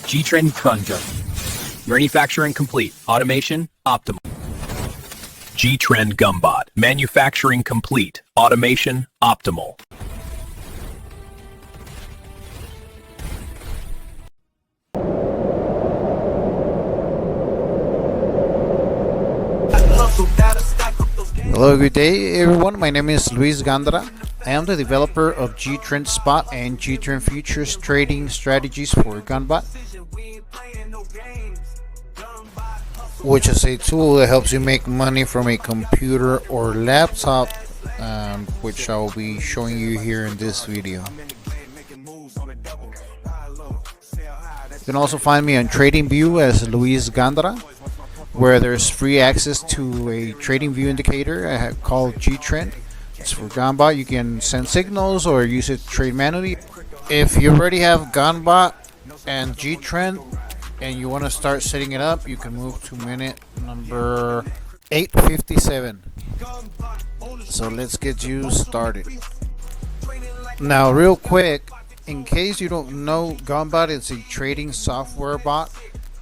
Gtrend Gunbot. Manufacturing complete. Automation optimal. Gtrend Gunbot. Manufacturing complete. Automation optimal. Hello, good day everyone. My name is Luis Gandra. I am the developer of Gtrend Spot and Gtrend Features trading strategies for Gunbot, which is a tool that helps you make money from a computer or laptop, which I will be showing you here in this video. You can also find me on TradingView as Luis Gandra, where there's free access to a trading view indicator I have called Gtrend. It's for Gunbot. You can send signals or use it to trade manually. If you already have Gunbot and Gtrend and you want to start setting it up, you can move to minute number 857. So let's get you started. Now real quick, in case you don't know, Gunbot is a trading software bot,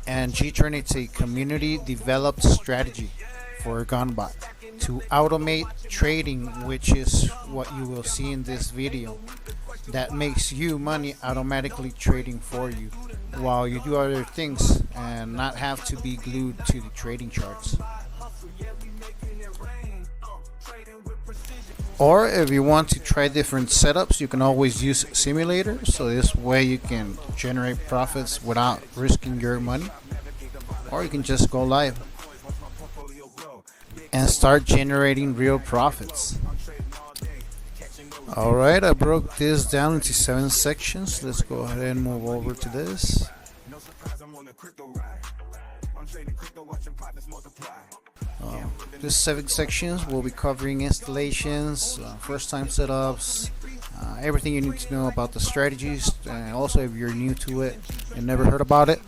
and Gtrend is a community developed strategy for Gunbot to automate trading, which is what you will see in this video. That makes you money automatically trading for you while you do other things and not have to be glued to the trading charts. Or if you want to try different setups, you can always use simulators, so this way you can generate profits without risking your money. Or you can just go live and start generating real profits. Alright, I broke this down into 7 sections. Let's go ahead and move over to this. These 7 sections will be covering installations, first time setups, everything you need to know about the strategies, and also if you're new to it and never heard about it,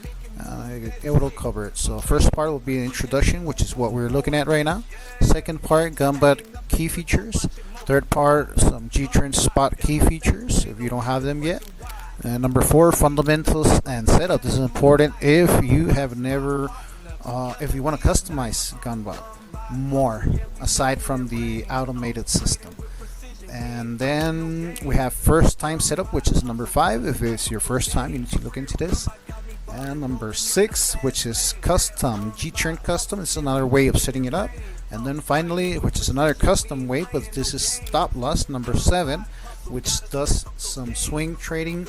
it will cover it. So first part will be an introduction, which is what we're looking at right now. Second part, Gunbot Key Features. Third part, some Gtrend Spot Key Features if you don't have them yet. And number 4, fundamentals and setup. This is important if you have never if you want to customize Gunbot more aside from the automated system. And then we have first time setup, which is number 5. If it's your first time, you need to look into this. And number 6, which is custom, Gtrend custom. It's another way of setting it up. And then finally, which is another custom way, but this is stop loss, number 7, which does some swing trading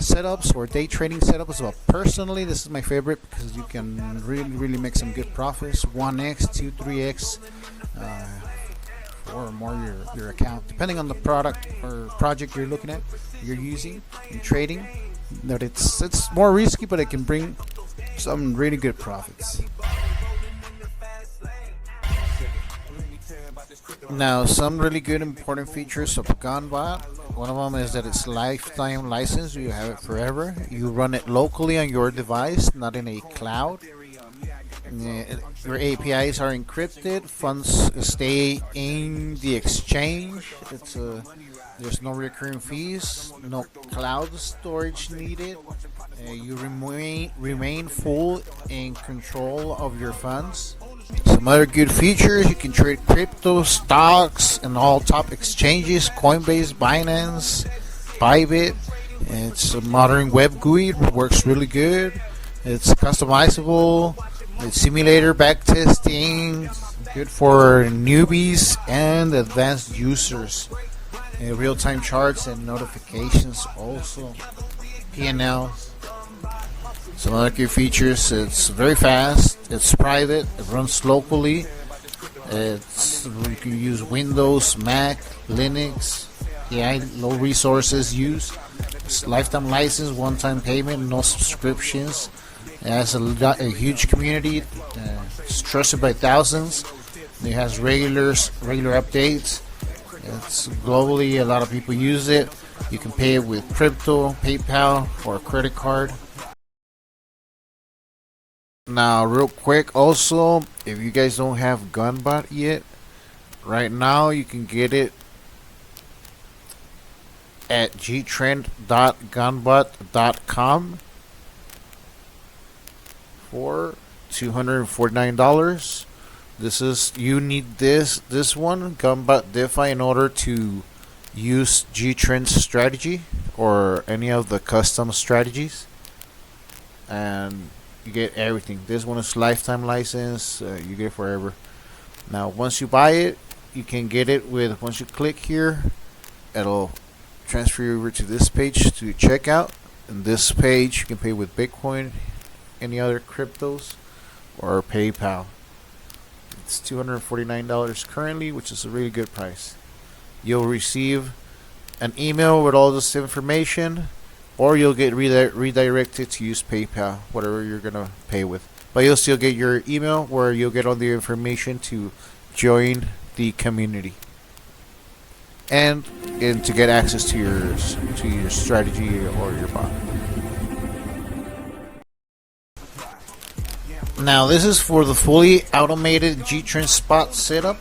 setups or day trading setups. Well, personally, this is my favorite because you can really make some good profits, 1x, 2, 3x, or more your account, depending on the product or project you're looking at, you're using in trading. That it's more risky, but it can bring some really good profits. Now, some really good important features of Gunbot. One of them is that it's lifetime license. You have it forever. You run it locally on your device, not in a cloud. Your APIs are encrypted. Funds stay in the exchange. There's no recurring fees, no cloud storage needed. You remain full in control of your funds. Some other good features: you can trade crypto, stocks, and all top exchanges: Coinbase, Binance, Bybit. It's a modern web GUI. It works really good. It's customizable. It's simulator backtesting, good for newbies and advanced users. Real-time charts and notifications, also P&Ls. Some other key features: it's very fast, it's private, it runs locally, you can use Windows, Mac, Linux, low resources use. It's lifetime license, one-time payment, no subscriptions. It has a huge community, it's trusted by thousands. It has regular updates. It's globally, a lot of people use it. You can pay it with crypto, PayPal, or a credit card. Now real quick, also, if you guys don't have Gunbot yet, right now you can get it at gtrend.gunbot.com. for $249. You need this one, Gunbot DeFi, in order to use Gtrend's strategy or any of the custom strategies, and you get everything. This one is lifetime license. You get it forever. Now once you buy it, you can get it with, once you click here, it'll transfer you over to this page to checkout. And this page you can pay with Bitcoin, any other cryptos, or PayPal. It's $249 currently, which is a really good price. You'll receive an email with all this information, or you'll get redirected to use PayPal, whatever you're gonna pay with. But you'll still get your email where you'll get all the information to join the community and to get access to your strategy or your bot. Now this is for the fully automated Gtrend spot setup.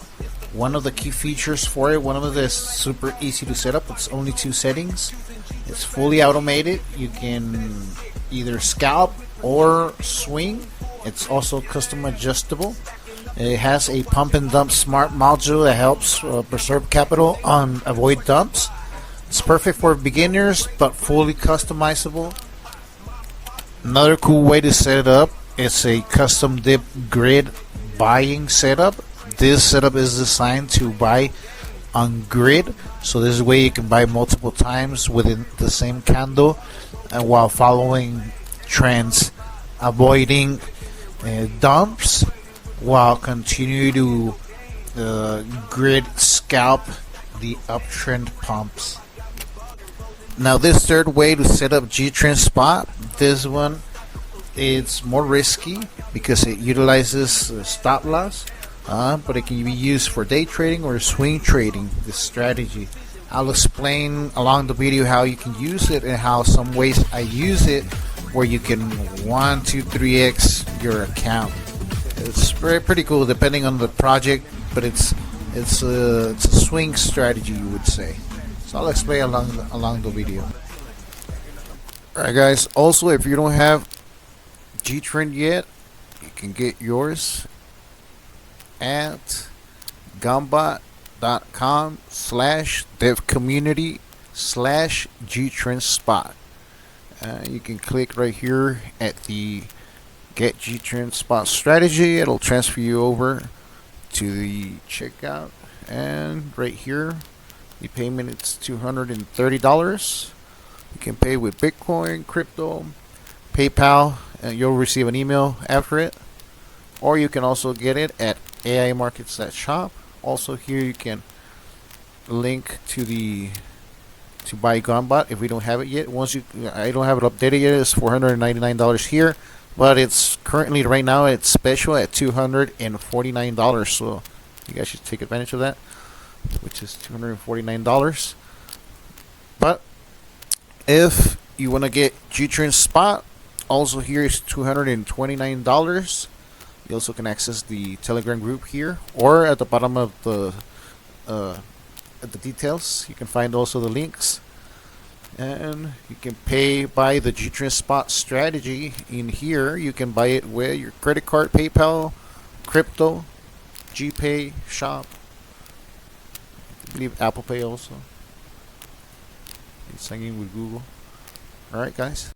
One of the key features for it, one of them is super easy to set up. It's only 2 settings. It's fully automated. You can either scalp or swing. It's also custom adjustable. It has a pump and dump smart module that helps preserve capital on avoid dumps. It's perfect for beginners but fully customizable. Another cool way to set it up is a custom dip grid buying setup. This setup is designed to buy on grid, so this way you can buy multiple times within the same candle, and while following trends, avoiding dumps, while continue to grid scalp the uptrend pumps. Now this third way to set up Gtrend spot, this one, it's more risky because it utilizes stop loss, but it can be used for day trading or swing trading, this strategy. I'll explain along the video how you can use it and how some ways I use it where you can 1, 2, 3x your account. It's pretty cool depending on the project, but it's a swing strategy, you would say. So I'll explain along the video. Alright guys, also if you don't have Gtrend yet, you can get yours at gunbot.com/devcommunity/Gtrend spot. You can click right here at the Get Gtrend Spot Strategy. It'll transfer you over to the checkout, and right here the payment is $230. You can pay with Bitcoin, crypto, PayPal, and you'll receive an email after it, or you can also get it at AImarkets.shop. Also here you can link to buy Gunbot if we don't have it yet. I don't have it updated yet. It's $499 here, but it's currently right now it's special at $249. So you guys should take advantage of that, which is $249. But if you want to get Gtrend spot, also here is $229. You also can access the Telegram group here, or at the bottom of the details you can find also the links, and you can buy the Gtrend spot strategy in here. You can buy it with your credit card, PayPal, crypto, GPay, shop, I believe Apple Pay also. Sign in with Google. Alright guys,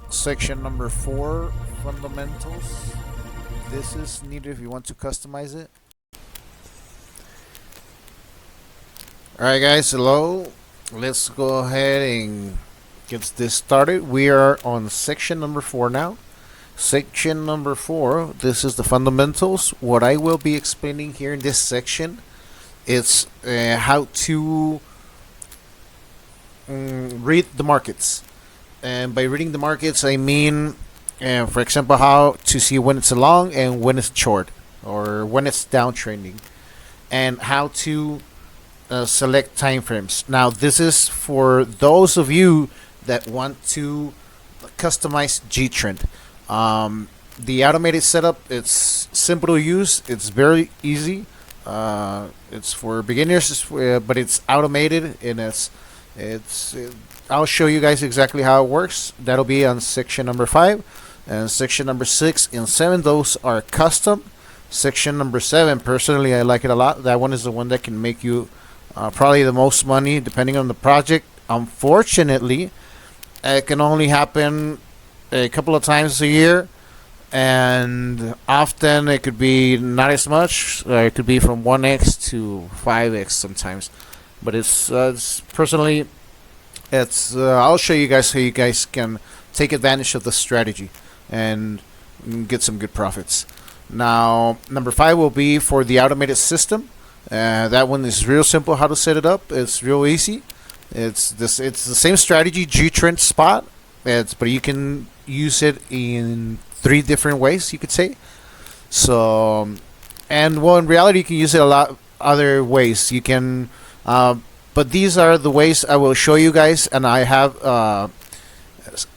section number 4, fundamentals. This is needed if you want to customize it. Alright guys, hello. Let's go ahead and get this started. We are on section number 4 now. Section number 4, this is the fundamentals. What I will be explaining here in this section is how to read the markets. And by reading the markets, I mean, for example, how to see when it's long and when it's short, or when it's downtrending, and how to select time frames. Now this is for those of you that want to customize Gtrend. The automated setup, it's simple to use, it's very easy. It's for beginners, but it's automated, and I'll show you guys exactly how it works. That'll be on section number 5. and section number 6 and 7, those are custom. Section number 7, personally, I like it a lot. That one is the one that can make you probably the most money depending on the project. Unfortunately, it can only happen a couple of times a year, and often it could be not as much. It could be from 1x to 5x sometimes. But it's personally, I'll show you guys how you guys can take advantage of the strategy and get some good profits. Now, number 5 will be for the automated system. That one is real simple how to set it up. It's real easy. It's the same strategy, Gtrend spot. But you can use it in 3 different ways, you could say. So, and well, in reality, you can use it a lot other ways. You can, but these are the ways I will show you guys, and I have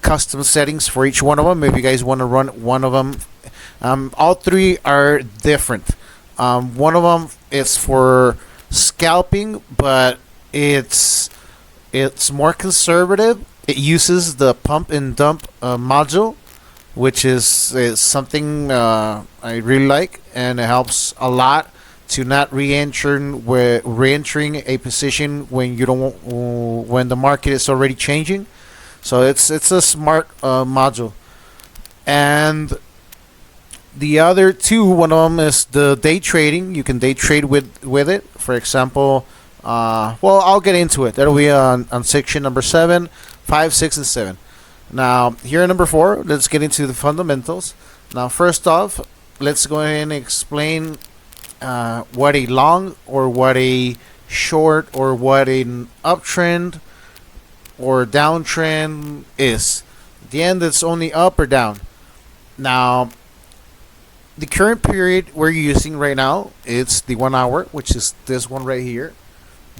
custom settings for each one of them. If you guys want to run one of them, all 3 are different. One of them is for scalping, but it's more conservative. It uses the pump and dump module, which is something I really like, and it helps a lot to not re-entering a position when you don't when the market is already changing. So it's a smart module. And the other 2, one of them is the day trading. You can day trade with it. For example, well, I'll get into it. That'll be on section number 7, 5, 6, and 7. Now, here in number 4, let's get into the fundamentals. Now, first off, let's go ahead and explain what a long or what a short or what an uptrend or downtrend is. At the end, it's only up or down. Now, the current period we're using right now, it's the 1 hour, which is this one right here.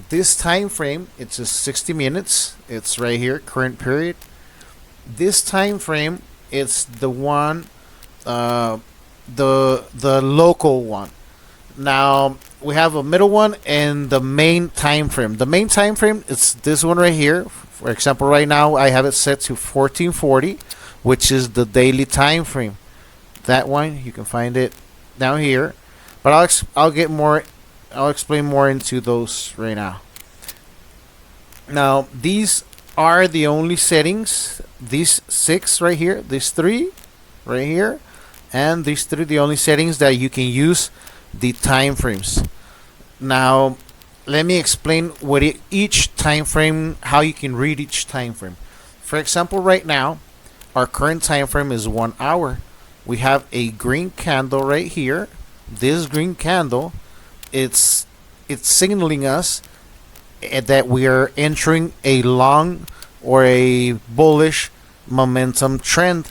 This time frame, it's a 60 minutes. It's right here, current period. This time frame, it's the one, the local one. Now we have a middle one and the main time frame. The main time frame is this one right here. For example, right now I have it set to 1440, which is the daily time frame. That one you can find it down here, but I'll explain more into those right now. Now, these are the only settings. These 6 right here, these 3 right here, and these 3 the only settings that you can use the time frames. Now, let me explain what each time frame, how you can read each time frame. For example, right now, our current time frame is 1 hour. We have a green candle right here. This green candle, it's signaling us that we are entering a long or a bullish momentum trend.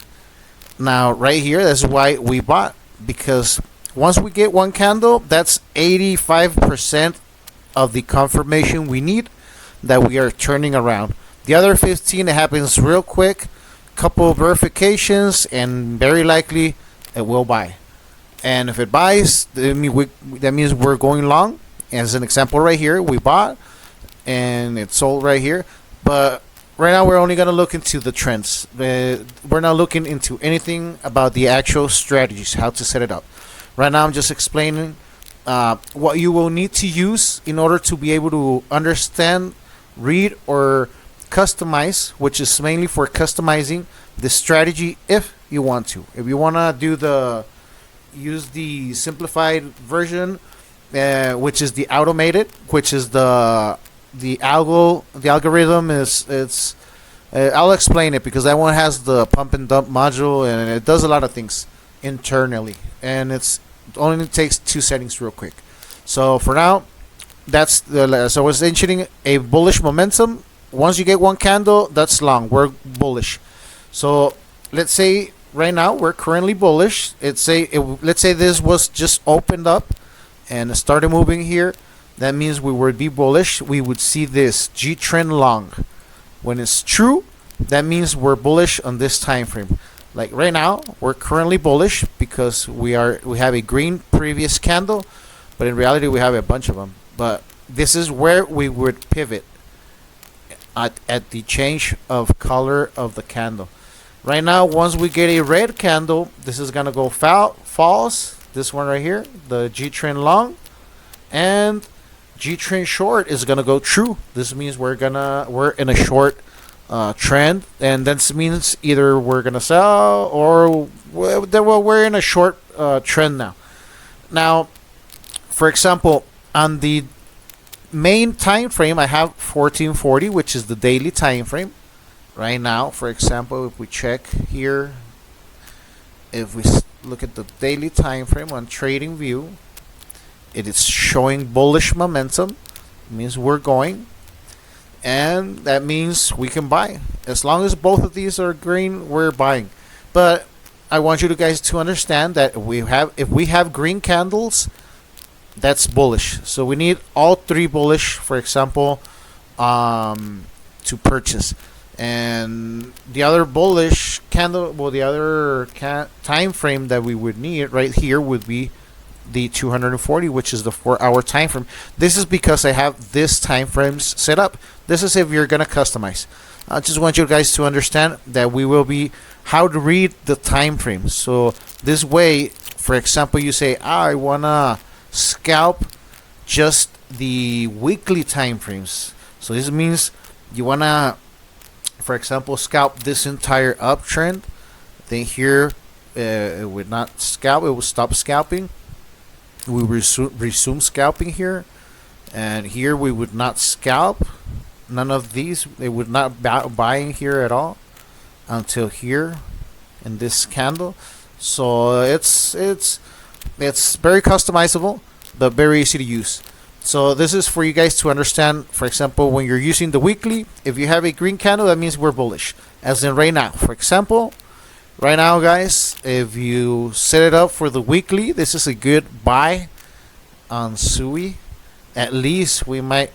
Now, right here, that's why we bought, because once we get one candle, that's 85% of the confirmation we need that we are turning around. The other 15, it happens real quick, couple of verifications, and very likely it will buy. And if it buys, that means we're going long. As an example right here, we bought and it sold right here. But right now we're only going to look into the trends. We're not looking into anything about the actual strategies, how to set it up. Right now I'm just explaining what you will need to use in order to be able to understand, read, or customize, which is mainly for customizing the strategy if you want to. If you want to use the simplified version, which is the automated, which is the algorithm is I'll explain it, because that one has the pump and dump module and it does a lot of things internally, and it only takes 2 settings real quick. So for now, that's so I was mentioning a bullish momentum. Once you get one candle, that's long. We're bullish. So let's say right now we're currently bullish. Let's say this was just opened up and started moving here. That means we would be bullish. We would see this Gtrend long. When it's true, that means we're bullish on this time frame. Like right now, we're currently bullish because we have a green previous candle, but in reality we have a bunch of them. But this is where we would pivot at the change of color of the candle. Right now, once we get a red candle, this is gonna go false. This one right here, the Gtrend long, and Gtrend short is gonna go true. This means we're in a short trend, and this means either we're gonna sell or we're in a short trend now. Now, for example, on the main time frame, I have 1440, which is the daily time frame. Right now, for example, if we check here, if we look at the daily time frame on Trading View, it is showing bullish momentum. It means we're going, and that means we can buy. As long as both of these are green, we're buying. But I want you guys to understand that if we have green candles, that's bullish. So we need all three bullish, for example, to purchase. And the other bullish candle, well, the other time frame that we would need right here would be the 240, which is the 4-hour time frame. This is because I have this time frames set up. This is if you're gonna customize. I just want you guys to understand that we will be how to read the time frames. So this way, for example, you say, I wanna scalp just the weekly time frames. So this means you wanna, for example, scalp this entire uptrend. Then here it would not scalp, it will stop scalping. We resume scalping here, and here we would not scalp. None of these, they would not buying here at all until here in this candle. So it's very customizable, but very easy to use. So this is for you guys to understand. For example, when you're using the weekly, if you have a green candle, that means we're bullish. As in right now, for example, right now, guys, if you set it up for the weekly, this is a good buy on SUI. At least we might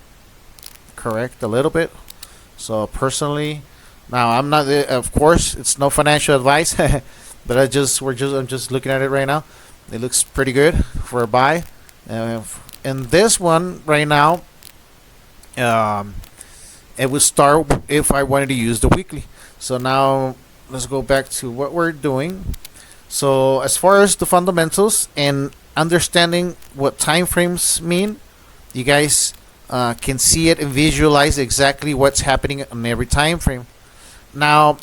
correct a little bit. So personally, now I'm not, of course, it's no financial advice, but I'm just looking at it right now. It looks pretty good for a buy. And this one right now, it would start if I wanted to use the weekly. So now let's go back to what we're doing. So as far as the fundamentals and understanding what time frames mean, you guys can see it and visualize exactly what's happening on every time frame. Now,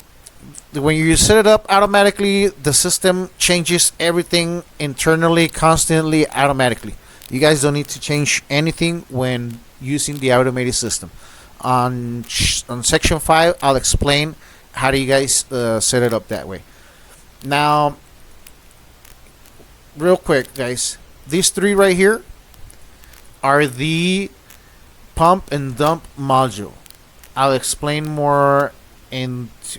when you set it up automatically, the system changes everything internally, constantly, automatically. You guys don't need to change anything when using the automated system. On section 5, I'll explain how do you guys set it up that way. Now, real quick, guys, these three right here are the pump and dump module. I'll explain more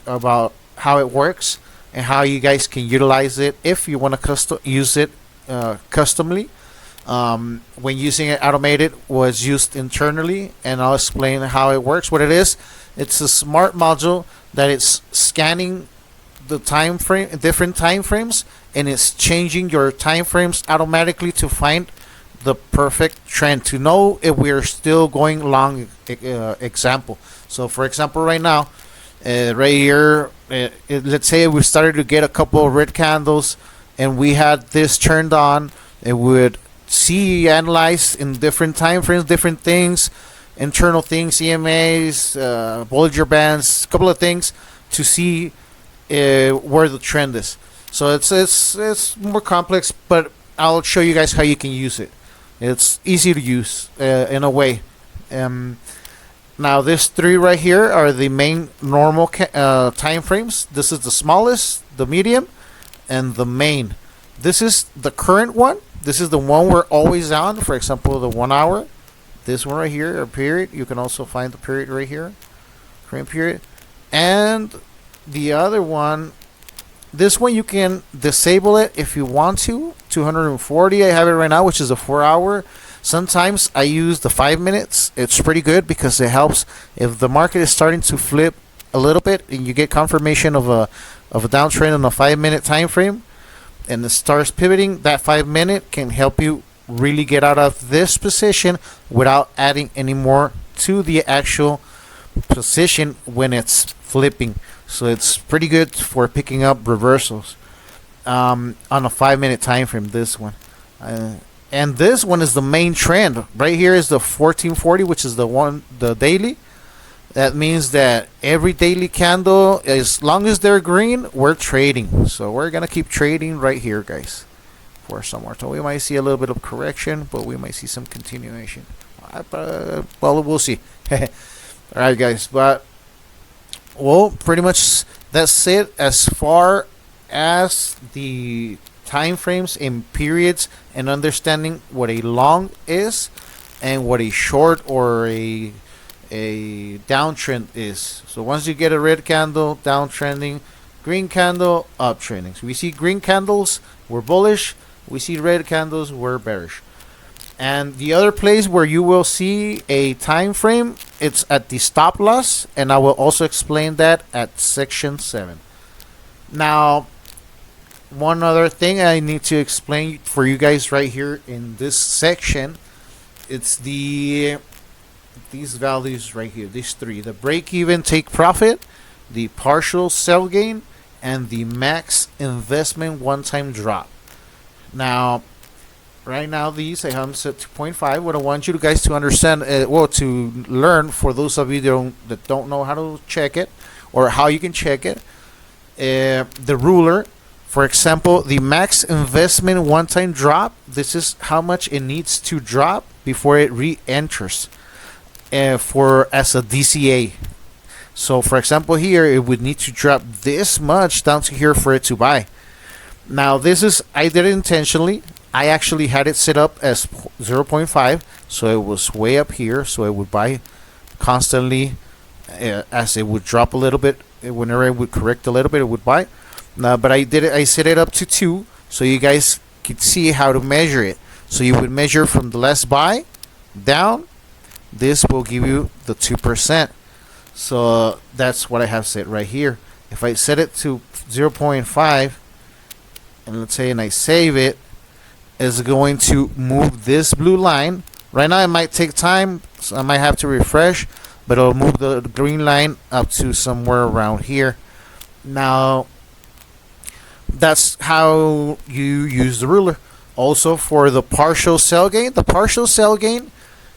about how it works and how you guys can utilize it if you want to use it customly. When using it automated was used internally, and I'll explain how it works. What it is, it's a smart module that is scanning the time frame, different time frames, and it's changing your time frames automatically to find the perfect trend to know if we're still going long. Example. So for example, right now, right here, let's say we started to get a couple of red candles and we had this turned on, it would analyze in different time frames, different things, internal things, EMAs, Bollinger Bands, a couple of things to see where the trend is. So it's more complex, but I'll show you guys how you can use it. It's easy to use in a way. Now these three right here are the main normal time frames. This is the smallest, the medium, and the main. This is the current one. This is the one we're always on. For example, the 1 hour. This one right here, a period. You can also find the period right here, current period. And the other one, this one you can disable it if you want to. 240, I have it right now, which is a 4 hour. Sometimes I use the 5 minutes. It's pretty good because it helps if the market is starting to flip a little bit and you get confirmation of a downtrend on a 5 minute time frame, and it starts pivoting. That 5 minute can help you really get out of this position without adding any more to the actual position when it's flipping. so it's pretty good for picking up reversals on a 5-minute time frame. This one, and this one is the main trend. Right here is the 1440, which is the daily. That means that every daily candle, as long as they're green, we're trading. So we're gonna keep trading right here, guys, for some more time. We might see a little bit of correction, but we might see some continuation. Well, we'll see. All right, guys, but well, pretty much that's it as far as the time frames and periods and understanding what a long is and what a short or a downtrend is. So once you get a red candle, downtrending, green candle, uptrending. So we see green candles, we're bullish. We see red candles, we're bearish. And the other place where you will see a time frame, it's at the stop loss, and I will also explain that at section 7. Now, one other thing I need to explain for you guys right here in this section, it's these values right here, these three: the break even take profit, the partial sell gain, and the max investment one-time drop. Now, right now these I have them set to 0.5. What I want you guys to understand, to learn, for those of you that don't know how to check it or how you can check it, the ruler. For example, the max investment one-time drop, this is how much it needs to drop before it re-enters as a DCA. So for example, here it would need to drop this much down to here for it to buy. Now this is, I did it intentionally. I actually had it set up as 0.5, so it was way up here, so it would buy constantly as it would drop a little bit. Whenever it would correct a little bit, it would buy. But I set it up to 2, so you guys could see how to measure it. So you would measure from the last buy down. This will give you the 2%. So that's what I have set right here. If I set it to 0.5, and let's say, and I save it, it's going to move this blue line. Right now it might take time, so I might have to refresh, but it'll move the green line up to somewhere around here. Now, that's how you use the ruler. Also, for the partial sell gain,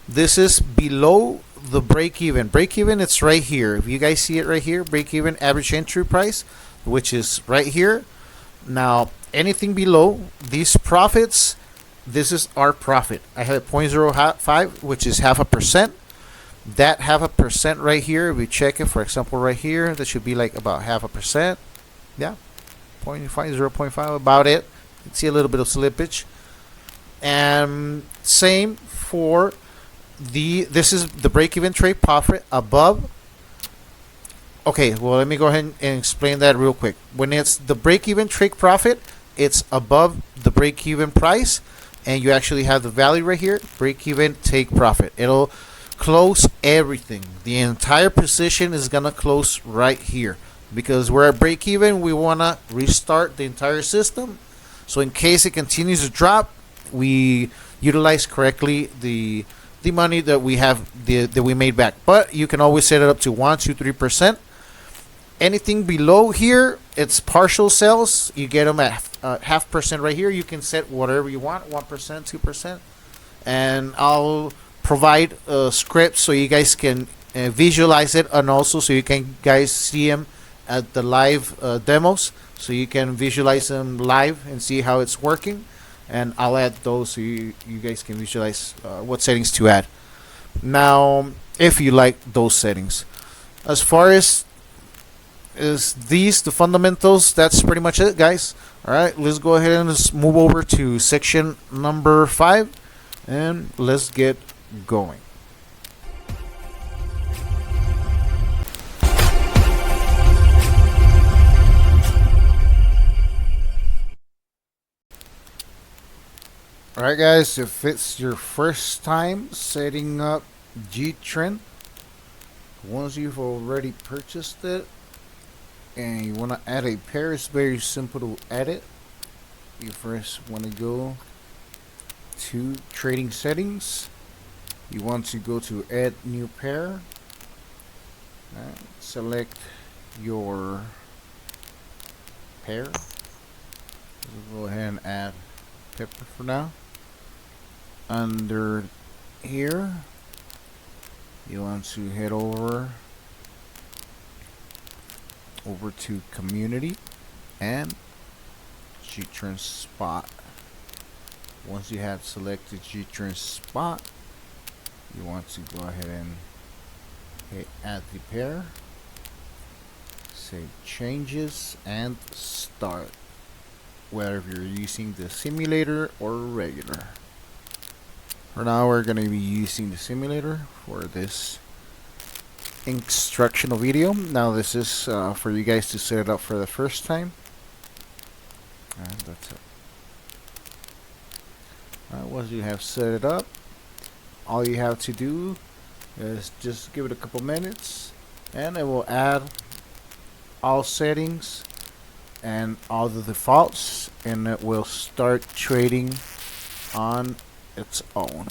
this is below the break even. Break even, it's right here. If you guys see it right here, break even average entry price, which is right here. Now, anything below these profits, this is our profit. I have 0.05, which is 0.5%. That 0.5% right here, if we check it, for example, right here, that should be like about 0.5%. Yeah, 0.5, 0.5, about it. You can see a little bit of slippage. And same for this is the break-even trade profit above. Okay, well, let me go ahead and explain that real quick. When it's the break-even trade profit, it's above the break-even price, and you actually have the value right here, break-even take profit. It'll close everything. The entire position is gonna close right here. Because we're at break-even, we wanna restart the entire system. So in case it continues to drop, we utilize correctly the money that we have that we made back. But you can always set it up to 1, 2, 3%. Anything below here, it's partial sales. You get them at 0.5% right here. You can set whatever you want, 1%, 2%, and I'll provide a script so you guys can visualize it, and also so you can guys see them at the live demos, so you can visualize them live and see how it's working. And I'll add those so you guys can visualize what settings to add. Now, if you like those settings, as far as the fundamentals, that's pretty much it, guys. All right, let's go ahead and let's move over to section number 5, and let's get going. Alright, guys, if it's your first time setting up Gtrend, once you've already purchased it and you want to add a pair, it's very simple to edit. You first want to go to trading settings. You want to go to add new pair. Select your pair. We'll go ahead and add pepper for now. Under here, you want to head over to community and Gtrend spot. Once you have selected Gtrend spot, you want to go ahead and hit add the pair, save changes, and start, whether you're using the simulator or regular. For now, we're going to be using the simulator for this instructional video. Now this is for you guys to set it up for the first time, and that's it. Once you have set it up, all you have to do is just give it a couple minutes, and it will add all settings and all the defaults, and it will start trading on its own.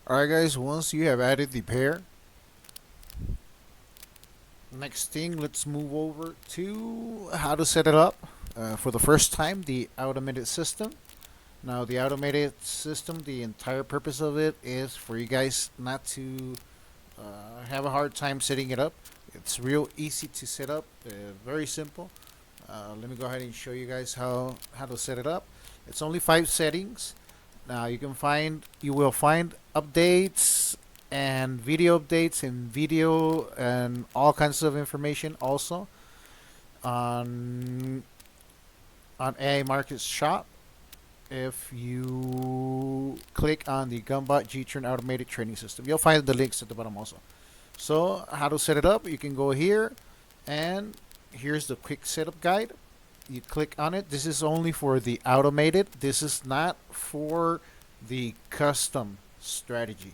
Alright guys, once you have added the pair, next thing, let's move over to how to set it up for the first time, the automated system. Now the automated system, the entire purpose of it is for you guys not to have a hard time setting it up. It's real easy to set up, very simple. Let me go ahead and show you guys how to set it up. It's only 5 settings. Now you will find updates and video updates and all kinds of information also on AI Market Shop. If you click on the Gunbot Gtrend Automated Trading System, you'll find the links at the bottom also. So how to set it up, you can go here, and here's the quick setup guide. You click on it. This is only for the automated. This is not for the custom strategy.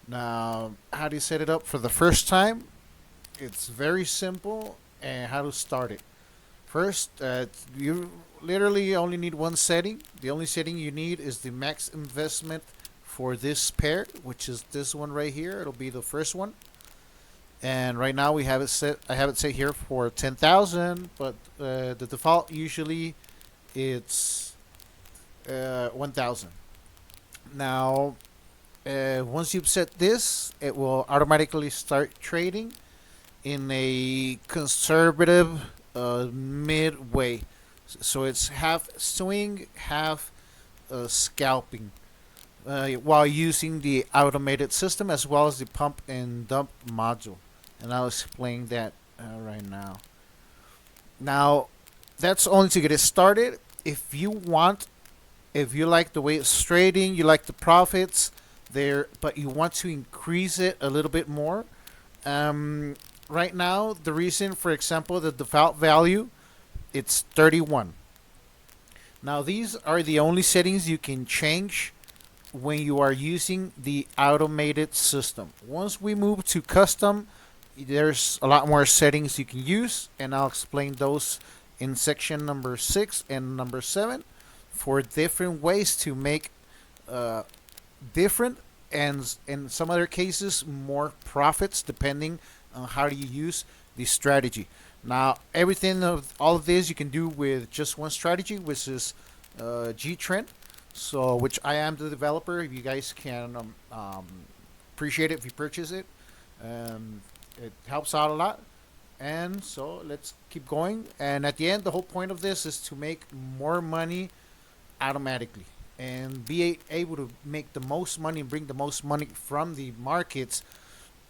Now, how do you set it up for the first time? It's very simple. And how to start it. First, you literally only need one setting. The only setting you need is the max investment for this pair, which is this one right here. It'll be the first one. And right now we have it set. I have it set here for 10,000, but the default usually it's 1,000. Now, once you've set this, it will automatically start trading in a conservative mid way. So it's half swing, half scalping, while using the automated system as well as the pump and dump module. And I'll explain that right now. Now, that's only to get it started. If you like the way it's trading, you like the profits there, but you want to increase it a little bit more, right now, the reason, for example, the default value, it's 31. Now, these are the only settings you can change when you are using the automated system. Once we move to custom, there's a lot more settings you can use, and I'll explain those in section number 6 and number 7 for different ways to make different and in some other cases more profits depending on how do you use the strategy. Now, everything of all of this you can do with just one strategy, which is Gtrend. So, which I am the developer. If you guys can appreciate it if you purchase it, it helps out a lot. And so let's keep going. And at the end, the whole point of this is to make more money automatically and be able to make the most money and bring the most money from the markets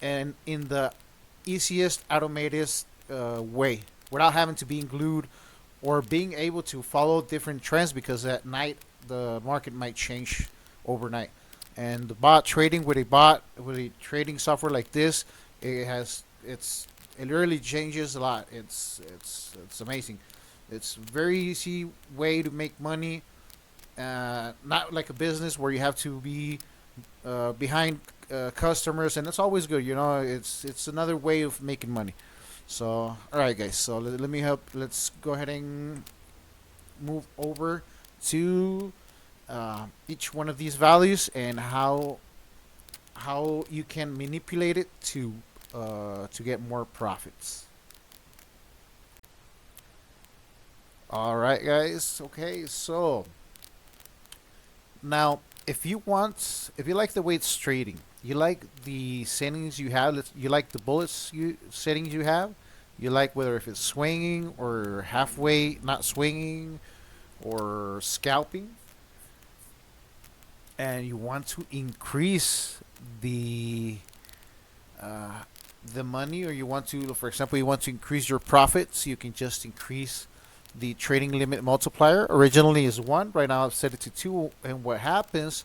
and in the easiest automated way without having to be glued or being able to follow different trends, because at night the market might change overnight. And the bot trading with a trading software like this, it really changes a lot. It's amazing. It's very easy way to make money. Not like a business where you have to be behind customers, and it's always good. You know, it's another way of making money. So, all right, guys. So let me help. Let's go ahead and move over to each one of these values and how you can manipulate it to to get more profits. All right, guys. Okay, so now if you like the way it's trading, you like the settings you have, you like the bullets settings you have, you like whether if it's swinging or halfway not swinging or scalping, and you want to increase the uh, the money, or you want to, for example, you want to increase your profits, you can just increase the trading limit multiplier. Originally is 1, right now I've set it to 2, and what happens,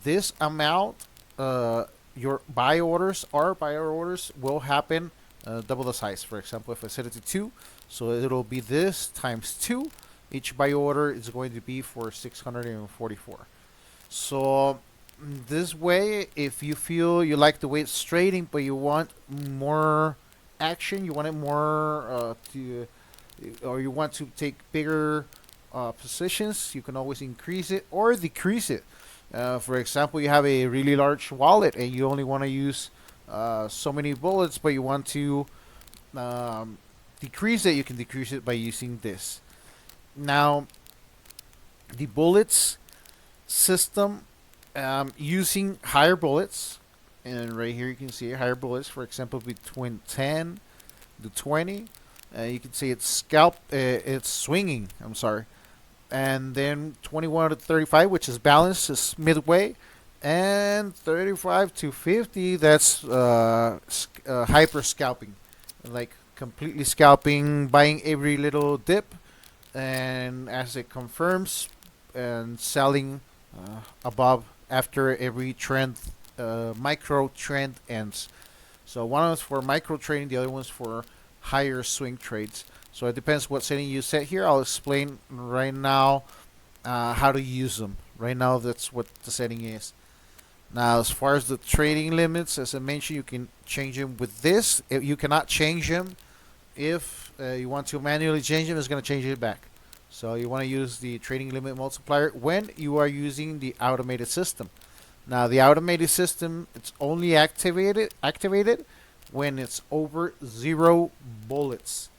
this amount, your buy orders, our buyer orders will happen double the size. For example, if I set it to 2, so it'll be this times 2. Each buy order is going to be for 644. So this way, if you feel you like the way it's trading, but you want more action, you want it more or you want to take bigger positions, you can always increase it or decrease it. For example, you have a really large wallet and you only want to use so many bullets, but you want to decrease it, you can decrease it by using this. Now, the bullets system, using higher bullets, and right here you can see higher bullets, for example, between 10 to 20. You can see it's swinging, I'm sorry. And then 21 to 35, which is balanced, is midway. And 35 to 50, that's hyper-scalping. Like completely scalping, buying every little dip. And as it confirms, and selling above after every trend, micro trend ends. So one is for micro trading, the other one's for higher swing trades. So it depends what setting you set here. I'll explain right now how to use them. Right now, that's what the setting is. Now, as far as the trading limits, as I mentioned, you can change them with this. If you cannot change them, if you want to manually change them, it's going to change it back. So you want to use the trading limit multiplier when you are using the automated system. Now, the automated system, it's only activated when it's over 0 bullets.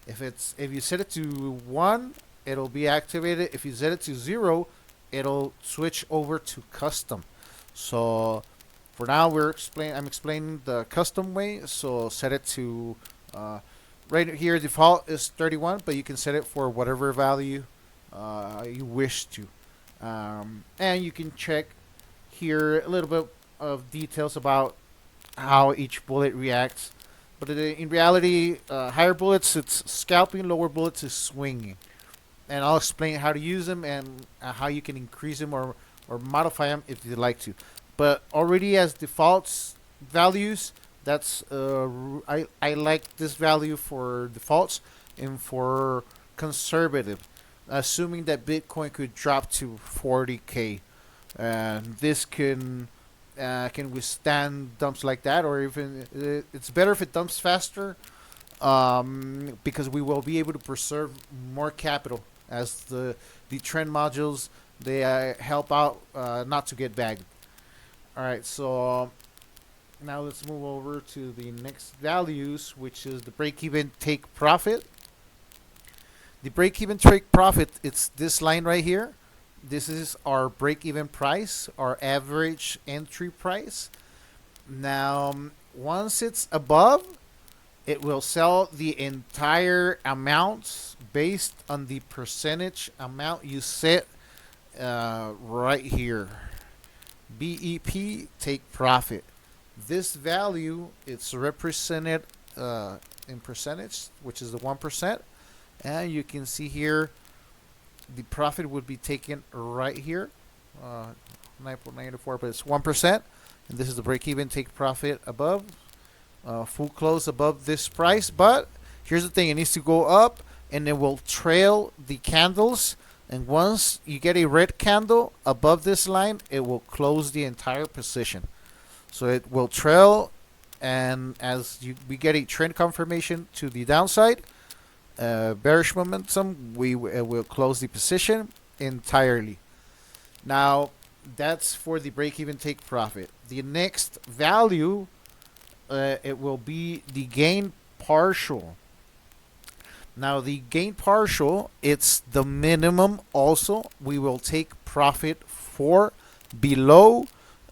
If you set it to 1, it'll be activated. If you set it to 0, it'll switch over to custom. So for now, I'm explaining the custom way. So set it to right here. Default is 31, but you can set it for whatever value you wish to, and you can check here a little bit of details about how each bullet reacts. But in reality, higher bullets it's scalping, lower bullets is swinging. And I'll explain how to use them and how you can increase them or modify them if you'd like to. But already as defaults values, that's I like this value for defaults and for conservative, assuming that Bitcoin could drop to 40K. And this can withstand dumps like that, or even it's better if it dumps faster, because we will be able to preserve more capital as the trend modules, they help out not to get bagged. All right, so now let's move over to the next values, which is the break-even take profit. The break-even take profit, it's this line right here. This is our break-even price, our average entry price. Now, once it's above, it will sell the entire amount based on the percentage amount you set right here. BEP, take profit. This value, it's represented in percentage, which is the 1%. And you can see here, the profit would be taken right here, 9.94, but it's 1%. And this is the break-even take profit above, full close above this price. But here's the thing, it needs to go up and it will trail the candles. And once you get a red candle above this line, it will close the entire position. So it will trail, and as we get a trend confirmation to the downside, bearish momentum, we will close the position entirely. Now, that's for the break-even take profit. The next value it will be the gain partial. Now the gain partial, it's the minimum. Also, we will take profit for below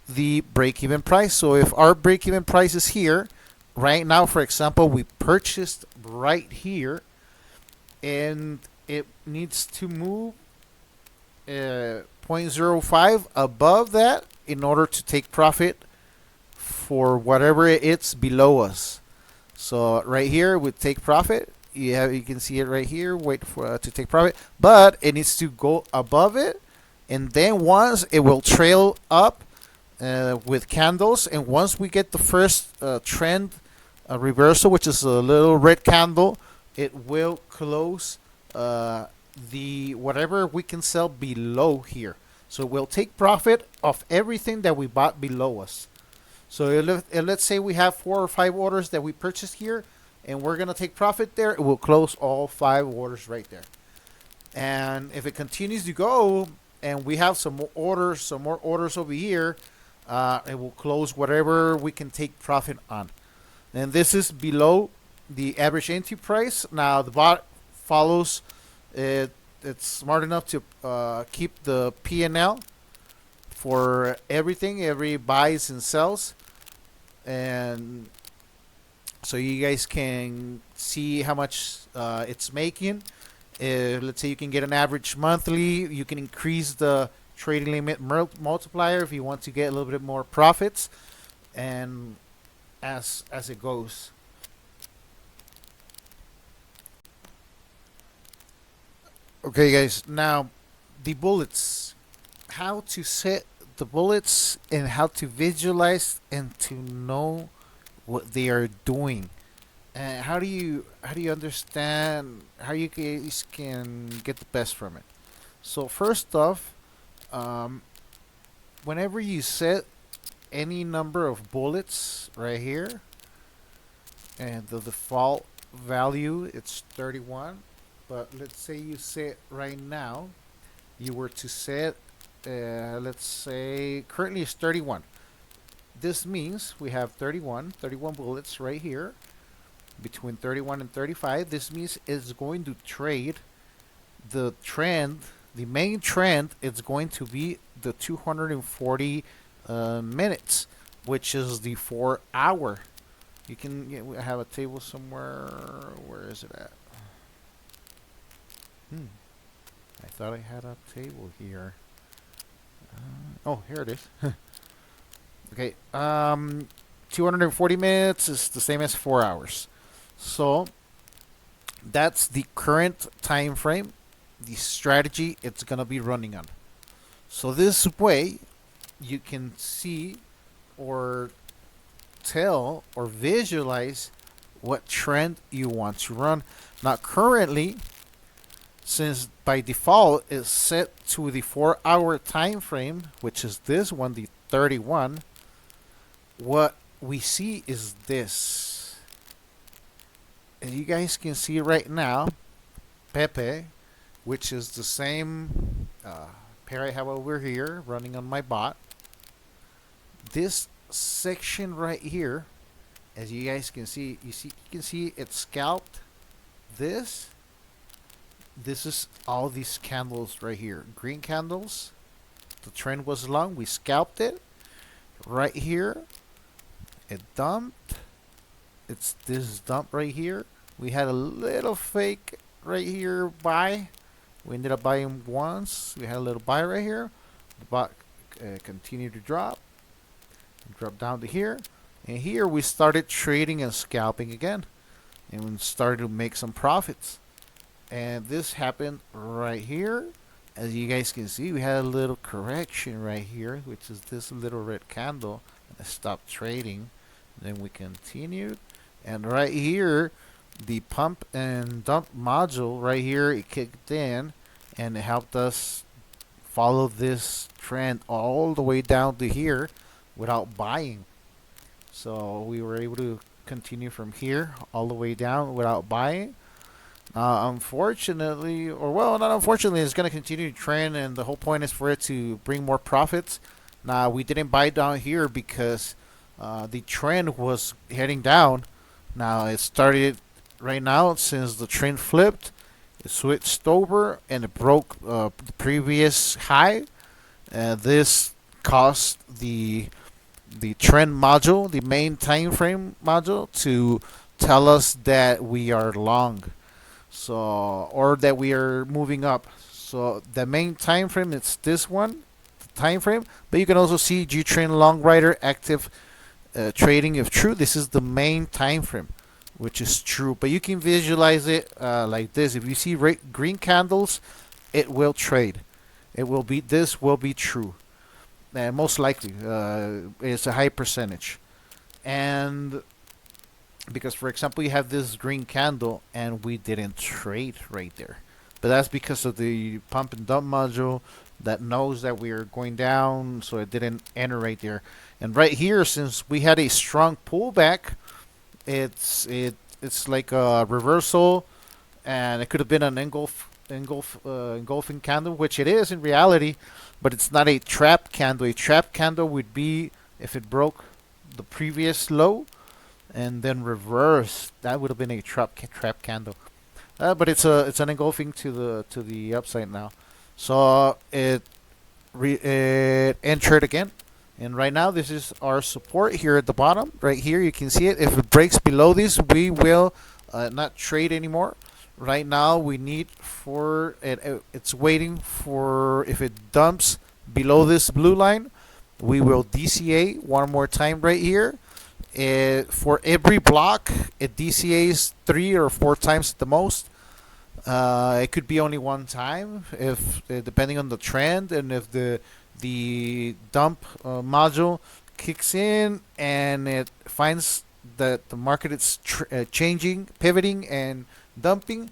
the break-even price. So if our break-even price is here, right now, for example, we purchased right here, and it needs to move 0.05 above that in order to take profit for whatever it's below us. So right here we take profit. You can see it right here. Wait for to take profit, but it needs to go above it, and then once it will trail up with candles, and once we get the first trend reversal, which is a little red candle, it will close the whatever we can sell below here. So we'll take profit of everything that we bought below us. So let's say we have 4 or 5 orders that we purchased here, and we're gonna take profit there. It will close all 5 orders right there. And if it continues to go, and we have some more orders over here, it will close whatever we can take profit on. And this is below the average entry price. Now the bot follows it. It's smart enough to keep the P&L for everything, every buys and sells, and so you guys can see how much it's making. Let's say you can get an average monthly. You can increase the trading limit multiplier if you want to get a little bit more profits, and as it goes. Okay, guys, now the bullets, how to set the bullets and how to visualize and to know what they are doing. And how do you understand how you guys can get the best from it? So first off, whenever you set any number of bullets right here, and the default value it's 31, but let's say you set right now, you were to set let's say currently it's 31. This means we have 31 bullets right here between 31 and 35. This means it's going to trade the trend. The main trend is going to be the 240 minutes, which is the 4 hour. You can have a table somewhere. Where is it at? I thought I had a table here. Oh, here it is. Okay, 240 minutes is the same as 4 hours. So that's the current time frame, the strategy it's gonna be running on. So this way you can see or tell or visualize what trend you want to run. Now currently, since by default it's set to the 4 hour time frame, which is this one, the 31, what we see is this. And you guys can see right now, Pepe, which is the same pair I have over here running on my bot. This section right here, as you guys can see, you can see it scalped this. This is all these candles right here, green candles. The trend was long, we scalped it. Right here, it dumped. It's this dump right here. We had a little fake right here buy. We ended up buying once. We had a little buy right here. The bot continued to drop down to here, and here we started trading and scalping again, and we started to make some profits. And this happened right here. As you guys can see, we had a little correction right here, which is this little red candle, and I stopped trading. Then we continued, and right here the pump and dump module right here, it kicked in and it helped us follow this trend all the way down to here without buying. So we were able to continue from here all the way down without buying. Unfortunately, or well, not unfortunately, it's going to continue to trend, and the whole point is for it to bring more profits. Now, we didn't buy down here because the trend was heading down. Now it started right now since the trend flipped. It switched over and it broke the previous high. This caused the trend module, the main time frame module, to tell us that we are long, so or that we are moving up. So the main time frame is this one, the time frame, but you can also see Gtrend long rider active trading if true. This is the main time frame, which is true, but you can visualize it like this. If you see green candles, it will trade. It will be, this will be true. Most likely, it's a high percentage. And because, for example, you have this green candle and we didn't trade right there, but that's because of the pump and dump module that knows that we are going down, so it didn't enter right there. And right here, since we had a strong pullback, it's like a reversal, and it could have been an engulfing candle, which it is in reality, but it's not a trap candle. A trap candle would be if it broke the previous low and then reversed. That would have been a trap candle. But it's an engulfing to the upside now. So it entered again, and right now this is our support here at the bottom. Right here, you can see it. If it breaks below this, we will not trade anymore. Right now, we need for it. It's waiting for, if it dumps below this blue line, we will DCA one more time right here. For every block, it DCAs 3 or 4 times at the most. It could be only one time, if depending on the trend, and if the dump module kicks in and it finds that the market is changing, pivoting, and dumping,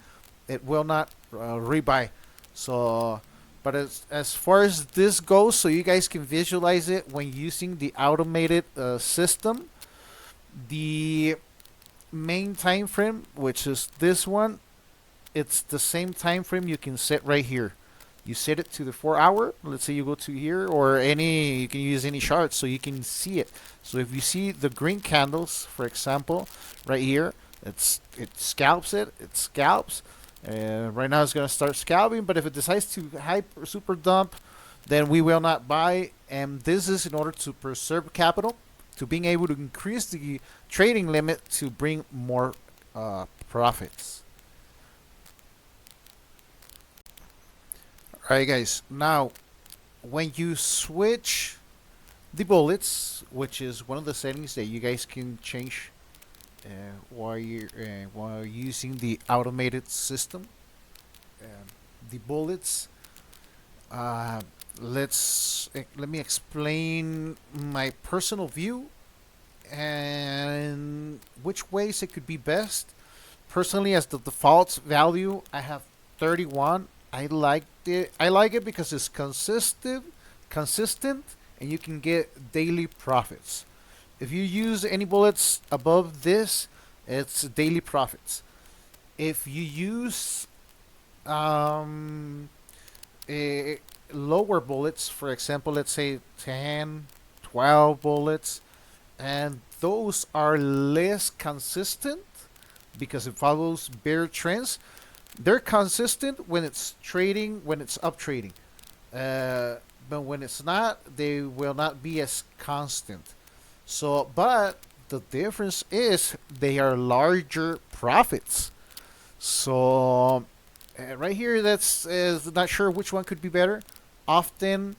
it will not rebuy. So, but as far as this goes, so you guys can visualize it when using the automated system, the main time frame, which is this one, it's the same time frame you can set right here. You set it to the 4 hour. Let's say you go to here, or any, you can use any chart so you can see it. So if you see the green candles, for example, right here, it scalps it. It scalps. Right now it's gonna start scalping, but if it decides to super dump, then we will not buy. And this is in order to preserve capital, to being able to increase the trading limit to bring more profits. Alright guys, now when you switch the bullets, which is one of the settings that you guys can change while you're using the automated system, the bullets, let me explain my personal view and which ways it could be best. Personally, as the default value, I have 31. I like it because it's consistent, and you can get daily profits. If you use any bullets above this, it's daily profits. If you use lower bullets, for example, let's say 10, 12 bullets, and those are less consistent because it follows bear trends. They're consistent when it's trading, when it's up trading. But when it's not, they will not be as constant. So, but the difference is they are larger profits. So, right here, that's not sure which one could be better. Often,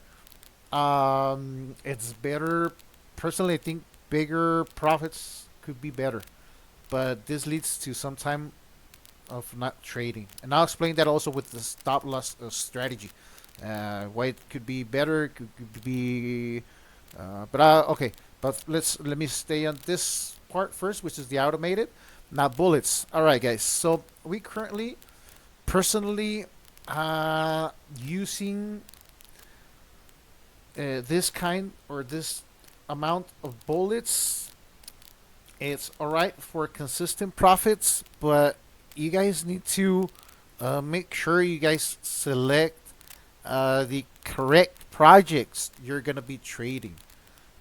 it's better. Personally, I think bigger profits could be better. But this leads to some time of not trading, and I'll explain that also with the stop loss strategy. Why it could be better, could be, okay. But let me stay on this part first, which is the automated. Now bullets. All right, guys. So we currently, personally, using this kind or this amount of bullets. It's all right for consistent profits, but you guys need to make sure you guys select the correct projects you're gonna be trading.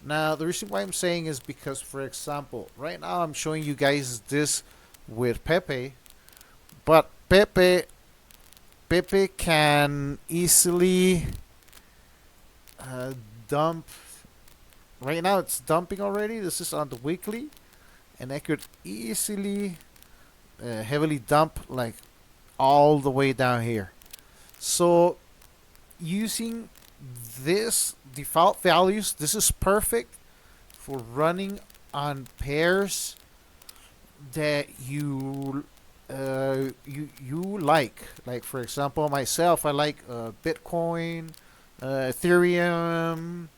Now, the reason why I'm saying is because, for example, right now I'm showing you guys this with Pepe, but Pepe can easily dump. Right now it's dumping already. This is on the weekly, and I could easily heavily dump like all the way down here. So using this default values, this is perfect for running on pairs that you like. Like for example, myself, I like Bitcoin, Ethereum,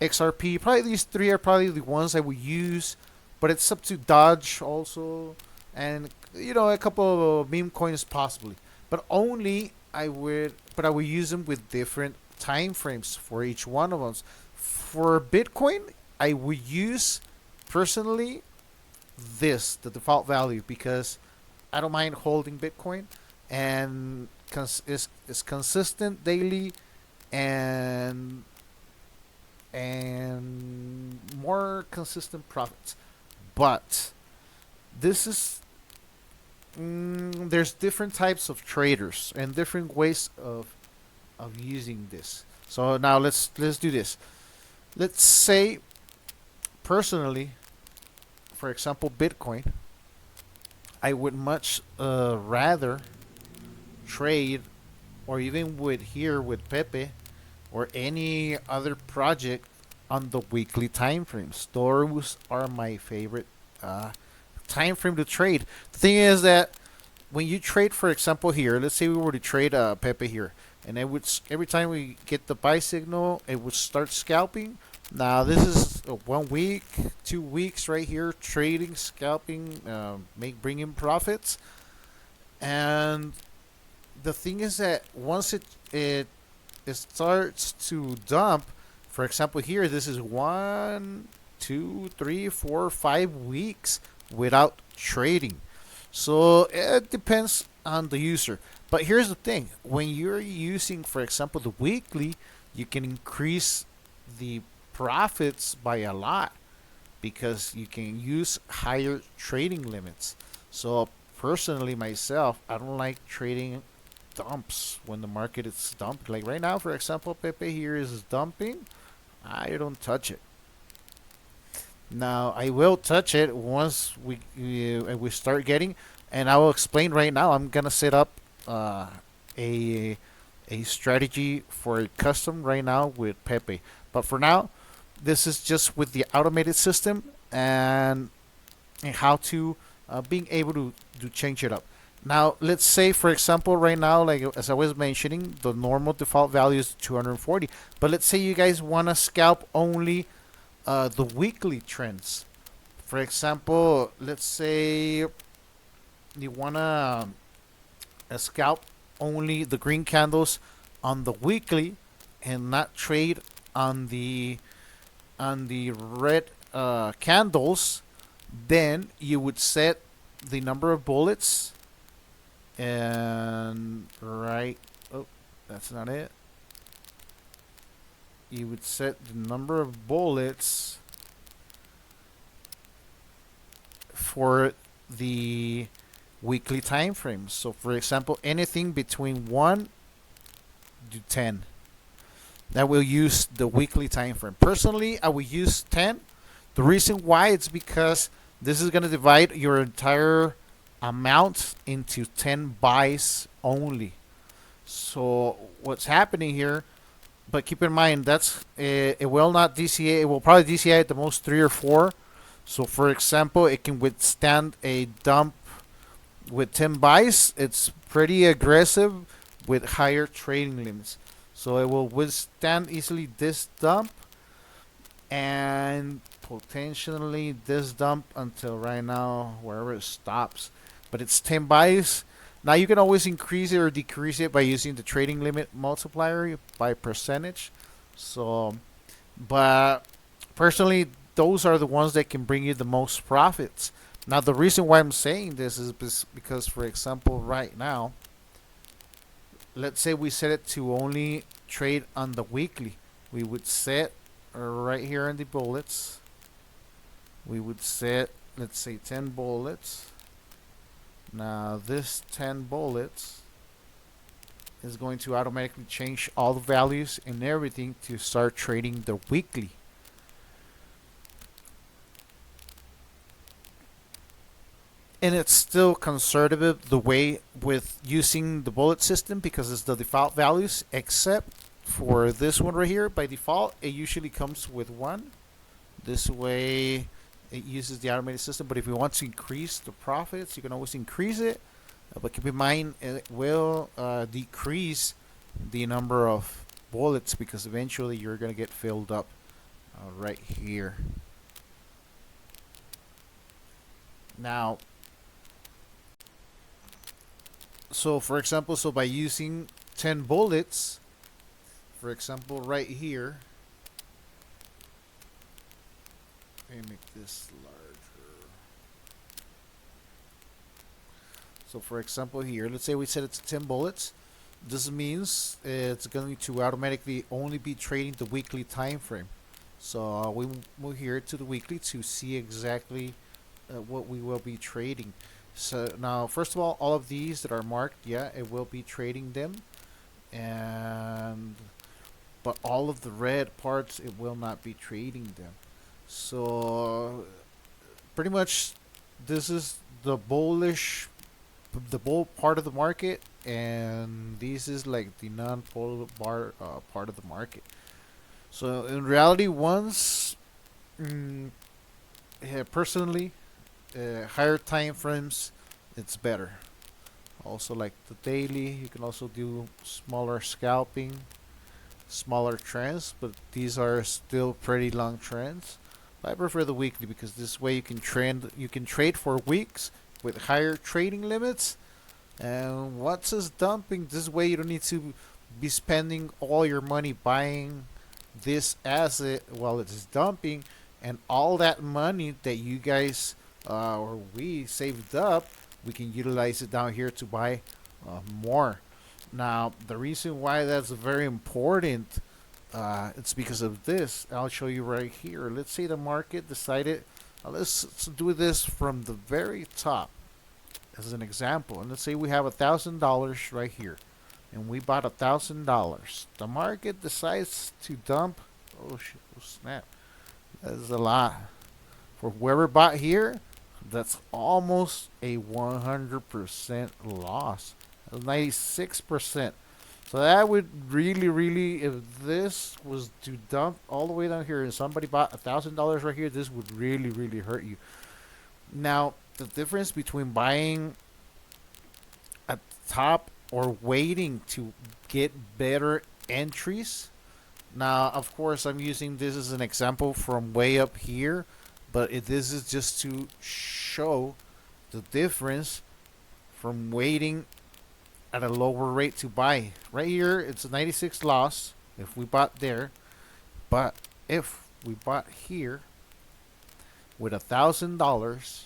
XRP. Probably these three are probably the ones I would use, but it's up to Dodge also, and a couple of meme coins possibly. But only I would use them with different time frames for each one of them. For Bitcoin, I would use personally the default value, because I don't mind holding Bitcoin, and it's consistent daily, and more consistent profits. But this is there's different types of traders and different ways of using this. So now let's do this. Let's say personally, for example, Bitcoin, I would much rather trade, or even with Pepe or any other project, on the weekly time frames. Those are my favorite time frame to trade. The thing is that when you trade, for example, here, let's say we were to trade Pepe here, and it would every time we get the buy signal, it would start scalping. Now this is 1 week, 2 weeks right here, trading, scalping, bringing profits. And the thing is that once it starts to dump, for example, here this is 1, 2, 3, 4, 5 weeks without trading. So it depends on the user. But here's the thing: when you're using, for example, the weekly, you can increase the profits by a lot, because you can use higher trading limits. So personally, myself, I don't like trading dumps when the market is dumped. Like right now, for example, Pepe here is dumping. I don't touch it. Now I will touch it once we start getting, and I will explain right now. I'm gonna set up a a strategy for custom right now with Pepe. But for now, this is just with the automated system, and how to being able to change it up. Now, let's say, for example, right now, like as I was mentioning, the normal default value is 240. But let's say you guys want to scalp only the weekly trends. For example, let's say you want to scalp only the green candles on the weekly, and not trade on the red candles. Then you would set the number of bullets, and right, oh, that's not it. You would set the number of bullets for the weekly time frames. So for example, anything between 1 to 10, that will use the weekly time frame. Personally, I will use 10. The reason why, it's because this is going to divide your entire amount into 10 buys only. So what's happening here, but keep in mind, that's it will not DCA. It will probably DCA at the most 3 or 4. So for example, it can withstand a dump with 10 buys. It's pretty aggressive with higher trading limits. So it will withstand easily this dump, and potentially this dump until right now, wherever it stops. But it's 10 buys. Now you can always increase it or decrease it by using the trading limit multiplier by percentage. So, but personally, those are the ones that can bring you the most profits. Now the reason why I'm saying this is because, for example, right now, let's say we set it to only trade on the weekly. We would set right here in the bullets, we would set, let's say, 10 bullets. Now this 10 bullets is going to automatically change all the values and everything to start trading the weekly. And it's still conservative the way with using the bullet system because it's the default values, except for this one right here. By default, it usually comes with 1. This way it uses the automated system, but if you want to increase the profits, you can always increase it. But keep in mind, it will decrease the number of bullets because eventually you're going to get filled up right here. Now, so for example, so by using 10 bullets, for example, right here, let me make this larger. So for example here, let's say we set it to 10 bullets. This means it's going to automatically only be trading the weekly time frame. So we move here to the weekly to see exactly what we will be trading. So now, first of all of these that are marked, yeah, it will be trading them, but all of the red parts, it will not be trading them. So pretty much, this is the bull part of the market, and this is like the non-bull part of the market. So in reality, once personally, higher time frames, it's better. Also, like the daily, you can also do smaller scalping, smaller trends, but these are still pretty long trends. But I prefer the weekly because this way you can trade for weeks with higher trading limits. And once it's dumping, this way you don't need to be spending all your money buying this asset while it's dumping, and all that money that you guys or we saved up, we can utilize it down here to buy more. Now, the reason why that's very important, it's because of this. I'll show you right here. Let's say the market decided, let's do this from the very top as an example. And let's say we have $1,000 right here, and we bought $1,000. The market decides to dump. Oh shit! Oh snap! That is a lot. For whoever bought here, that's almost a 100% loss. 96%. So that would really, if this was to dump all the way down here and somebody bought $1,000 right here, this would really hurt you. Now, the difference between buying at the top or waiting to get better entries. Now, of course, I'm using this as an example from way up here, but this is just to show the difference from waiting at a lower rate to buy. Right here, it's a 96 loss if we bought there, but if we bought here with $1,000,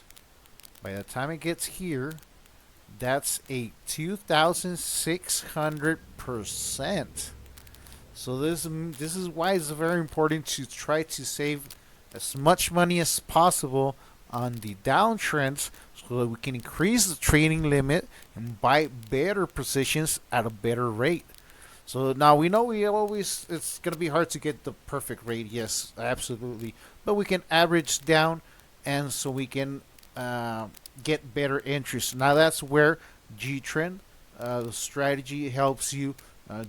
by the time it gets here, that's a 2,600%. So this is why it's very important to try to save as much money as possible on the downtrends so that we can increase the trading limit and buy better positions at a better rate. So now we know it's going to be hard to get the perfect rate. Yes, absolutely. But we can average down, and so we can get better entries. Now that's where Gtrend, the strategy, helps you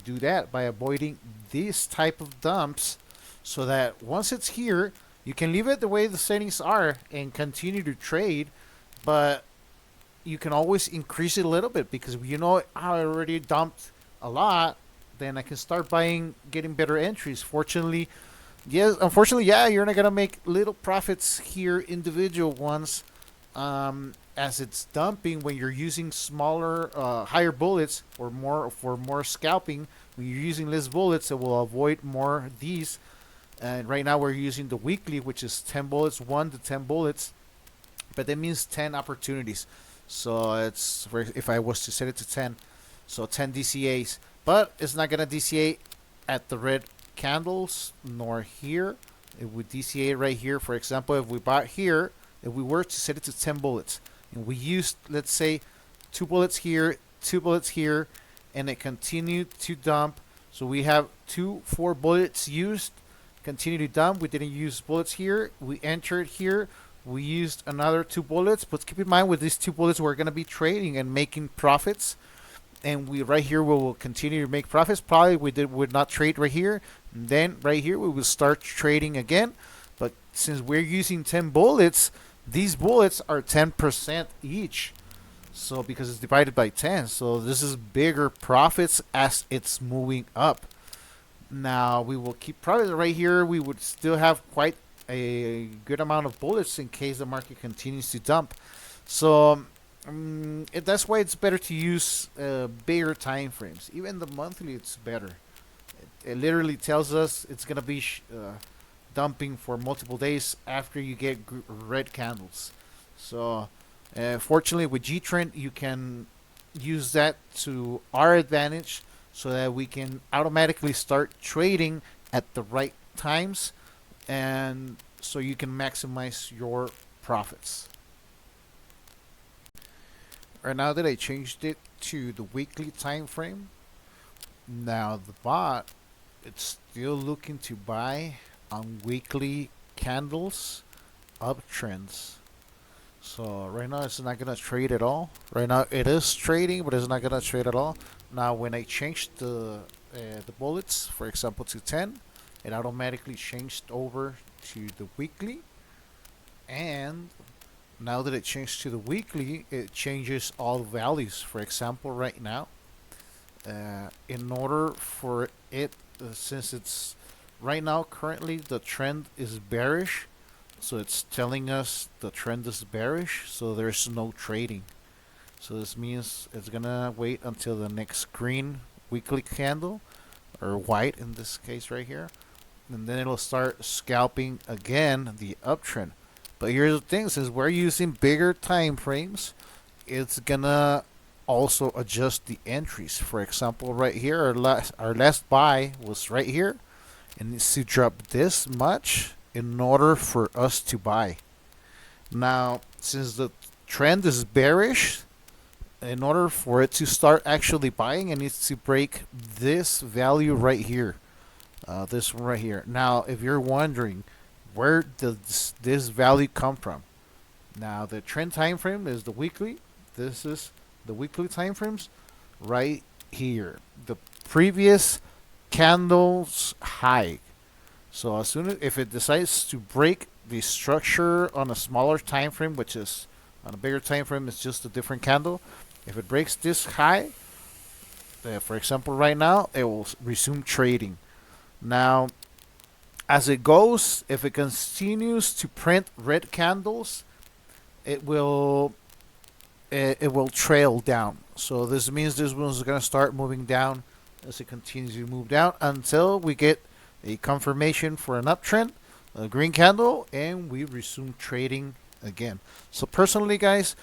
do that by avoiding these type of dumps, so that once it's here, you can leave it the way the settings are and continue to trade, but you can always increase it a little bit because I already dumped a lot, then I can start getting better entries. Unfortunately, yeah, you're not gonna make little profits here, individual ones, as it's dumping when you're using smaller, higher bullets or more scalping. When you're using less bullets, it will avoid more of these. And right now we're using the weekly, which is 10 bullets, 1 to 10 bullets, but that means 10 opportunities. So if I was to set it to 10, so 10 DCAs, but it's not gonna DCA at the red candles nor here. It would DCA right here. For example, if we bought here, if we were to set it to 10 bullets, and we used, let's say, 2 bullets here, 2 bullets here, and it continued to dump. So we have 4 bullets used, continue to dump. We didn't use bullets here. We entered here. We used another 2 bullets, but keep in mind with these 2 bullets, we're going to be trading and making profits. And we right here we will continue to make profits. Probably would not trade right here. And then right here we will start trading again. But since we're using 10 bullets, these bullets are 10% each. So because it's divided by 10, so this is bigger profits as it's moving up. Now we will keep profits right here. We would still have quite a good amount of bullets in case the market continues to dump. So that's why it's better to use bigger time frames. Even the monthly, it's better. It literally tells us it's gonna be dumping for multiple days after you get red candles. So fortunately with Gtrend you can use that to our advantage so that we can automatically start trading at the right times, and so you can maximize your profits. Right now that I changed it to the weekly time frame, now the bot, it's still looking to buy on weekly candles uptrends. So right now it's not gonna trade at all. Right now it is trading, but it's not gonna trade at all. Now when I changed the bullets, for example, to 10, it automatically changed over to the weekly. And now that it changed to the weekly, it changes all values. For example, right now, in order for it, since it's right now currently the trend is bearish, so it's telling us the trend is bearish, so there's no trading. So this means it's gonna wait until the next green weekly candle, or white in this case right here, and then it'll start scalping again the uptrend. But here's the thing, since we're using bigger time frames, it's gonna also adjust the entries. For example, right here, our last buy was right here, and it needs to drop this much in order for us to buy. Now, since the trend is bearish, in order for it to start actually buying, it needs to break this value right here, this one right here. Now, if you're wondering, where does this value come from? Now the trend time frame is the weekly. This is the weekly time frames right here. The previous candle's high. So as soon as if it decides to break the structure on a smaller time frame, which is on a bigger time frame, it's just a different candle. If it breaks this high, for example, right now, it will resume trading. Now, as it goes, if it continues to print red candles, it will trail down. So this means this one's going to start moving down as it continues to move down until we get a confirmation for an uptrend, a green candle, and we resume trading again. So personally, guys,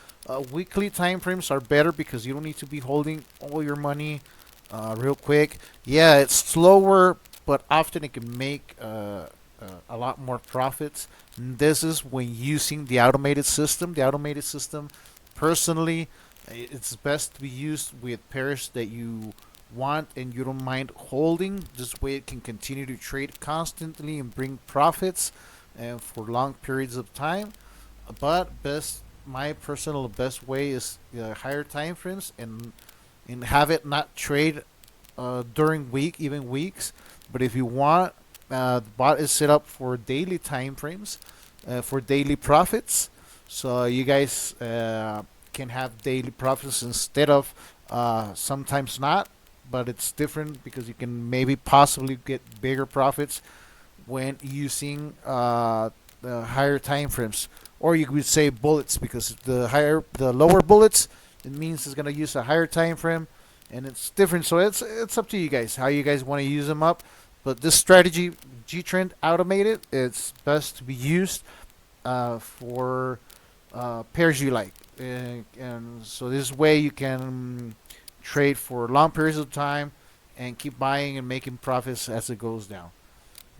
weekly time frames are better because you don't need to be holding all your money real quick. Yeah, it's slower, but often it can make a lot more profits. And this is when using the automated system. The automated system, personally, it's best to be used with pairs that you want and you don't mind holding. This way it can continue to trade constantly and bring profits and for long periods of time. But my personal best way is higher time frames and have it not trade during even weeks. But if you want, the bot is set up for daily time frames, for daily profits. So you guys can have daily profits instead of sometimes not. But it's different because you can maybe possibly get bigger profits when using the higher time frames. Or you could say bullets, because the lower bullets, it means it's gonna use a higher time frame, and it's different. So it's up to you guys how you guys want to use them up. But this strategy, Gtrend automated, it's best to be used for pairs you like, and so this way you can trade for long periods of time and keep buying and making profits as it goes down.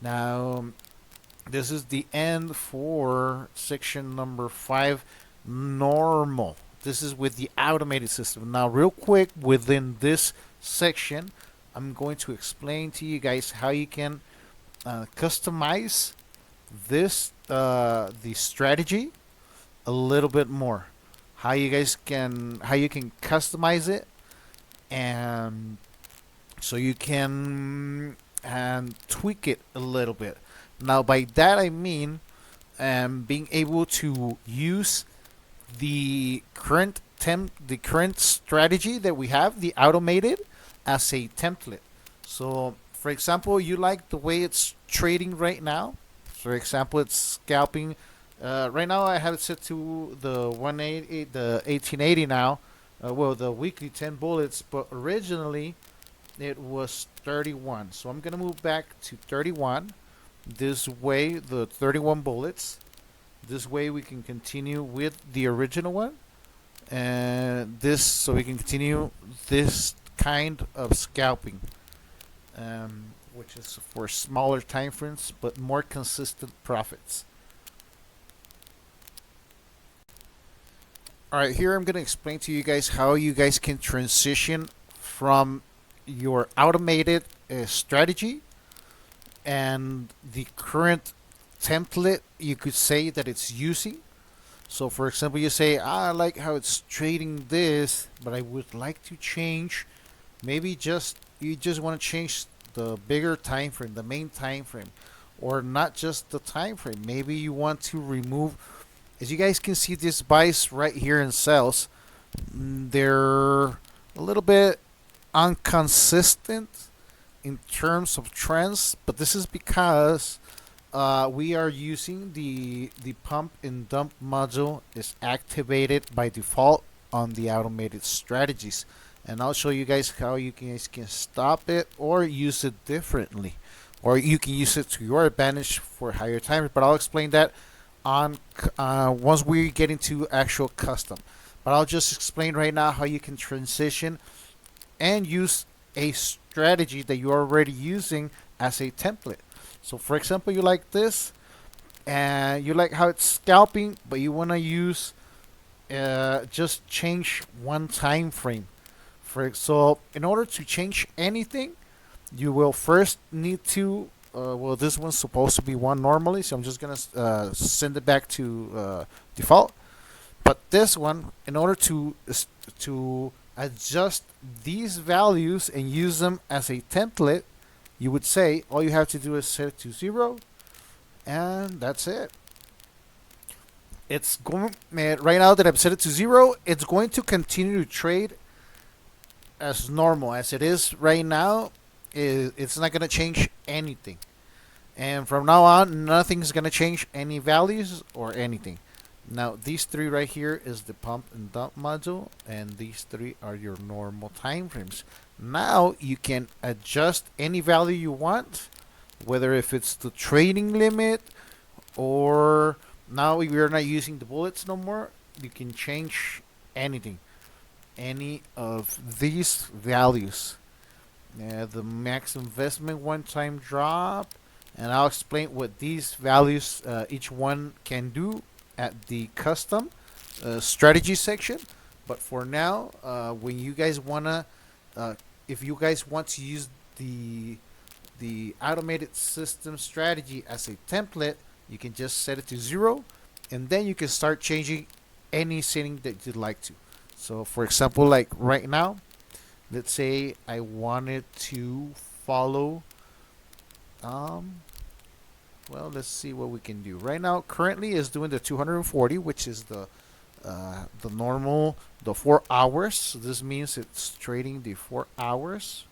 Now, This is the end for section number 5, normal. This is with the automated system. Now, real quick, within this section, I'm going to explain to you guys how you can customize this the strategy a little bit more. How you can customize it, and so you can and tweak it a little bit. Now, by that I mean being able to use the current strategy that we have, the automated, as a template. So, for example, you like the way it's trading right now. For example, it's scalping. Right now, I have it set to the 180, the 1880 now. Well, the weekly 10 bullets, but originally it was 31. So I'm gonna move back to 31. This way, the 31 bullets. This way, we can continue with the original one, and this so we can continue this kind of scalping, which is for smaller time frames but more consistent profits. All right, here I'm going to explain to you guys how you guys can transition from your automated strategy and the current template you could say that it's using. So, for example, you say, I like how it's trading this, but I would like to change. Maybe you just want to change the bigger time frame, the main time frame, or not just the time frame. Maybe you want to remove. As you guys can see, these buys right here in sells, they're a little bit inconsistent in terms of trends, but this is because we are using the pump and dump module is activated by default on the automated strategies, and I'll show you guys how you guys can stop it or use it differently, or you can use it to your advantage for higher timers. But I'll explain that on once we get into actual custom. But I'll just explain right now how you can transition and use a strategy that you're already using as a template. So, for example, you like this, and you like how it's scalping, but you want to use just change one time frame. So, in order to change anything, you will first need to. Well, this one's supposed to be one normally, so I'm just gonna send it back to default. But this one, in order to adjust these values and use them as a template, you would say all you have to do is set it to 0, and that's it. It's going right now that I've set it to 0. It's going to continue to trade as normal as it is right now. It's not going to change anything, and from now on, nothing's going to change any values or anything. Now, these three right here is the pump and dump module, and these three are your normal time frames. Now you can adjust any value you want, whether if it's the trading limit, or now we're not using the bullets no more. You can change anything, any of these values. The max investment one-time drop, and I'll explain what these values each one can do at the custom strategy section. But for now, when you guys wanna, if you guys want to use the automated system strategy as a template, you can just set it to 0, and then you can start changing any setting that you'd like to. So, for example, like right now, let's say I wanted to follow. Well, let's see what we can do. Right now, currently is doing the 240, which is the normal, the 4 hours. So this means it's trading the 4 hours.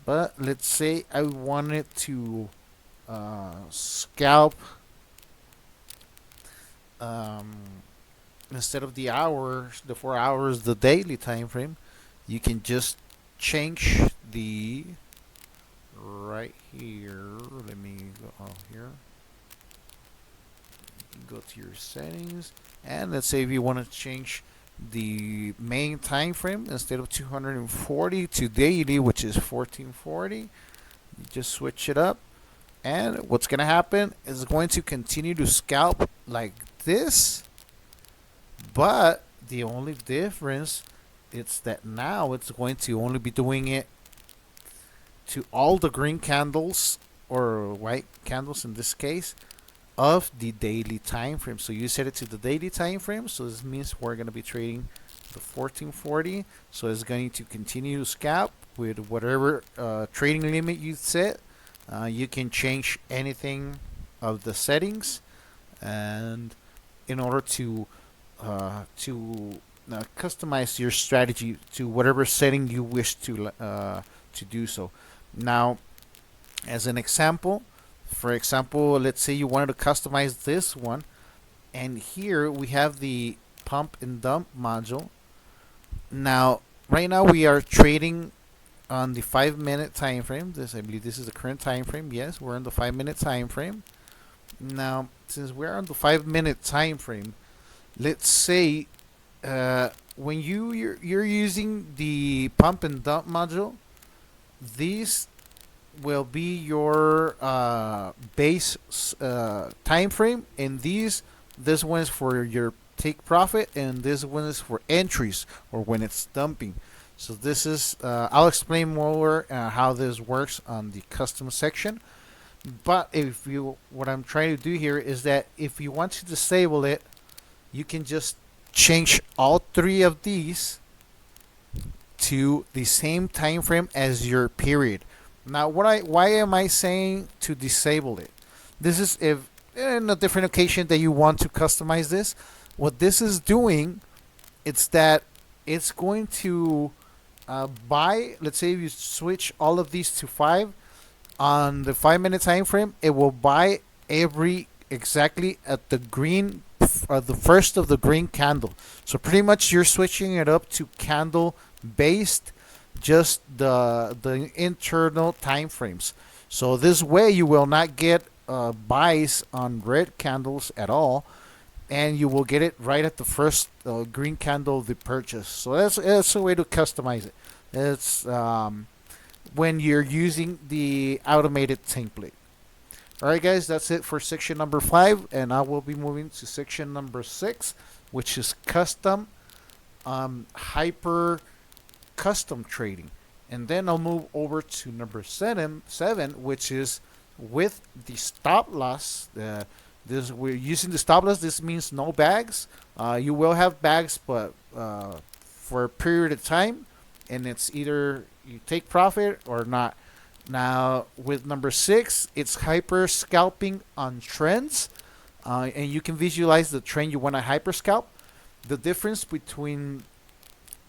But let's say I wanted to scalp instead of the hours, the 4 hours, the daily time frame. You can just change the right here. Let me go here. Go to your settings, and let's say if you want to change the main time frame instead of 240 to daily, which is 1440, you just switch it up, And what's going to happen is going to continue to scalp like this, but the only difference is that now it's going to only be doing it to all the green candles, or white candles in this case, of the daily time frame. So you set it to the daily time frame, so this means we're going to be trading the 1440. So it's going to continue to scalp with whatever trading limit you set. You can change anything of the settings, and in order to customize your strategy to whatever setting you wish to do so. Now, as an example, for example, let's say you wanted to customize this one, and here we have the pump and dump module. Now, right now we are trading on the 5-minute time frame. I believe this is the current time frame. Yes, we're on the 5-minute time frame. Now, since we're on the 5-minute time frame, let's say when you're using the pump and dump module, these will be your base time frame, and this one is for your take profit, and this one is for entries, or when it's dumping. So this is I'll explain more how this works on the custom section. But what I'm trying to do here is that if you want to disable it, you can just change all three of these to the same time frame as your period. Now, why am I saying to disable it? This is if in a different occasion that you want to customize this. What this is doing, it's that it's going to buy. Let's say if you switch all of these to 5 on the 5-minute time frame, it will buy exactly at the green, the first of the green candle. So pretty much you're switching it up to candle based, just the internal time frames. So this way you will not get buys on red candles at all, and you will get it right at the first green candle of the purchase. So that's a way to customize it. It's when you're using the automated template. Alright guys, that's it for section number 5, and I will be moving to section number 6, which is custom hyper custom trading. And then I'll move over to number 7, which is with the stop loss. We're using the stop loss. This means no bags. You will have bags, but for a period of time, and it's either you take profit or not. Now with number 6, it's hyper scalping on trends, and you can visualize the trend you want to hyper scalp. The difference between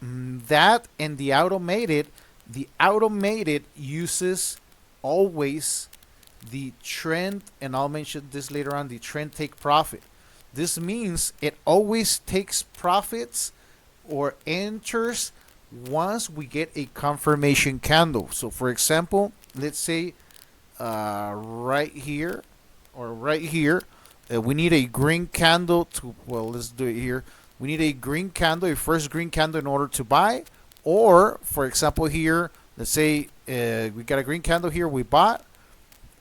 that and the automated uses always the trend, and I'll mention this later on, the trend take profit. This means it always takes profits or enters once we get a confirmation candle. So for example, let's say right here or right here, we need a green candle to, well, let's do it here. We need a green candle, a first green candle in order to buy. Or for example here, let's say we got a green candle here, we bought,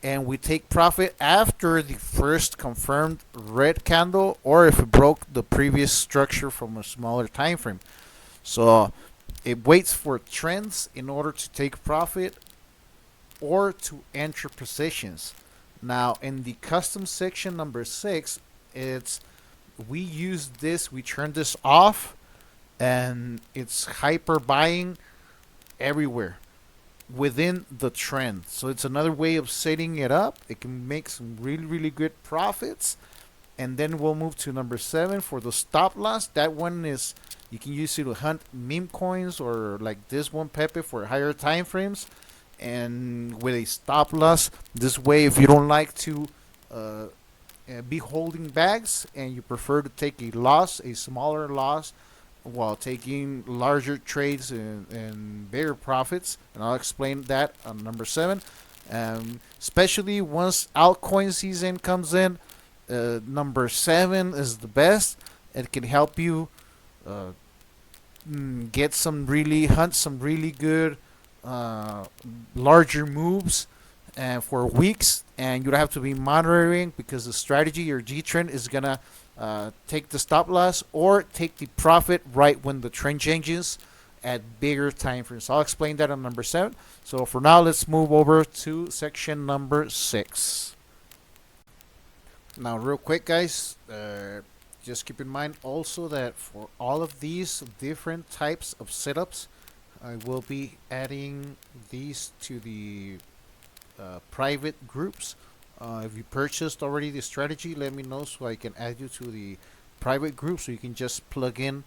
and we take profit after the first confirmed red candle, or if it broke the previous structure from a smaller time frame. So it waits for trends in order to take profit or to enter positions. Now in the custom section number 6, we turn this off, and it's hyper buying everywhere within the trend. So it's another way of setting it up. It can make some really good profits. And then we'll move to number 7 for the stop loss. That one is, you can use it to hunt meme coins, or like this one, Pepe, for higher time frames, and with a stop loss. This way, if you don't like to be holding bags and you prefer to take a smaller loss, while taking larger trades and bigger profits, and I'll explain that on number 7. Especially once altcoin season comes in, number 7 is the best. It can help you hunt some really good larger moves, and for weeks, and you don't have to be monitoring because the strategy, your Gtrend, is gonna take the stop loss or take the profit right when the trend changes at bigger time frames. So I'll explain that on number 7. So for now, let's move over to section number 6. Now, real quick, guys, just keep in mind also that for all of these different types of setups, I will be adding these to the private groups. If you purchased already the strategy, let me know so I can add you to the private group so you can just plug in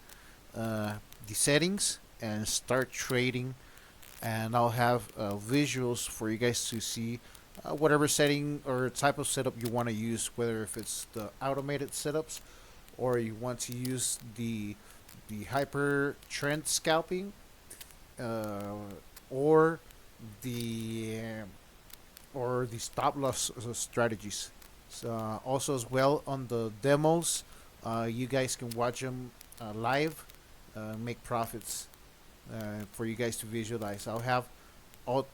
the settings and start trading, and I'll have visuals for you guys to see whatever setting or type of setup you want to use, whether if it's the automated setups or you want to use the hyper trend scalping or the stop loss strategies. So also as well on the demos, you guys can watch them live, make profits for you guys to visualize. I'll have all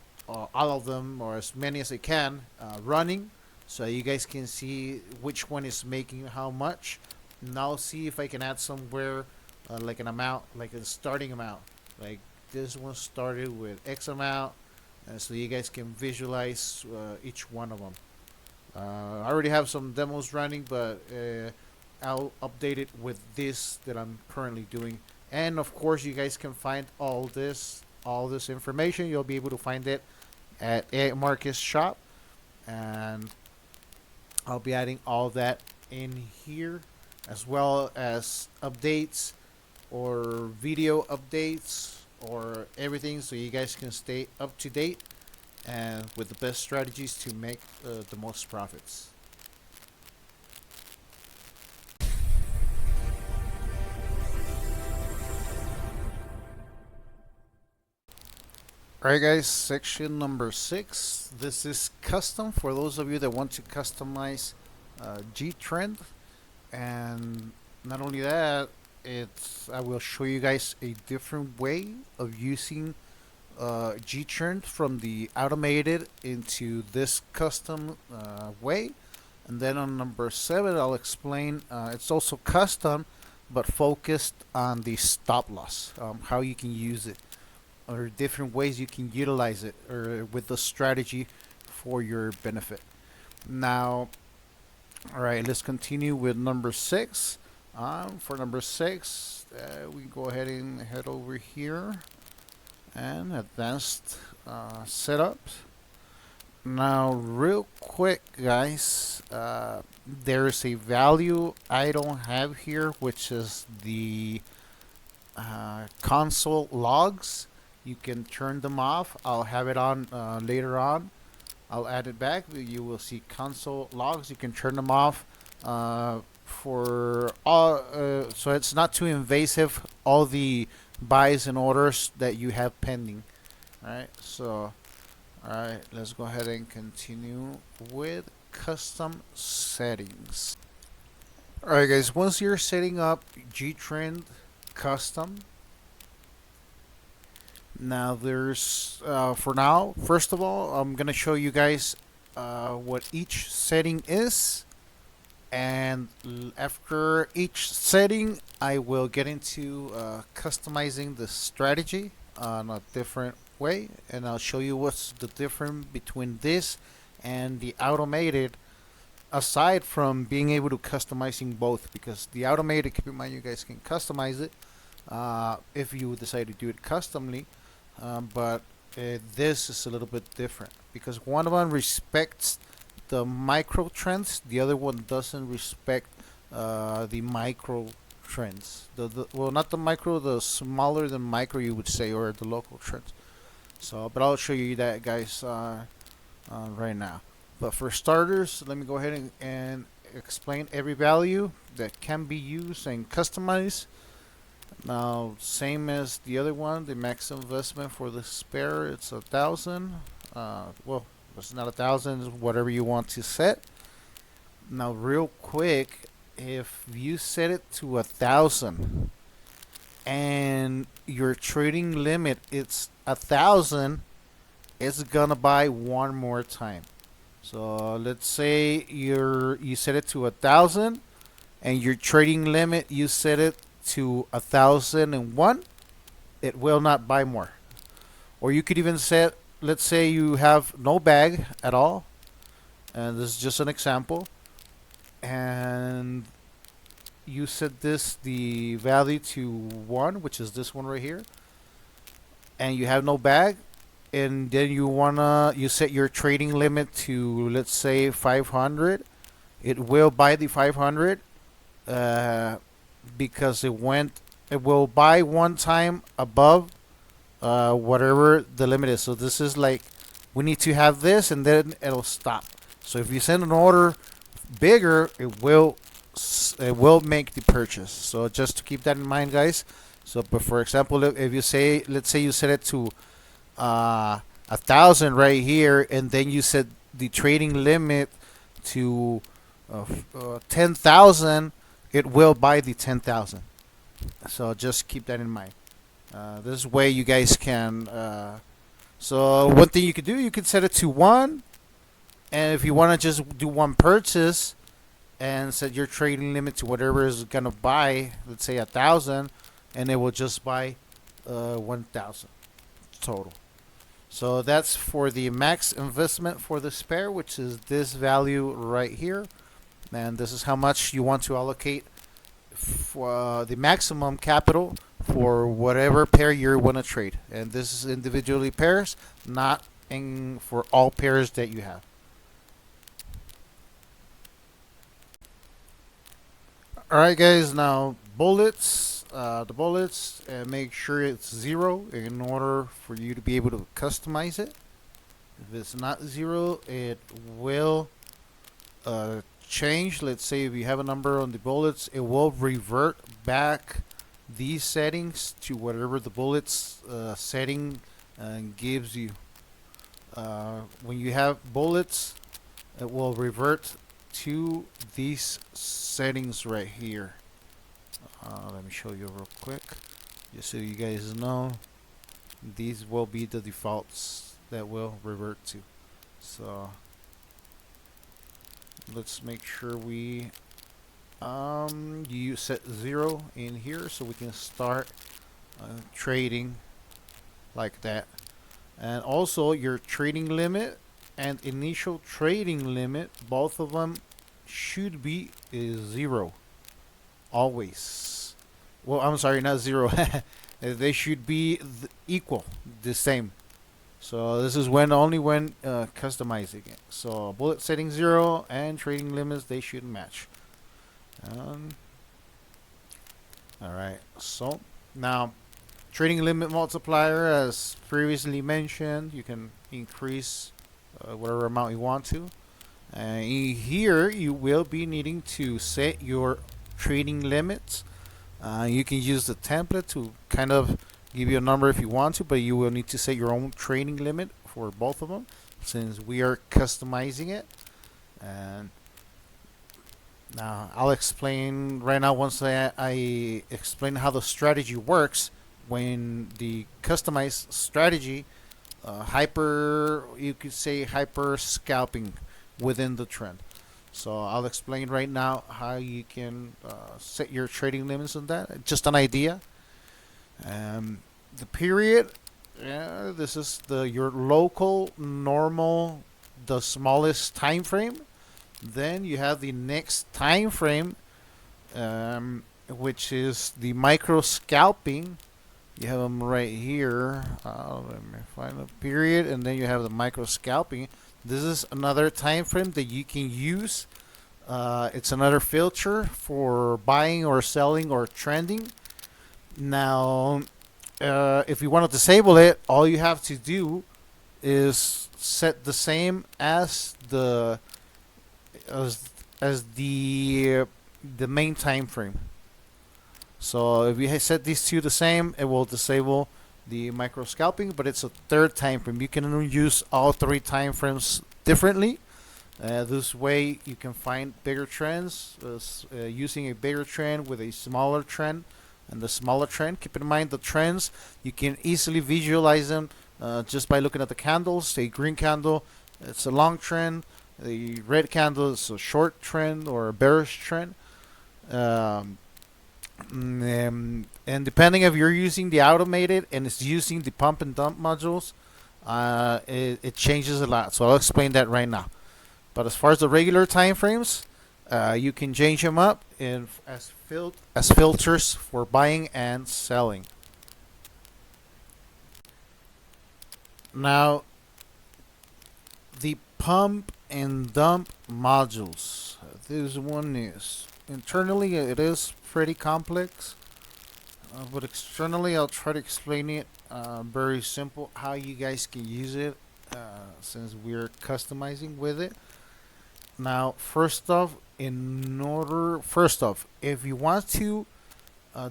of them, or as many as I can, running, so you guys can see which one is making how much. And I'll see if I can add somewhere like an amount, like a starting amount. Like this one started with X amount, so you guys can visualize each one of them. I already have some demos running, but I'll update it with this that I'm currently doing. And of course, you guys can find all this information. You'll be able to find it at Marcus Shop, and I'll be adding all that in here, as well as updates or video updates or everything, so you guys can stay up to date and with the best strategies to make the most profits. Alright guys, section number 6. This is custom for those of you that want to customize Gtrend. And not only that, I will show you guys a different way of using Gtrend from the automated into this custom way. And then on number 7, I'll explain it's also custom but focused on the stop loss, how you can use it, or different ways you can utilize it or with the strategy for your benefit. Now, all right, let's continue with number 6. For number 6, we go ahead and head over here and advanced setups. Now, real quick, guys, there is a value I don't have here, which is the console logs. You can turn them off. I'll have it on later on. I'll add it back. You will see console logs. You can turn them off for all, so it's not too invasive. All the buys and orders that you have pending. All right. So, all right. Let's go ahead and continue with custom settings. All right, guys. Once you're setting up Gtrend custom. Now there's for now, first of all, I'm gonna show you guys what each setting is, and after each setting I will get into customizing the strategy on a different way, and I'll show you what's the difference between this and the automated, aside from being able to customizing both, because the automated, keep in mind, you guys can customize it if you decide to do it customly. But this is a little bit different because one of them respects the micro trends, the other one doesn't respect the micro trends. Well, not the micro, the smaller than micro, you would say, or the local trends. So, but I'll show you that, guys, right now. But for starters, let me go ahead and explain every value that can be used and customized. Now, same as the other one, the max investment for the spare, it's 1,000. Well, it's not 1,000, it's whatever you want to set. Now, real quick, if you set it to 1,000 and your trading limit it's 1,000, it's gonna buy one more time. So let's say you set it to 1,000, and your trading limit you set it to 1,001. It will not buy more. Or you could even set, let's say you have no bag at all, and this is just an example, and you set this the value to 1, which is this one right here, and you have no bag, and then you set your trading limit to, let's say, 500. It will buy the 500 because it will buy one time above whatever the limit is. So this is like, we need to have this, and then it'll stop. So if you send an order bigger, it will make the purchase. So just to keep that in mind, guys. So, but for example, if you say, let's say you set it to 1,000 right here, and then you set the trading limit to 10,000, it will buy the 10,000. So just keep that in mind. This way you guys can. So one thing you could do, you could set it to 1, and if you want to just do one purchase and set your trading limit to whatever is gonna buy, let's say 1,000, and it will just buy 1,000 total. So that's for the max investment for the pair, which is this value right here, and this is how much you want to allocate for the maximum capital for whatever pair you want to trade. And this is individually pairs, not for all pairs that you have. Alright guys, now bullets, the bullets, make sure it's 0 in order for you to be able to customize it. If it's not 0, it will change. Let's say if you have a number on the bullets, it will revert back these settings to whatever the bullets setting gives you. When you have bullets, it will revert to these settings right here. Let me show you real quick, just so you guys know. These will be the defaults that will revert to. So let's make sure we you set 0 in here so we can start trading like that. And also your trading limit and initial trading limit, both of them should be 0 always. Well, I'm sorry, not 0. They should be equal, the same. So this is only when customizing it. So bullet setting 0 and trading limits, they should match. Alright, so now trading limit multiplier, as previously mentioned, you can increase whatever amount you want to. And here you will be needing to set your trading limits. You can use the template to kind of give you a number if you want to, but you will need to set your own trading limit for both of them since we are customizing it. And now I'll explain right now, once I explain how the strategy works. When the customized strategy, you could say hyper-scalping within the trend. So I'll explain right now how you can set your trading limits on that. Just an idea. The period, this is your local normal, the smallest time frame. Then you have the next time frame, which is the micro scalping. You have them right here. Let me find the period, and then you have the micro scalping. This is another time frame that you can use. It's another filter for buying or selling or trending. Now, if you want to disable it, all you have to do is set the same as the main time frame. So if you set these two the same, it will disable the micro scalping, but it's a third time frame. You can use all 3 time frames differently. This way you can find bigger trends, using a bigger trend with a smaller trend. And the smaller trend, keep in mind the trends, you can easily visualize them just by looking at the candles. A green candle, it's a long trend. The red candle is a short trend or a bearish trend. And depending if you're using the automated and it's using the pump and dump modules, it changes a lot. So I'll explain that right now. But as far as the regular time frames, you can change them up as filters for buying and selling. Now, the pump and dump modules. This one is internally it is pretty complex, but externally I'll try to explain it very simple how you guys can use it since we're customizing with it. Now, first off, if you want to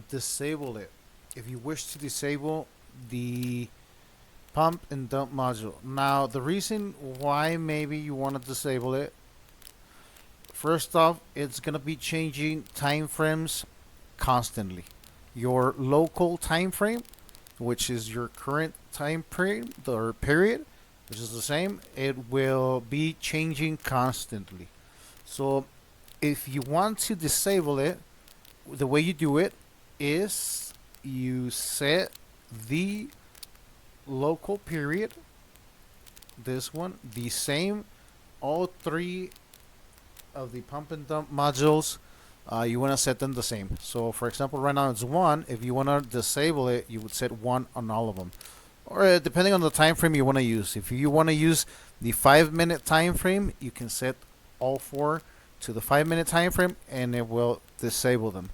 disable it, if you wish to disable the pump and dump module. Now, the reason why maybe you want to disable it, first off, it's going to be changing time frames constantly. Your local time frame, which is your current time frame or period, which is the same, it will be changing constantly. So if you want to disable it, the way you do it is you set the local period, this one, the same, all three of the pump and dump modules, you want to set them the same. So for example, right now it's 1. If you want to disable it, you would set 1 on all of them, or depending on the time frame you want to use. If you want to use the 5-minute time frame, you can set all 4 to the 5-minute time frame and it will disable them.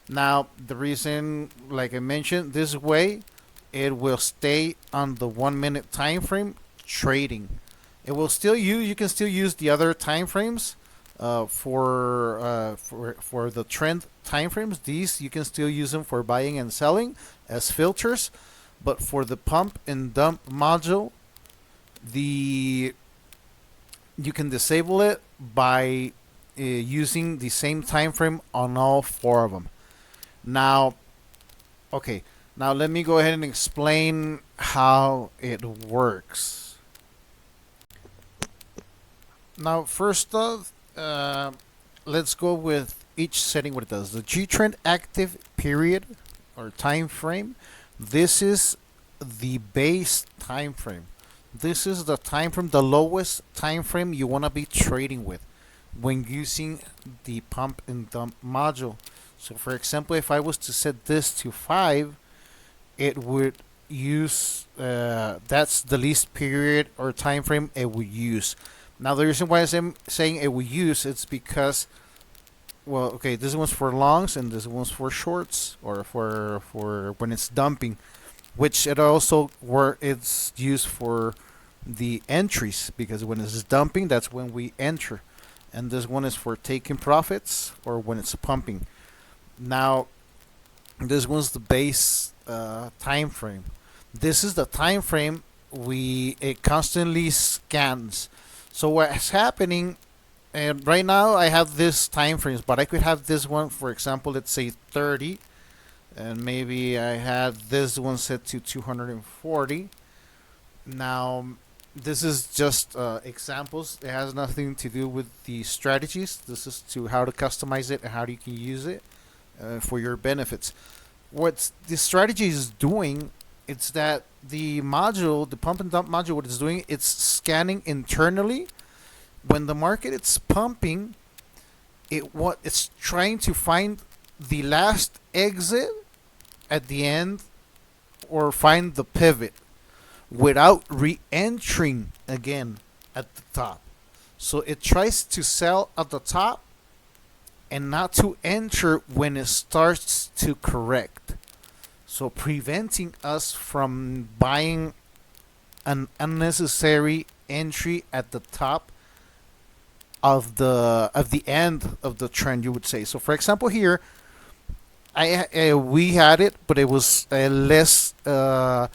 Now, the reason, like I mentioned, this way it will stay on the 1-minute time frame trading. It will still use, you can still use the other time frames for the trend time frames. These you can still use them for buying and selling as filters, but for the pump and dump module, you can disable it by using the same time frame on all 4 of them. Now, okay, now let me go ahead and explain how it works. Now, first off, let's go with each setting what it does. The Gtrend active period or time frame, this is the base time frame. This is the time frame, the lowest time frame you want to be trading with when using the pump and dump module. So for example, if I was to set this to 5, it would use that's the least period or time frame it would use. Now the reason why I'm saying it would use, it's because, well, okay, this one's for longs and this one's for shorts, or for when it's dumping, which it also it's used for the entries, because when it's dumping, that's when we enter, and this one is for taking profits or when it's pumping. Now, this one's the base time frame. This is the time frame it constantly scans. So what's happening, and right now I have this time frames, but I could have this one, for example, let's say 30, and maybe I had this one set to 240. Now, this is just examples. It has nothing to do with the strategies. This is to how to customize it and how you can use it for your benefits. What the strategy is doing, it's that the module, the pump and dump module, what it's doing, it's scanning internally. When the market is pumping, it's trying to find the last exit at the end, or find the pivot without re-entering again at the top. So it tries to sell at the top and not to enter when it starts to correct. So preventing us from buying an unnecessary entry at the top of the end of the trend, you would say. So for example, here we had it, but it was less. The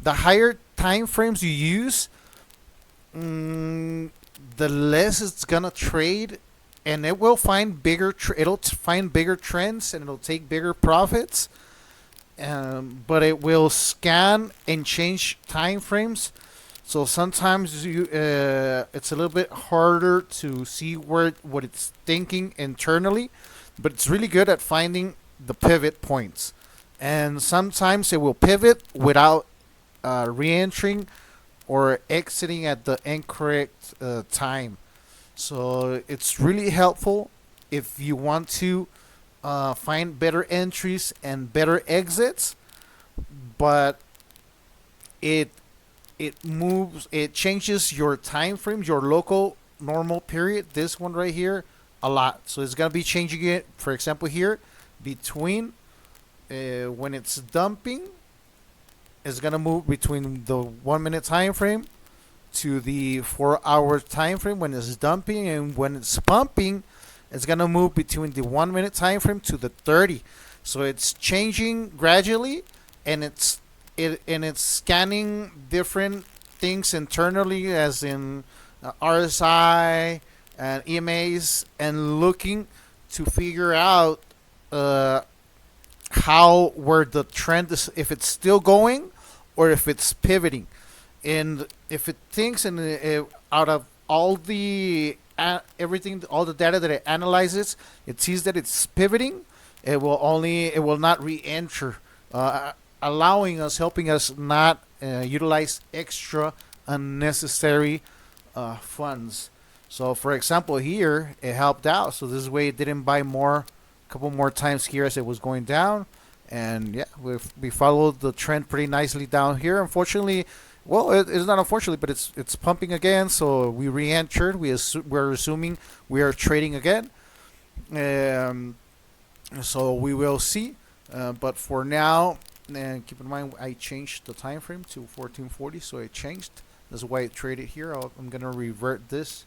higher time frames you use, the less it's gonna trade, and it will find bigger. It'll find bigger trends and it'll take bigger profits. but it will scan and change time frames. So sometimes it's a little bit harder to see what it's thinking internally, but it's really good at finding the pivot points. And sometimes it will pivot without re-entering or exiting at the incorrect time. So it's really helpful if you want to find better entries and better exits, but it it changes your time frames, your local normal period, this one right here, a lot. So it's gonna be changing it, for example, here between when it's dumping, it's gonna move between the 1 minute time frame to the 4 hour time frame when it's dumping, and when it's pumping, it's gonna move between the 1 minute time frame to the 30. So it's changing gradually, and it's scanning different things internally, as in RSI and EMAs, and looking to figure out how where the trend is, if it's still going or if it's pivoting. And if it thinks, and out of all the everything, all the data that it analyzes, it sees that it's pivoting, it will not re-enter, allowing us, helping us not utilize extra unnecessary funds. So for example, here it helped out, so this way it didn't buy more, a couple more times here as it was going down. And yeah, we followed the trend pretty nicely down here. Unfortunately, well, it's not unfortunately, but it's pumping again, so we re-entered. We're assuming we are trading again. um, so we will see. But for now, and keep in mind, I changed the time frame to 1440, so it changed. That's why it traded here. I'm gonna revert this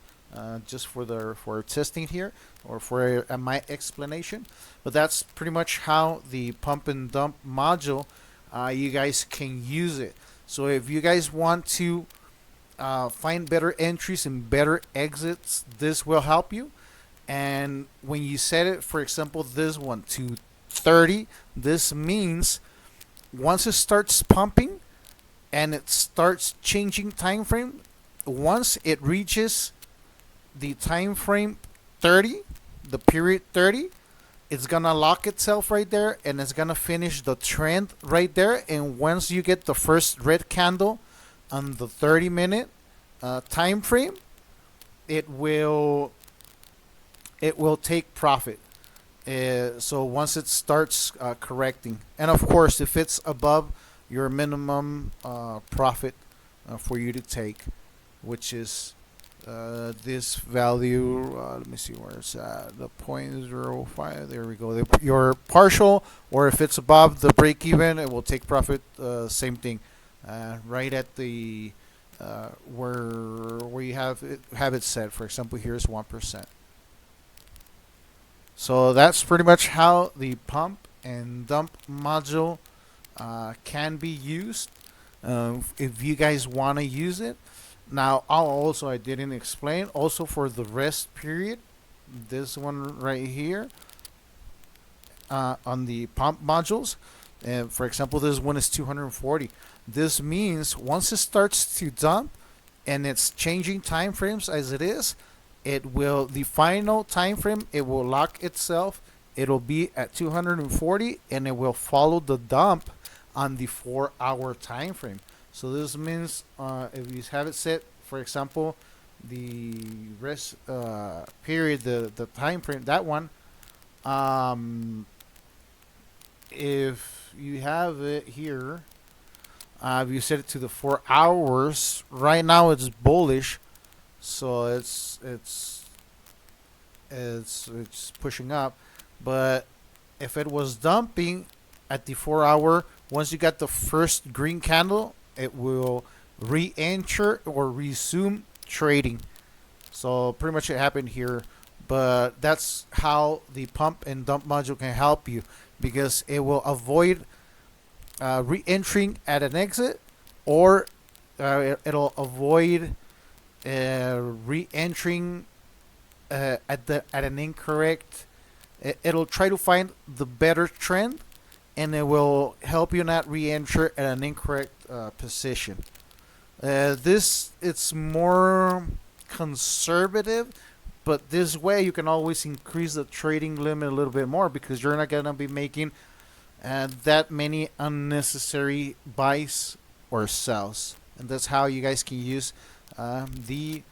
just for testing here, or for my explanation. But that's pretty much how the pump and dump module, you guys can use it. So if you guys want to find better entries and better exits, this will help you. And when you set it, for example, this one to 30, this means once it starts pumping and it starts changing time frame, once it reaches the time frame 30, the period 30, it's gonna lock itself right there, and it's gonna finish the trend right there. And once you get the first red candle on the 30-minute time frame, it will take profit. So once it starts correcting, and of course, if it's above your minimum profit for you to take, which is this value, let me see where it's at, the 0.05, there we go. Your partial, or if it's above the break even, it will take profit. Same thing, right at the where you have it set. For example, here's 1%. So that's pretty much how the pump and dump module can be used, if you guys want to use it. Now, I didn't explain also for the rest period, this one right here, on the pump modules. And for example, this one is 240. This means once it starts to dump and it's changing time frames as it is, the final time frame, it will lock itself. It'll be at 240, and it will follow the dump on the 4-hour time frame. So this means if you have it set, for example, the rest period, the time frame, that one, if you have it here, if you set it to the 4 hours, right now it's bullish, so it's pushing up. But if it was dumping at the 4-hour, once you got the first green candle, it will re-enter or resume trading. So pretty much it happened here. But that's how the pump and dump module can help you, because it will avoid re-entering at an exit, or it'll avoid re-entering at an incorrect. It'll try to find the better trend and it will help you not re-enter at an incorrect position. This it's more conservative, but this way you can always increase the trading limit a little bit more because you're not gonna be making that many unnecessary buys or sells, and that's how you guys can use the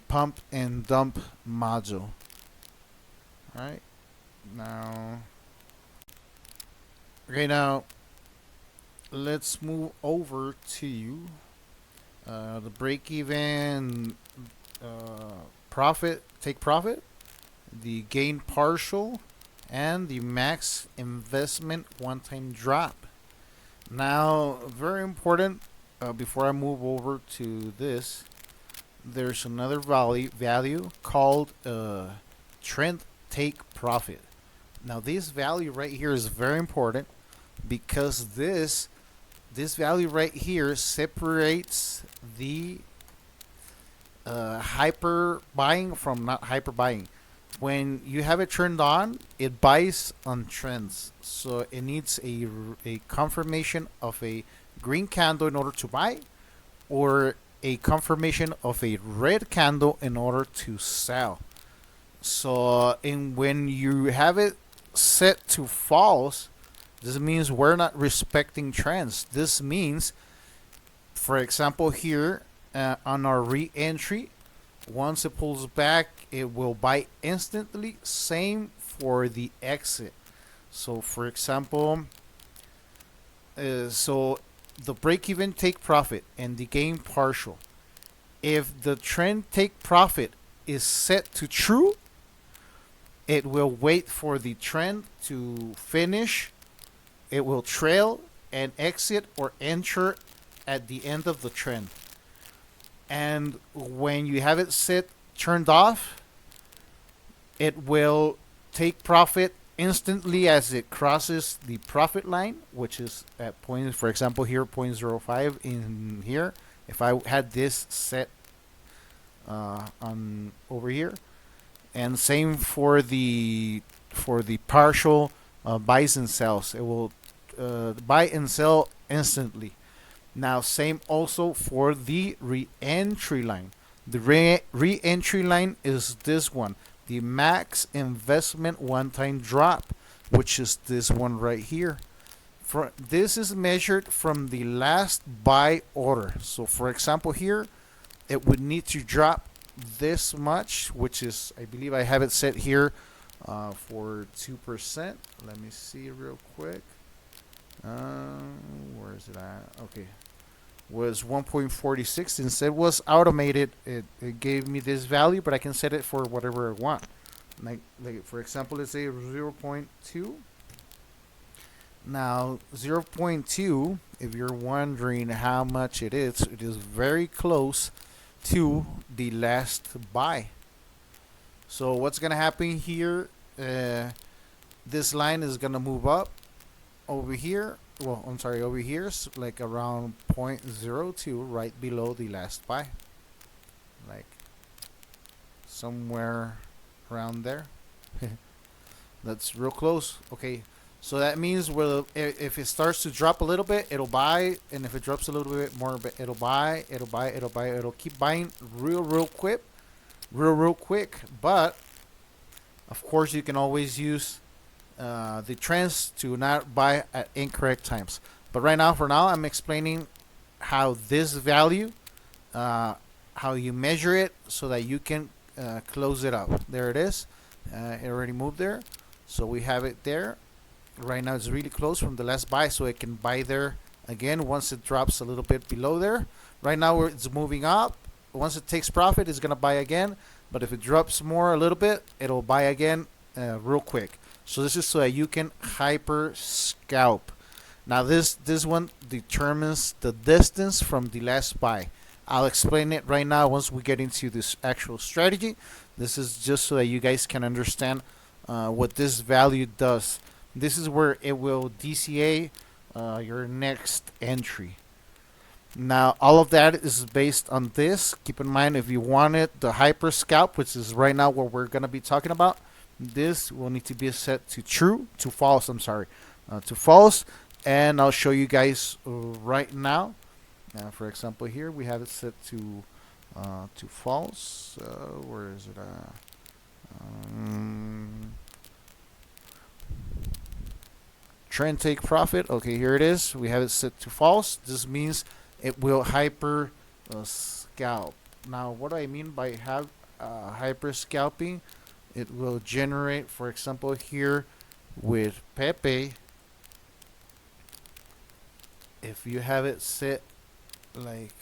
pump and dump module. All right, now, okay, now let's move over to the break even, profit, take profit, the gain partial, and the max investment one time drop. Now, very important, before I move over to this, there's another value called trend take profit. Now, this value right here is very important because this value right here separates the hyper buying from not hyper buying. When you have it turned on, it buys on trends, so it needs a confirmation of a green candle in order to buy, or a confirmation of a red candle in order to sell. So, when you have it set to false, this means we're not respecting trends. This means, for example, here on our re-entry, once it pulls back, it will buy instantly. Same for the exit. So, for example, so the break-even take profit and the gain partial. If the trend take profit is set to true, it will wait for the trend to finish. It will trail and exit or enter at the end of the trend. And when you have it set turned off, it will take profit instantly as it crosses the profit line, which is at point, for example, here 0.05 in here. If I had this set on over here, and same for the partial buys and sells, it will buy and sell instantly. Now, same also for the re-entry line. The re-entry line is this one, the max investment one-time drop, which is this one right here. This is measured from the last buy order. So, for example, here, it would need to drop this much, which is, I believe I have it set here for 2%. Let me see real quick. Where is it at? Okay, was 1.46. Instead was automated. It gave me this value, but I can set it for whatever I want. Like for example, let's say 0.2. Now 0.2, if you're wondering how much it is very close to the last buy. So what's gonna happen here? This line is gonna move up over here. Well, I'm sorry, over here, like around 0.02, right below the last buy, like somewhere around there. That's real close. Okay, so that means if it starts to drop a little bit, it'll buy, and if it drops a little bit more, it'll buy, it'll keep buying real quick. But of course, you can always use the trends to not buy at incorrect times. But right now, for now, I'm explaining how this value, how you measure it so that you can close it up. There it is. It already moved there. So we have it there. Right now, it's really close from the last buy, so it can buy there again once it drops a little bit below there. Right now, it's moving up. Once it takes profit, it's going to buy again. But if it drops more a little bit, it'll buy again real quick. So this is so that you can hyper scalp. Now this one determines the distance from the last buy. I'll explain it right now once we get into this actual strategy. This is just so that you guys can understand what this value does. This is where it will DCA your next entry. Now all of that is based on this. Keep in mind, if you wanted the hyper scalp, which is right now what we're going to be talking about, This will need to be set to true, to false. I'm sorry, to false, and I'll show you guys right now. For example, here we have it set to false. Where is it? Trend take profit. Okay, here it is. We have it set to false. This means it will hyper scalp. Now, what do I mean by hyper scalping? It will generate, for example, here with Pepe. If you have it set like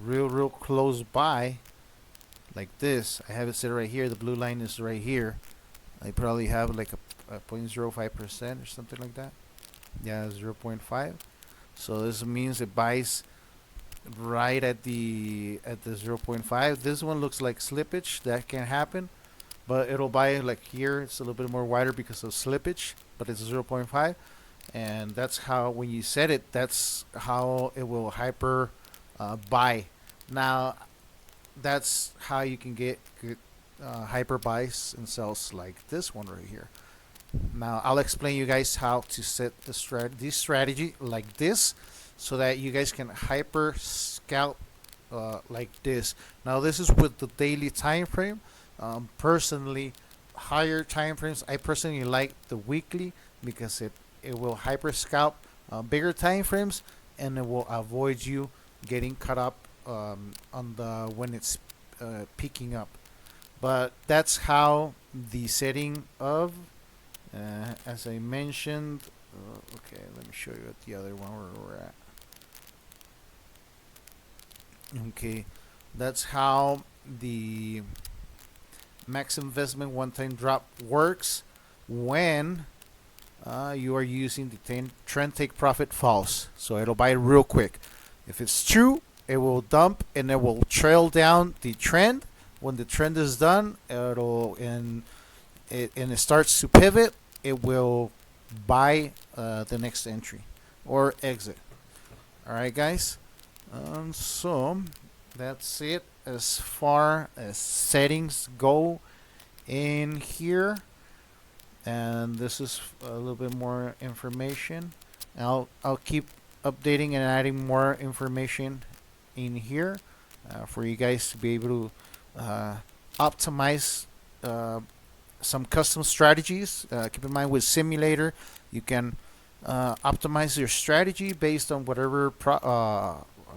real close by, like this, I have it set right here. The blue line is right here. I probably have like a 0.05% or something like that. Yeah, 0.5. So this means it buys right at the 0.5. This one looks like slippage. That can happen, but it'll buy like here. It's a little bit more wider because of slippage, but it's 0.5, and that's how, when you set it, that's how it will hyper buy. Now that's how you can get good hyper buys and sells like this one right here. Now I'll explain you guys how to set this strategy like this, so that you guys can hyper scalp like this. Now this is with the daily time frame. Personally, higher time frames, I personally like the weekly, because it will hyper scalp bigger time frames, and it will avoid you getting caught up on the when it's peaking up. But that's how the setting of as I mentioned. Okay, let me show you at the other one where we're at. Okay, that's how the max investment one-time drop works when you are using the trend take profit false. So it'll buy real quick. If it's true, it will dump and it will trail down the trend. When the trend is done, and it starts to pivot, it will buy the next entry or exit. All right, guys. So that's it as far as settings go in here, and this is a little bit more information. I'll keep updating and adding more information in here for you guys to be able to optimize some custom strategies. Keep in mind, with simulator you can optimize your strategy based on whatever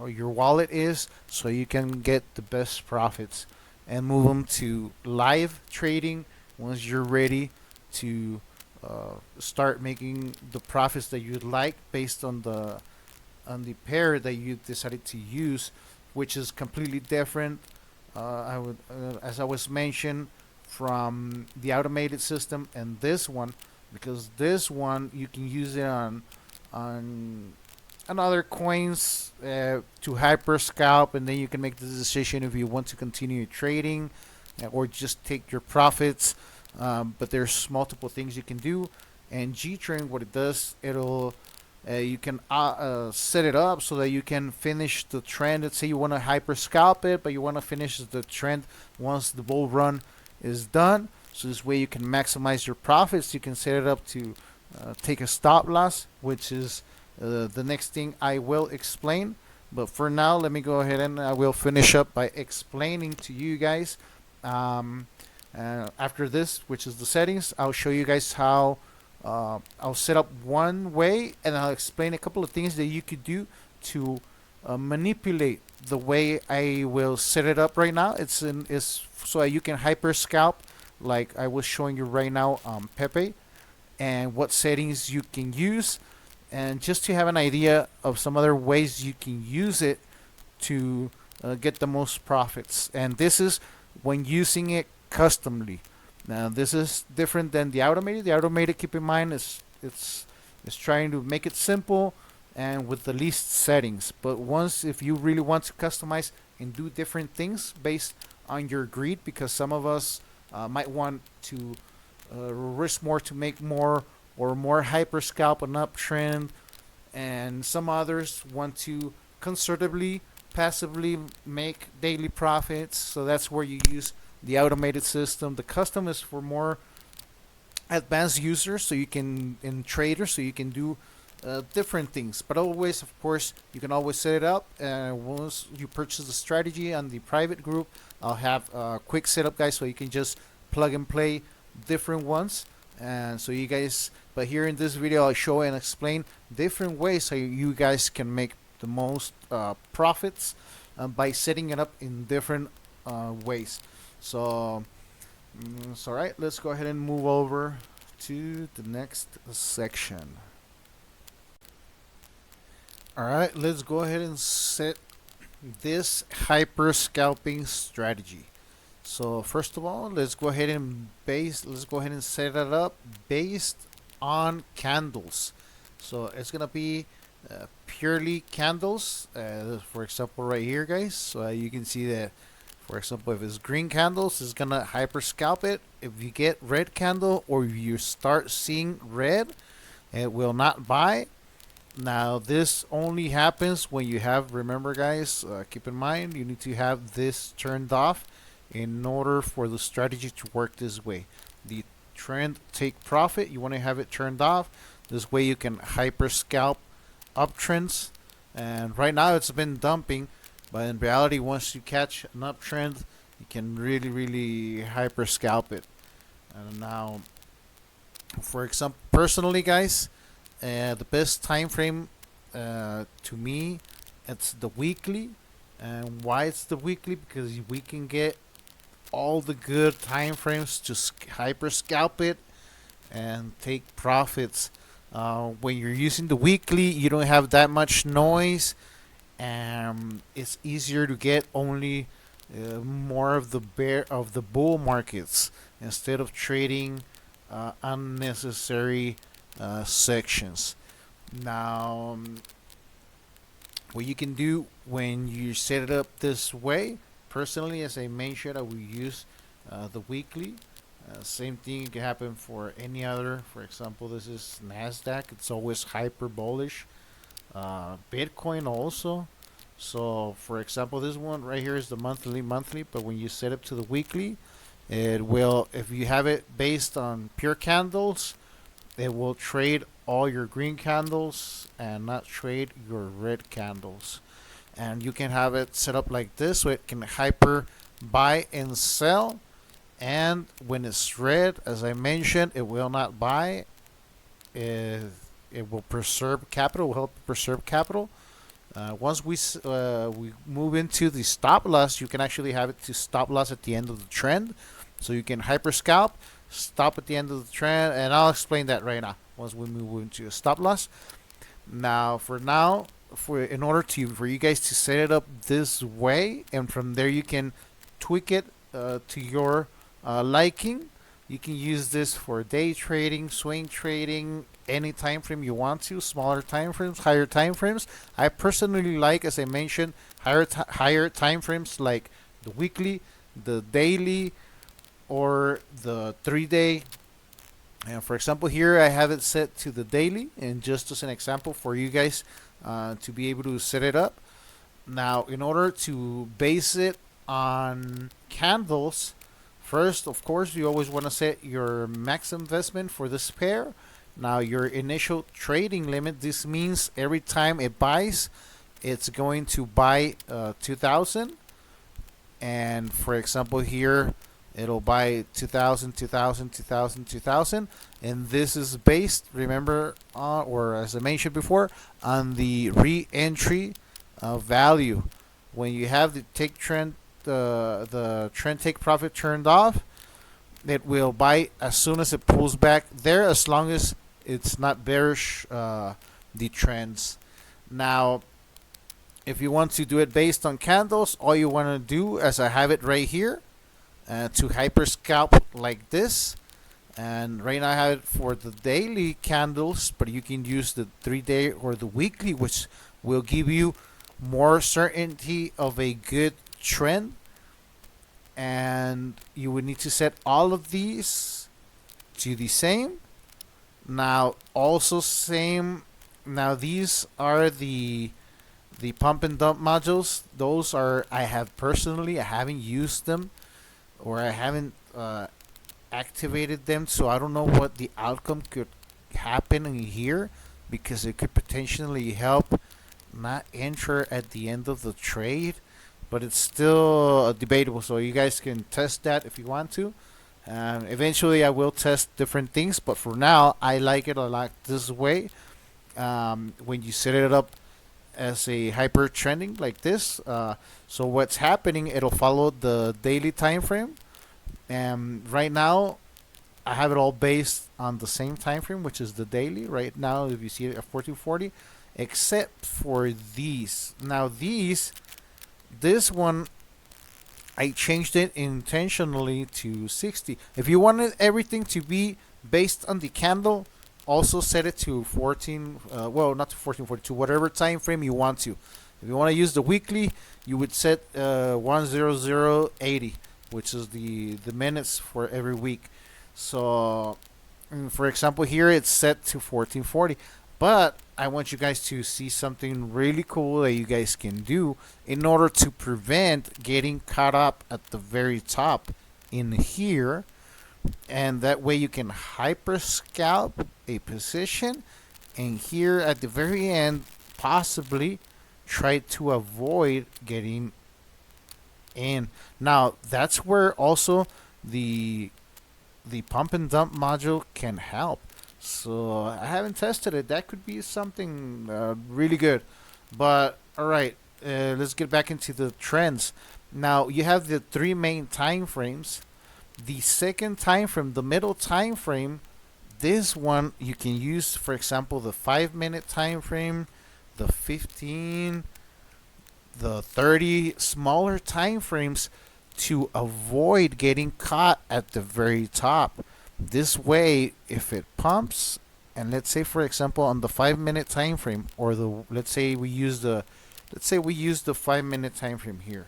your wallet is, so you can get the best profits and move them to live trading once you're ready to start making the profits that you'd like based on the pair that you decided to use, which is completely different. As I was mentioned, from the automated system and this one, because this one you can use it on other coins to hyper scalp, and then you can make the decision if you want to continue trading or just take your profits. But there's multiple things you can do, and Gtrend, what it does, it'll you can set it up so that you can finish the trend. Let's say you want to hyper scalp it, but you want to finish the trend once the bull run is done. So this way you can maximize your profits. You can set it up to take a stop loss, which is the next thing I will explain. But for now, let me go ahead and I will finish up by explaining to you guys. After this, which is the settings, I'll show you guys how I'll set up one way, and I'll explain a couple of things that you could do to manipulate the way I will set it up right now. It's so that you can hyper scalp like I was showing you right now on Pepe, and what settings you can use, and just to have an idea of some other ways you can use it to get the most profits. And this is when using it customly. Now this is different than the automated. The automated, keep in mind, is trying to make it simple and with the least settings. But once, if you really want to customize and do different things based on your greed, because some of us might want to risk more to make more, or more hyper scalp an uptrend, and some others want to conservatively, passively make daily profits. So that's where you use the automated system. The custom is for more advanced users, so you can, in traders, so you can do different things. But always, of course, you can always set it up. Once you purchase the strategy on the private group, I'll have a quick setup, guys, so you can just plug and play different ones. And so you guys, but here in this video, I'll show and explain different ways how you guys can make the most profits by setting it up in different ways. So all right, let's go ahead and move over to the next section. All right, let's go ahead and set this hyper-scalping strategy. So first of all, let's go ahead and set it up based on candles. So it's gonna be purely candles. For example, right here, guys. So you can see that, for example, if it's green candles, it's gonna hyper scalp it. If you get red candle or you start seeing red, it will not buy. Now this only happens when you have, remember guys, keep in mind you need to have this turned off in order for the strategy to work this way. The trend take profit, you want to have it turned off. This way you can hyper scalp uptrends, and right now it's been dumping, but in reality, once you catch an uptrend, you can really hyper scalp it. And now, for example, personally, guys, the best time frame to me, it's the weekly. And why it's the weekly? Because we can get all the good time frames to hyper scalp it and take profits. When you're using the weekly, you don't have that much noise, and it's easier to get only more of the bull markets instead of trading unnecessary sections. Now, what you can do when you set it up this way, personally, as I mentioned, I will use the weekly. Same thing can happen for any other. For example, this is Nasdaq. It's always hyper bullish. Bitcoin also. So, for example, this one right here is the monthly. But when you set it to the weekly, it will, if you have it based on pure candles, it will trade all your green candles and not trade your red candles. And you can have it set up like this, so it can hyper buy and sell. And when it's red, as I mentioned, it will not buy. It will preserve capital, will help preserve capital. Once we move into the stop loss, you can actually have it to stop loss at the end of the trend. So you can hyper scalp, stop at the end of the trend, and I'll explain that right now once we move into a stop loss. Now, in order for you guys to set it up this way, and from there you can tweak it to your liking. You can use this for day trading, swing trading, any time frame you want to, smaller time frames, higher time frames. I personally like, as I mentioned, higher time frames like the weekly, the daily, or the 3-day. And for example, here I have it set to the daily, and just as an example for you guys to be able to set it up. Now, in order to base it on candles, first, of course, you always want to set your max investment for this pair. Now, your initial trading limit, this means every time it buys, it's going to buy 2,000. And for example, here, it'll buy 2,000, 2,000, 2,000, 2,000. And this is based, remember, or as I mentioned before, on the re-entry value. When you have the take trend, the trend take profit turned off, it will buy as soon as it pulls back there, as long as it's not bearish the trends. Now, if you want to do it based on candles, all you want to do, as I have it right here, to hyper scalp like this. And right now I have it for the daily candles, but you can use the 3-day or the weekly, which will give you more certainty of a good trend. And you would need to set all of these to the same. Now, also same. Now, these are the pump and dump modules. Those are, I haven't used them or I haven't activated them, so I don't know what the outcome could happen in here, because it could potentially help not enter at the end of the trade, but it's still debatable. So you guys can test that if you want to. Eventually, I will test different things, but for now, I like it a lot this way. When you set it up as a hyper trending like this, so what's happening? It'll follow the daily time frame, and right now, I have it all based on the same time frame, which is the daily. Right now, if you see it at 1440, except for these. Now this one, I changed it intentionally to 60. If you wanted everything to be based on the candle, also set it to 14. Well, not to 1442, whatever time frame you want to. If you want to use the weekly, you would set 10080, which is the minutes for every week. So, for example, here it's set to 1440. But I want you guys to see something really cool that you guys can do in order to prevent getting caught up at the very top in here. And that way you can hyper scalp a position, and here at the very end, possibly try to avoid getting in. Now, that's where also the pump and dump module can help. So I haven't tested it. That could be something really good. But all right, let's get back into the trends. Now you have the three main time frames. The second time frame, the middle time frame, this one you can use, for example, the 5-minute time frame, the 15, the 30, smaller time frames, to avoid getting caught at the very top. This way, if it pumps, and let's say for example on the 5-minute time frame, or the let's say we use the 5-minute time frame here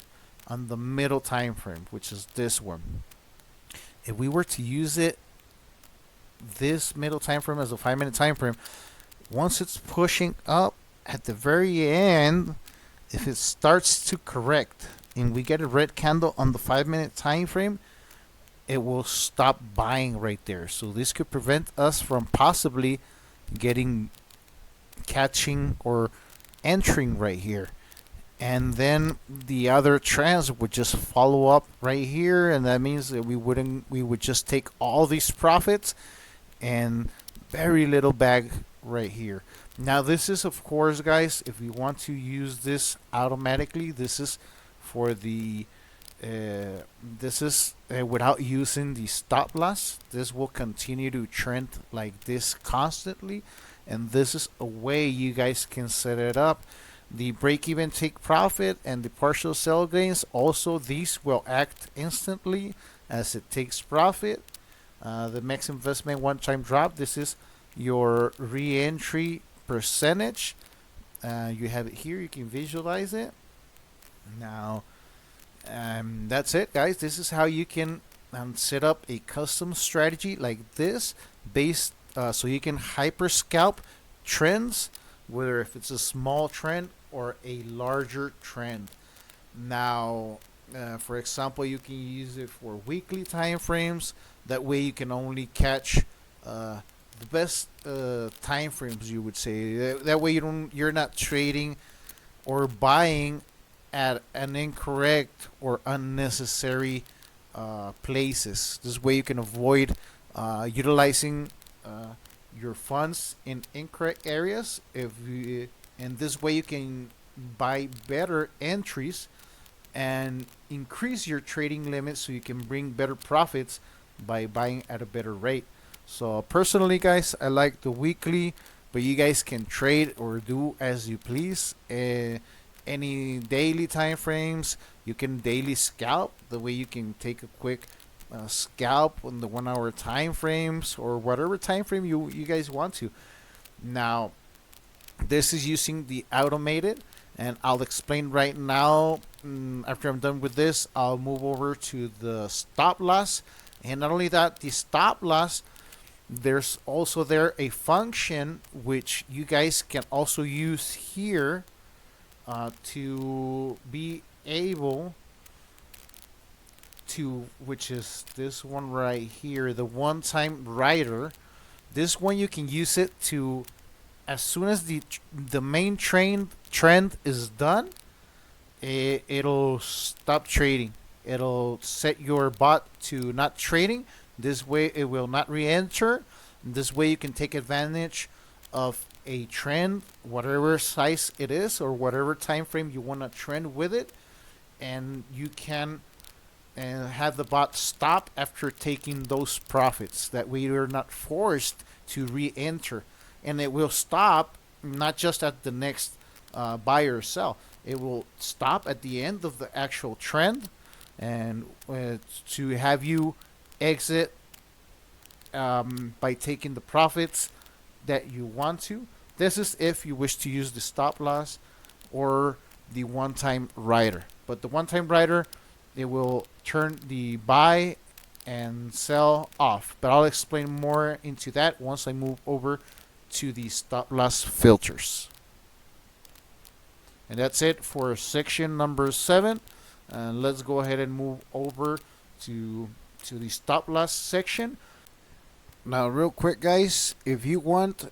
on the middle time frame, which is this one. If we were to use it, this middle time frame as a 5-minute time frame, once it's pushing up at the very end, if it starts to correct and we get a red candle on the 5-minute time frame, it will stop buying right there. So this could prevent us from possibly catching or entering right here. And then the other trends would just follow up right here, and that means that we would just take all these profits and very little bag right here. Now this is, of course, guys, if you want to use this automatically, this is for the without using the stop loss. This will continue to trend like this constantly, and this is a way you guys can set it up. The break even take profit and the partial sell gains, also these will act instantly as it takes profit. The max investment one time drop, this is your re-entry percentage. You have it here, you can visualize it. Now that's it, guys. This is how you can set up a custom strategy like this based so you can hyper scalp trends, whether if it's a small trend or a larger trend. Now for example, you can use it for weekly time frames. That way you can only catch the best time frames, you would say. That way you're not trading or buying at an incorrect or unnecessary places. This way you can avoid utilizing your funds in incorrect areas. And this way you can buy better entries and increase your trading limit so you can bring better profits by buying at a better rate. So personally, guys, I like the weekly, but you guys can trade or do as you please. Any daily time frames, you can daily scalp. The way you can take a quick scalp on the 1 hour time frames or whatever time frame you guys want to. Now this is using the automated, and I'll explain right now. After I'm done with this, I'll move over to the stop loss. And not only that, the stop loss, there's also there a function which you guys can also use here to be able to, which is this one right here, the one-time rider. This one you can use it to, as soon as the main trend is done, it'll stop trading. It'll set your bot to not trading. This way it will not re-enter. This way you can take advantage of a trend, whatever size it is or whatever time frame you want to trend with it, and you can have the bot stop after taking those profits. That way you're not forced to re-enter, and it will stop not just at the next buy or sell. It will stop at the end of the actual trend, and to have you exit by taking the profits that you want to. This is if you wish to use the stop loss or the one-time rider. But the one-time rider, it will turn the buy and sell off. But I'll explain more into that once I move over to the stop loss filters. And that's it for section number 7. And let's go ahead and move over to the stop loss section. Now, real quick, guys, if you want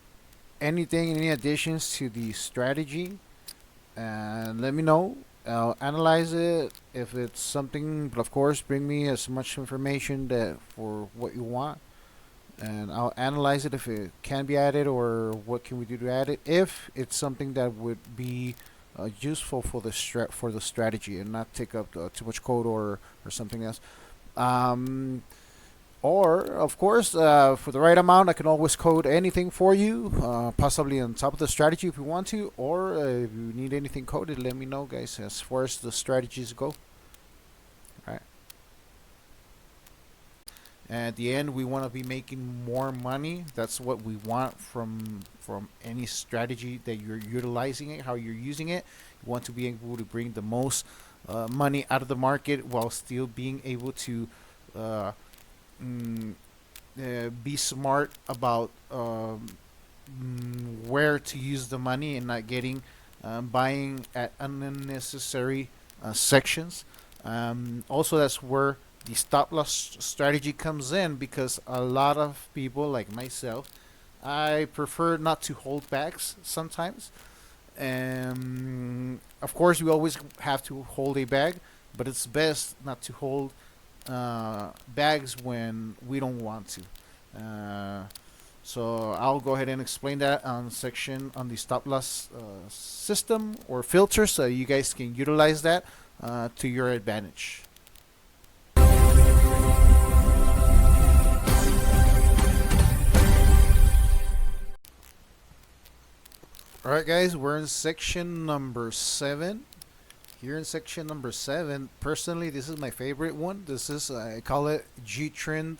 any additions to the strategy, let me know. I'll analyze it. If it's something, but of course, bring me as much information that for what you want, and I'll analyze it if it can be added or what can we do to add it. If it's something that would be useful for the strategy and not take up too much code or something else. Or, of course, for the right amount, I can always code anything for you, possibly on top of the strategy if you want to, or if you need anything coded, let me know, guys, as far as the strategies go. Alright. At the end, we want to be making more money. That's what we want from any strategy that you're utilizing it, how you're using it. You want to be able to bring the most money out of the market while still being able to be smart about where to use the money and not getting buying at unnecessary sections. Also, that's where the stop loss strategy comes in, because a lot of people like myself, I prefer not to hold bags sometimes. Of course, you always have to hold a bag, but it's best not to hold bags when we don't want to. So I'll go ahead and explain that on the stop loss system or filter, so you guys can utilize that to your advantage. Alright, guys, we're in section number 7. Here in section number 7, personally, this is my favorite one. This is, I call it Gtrend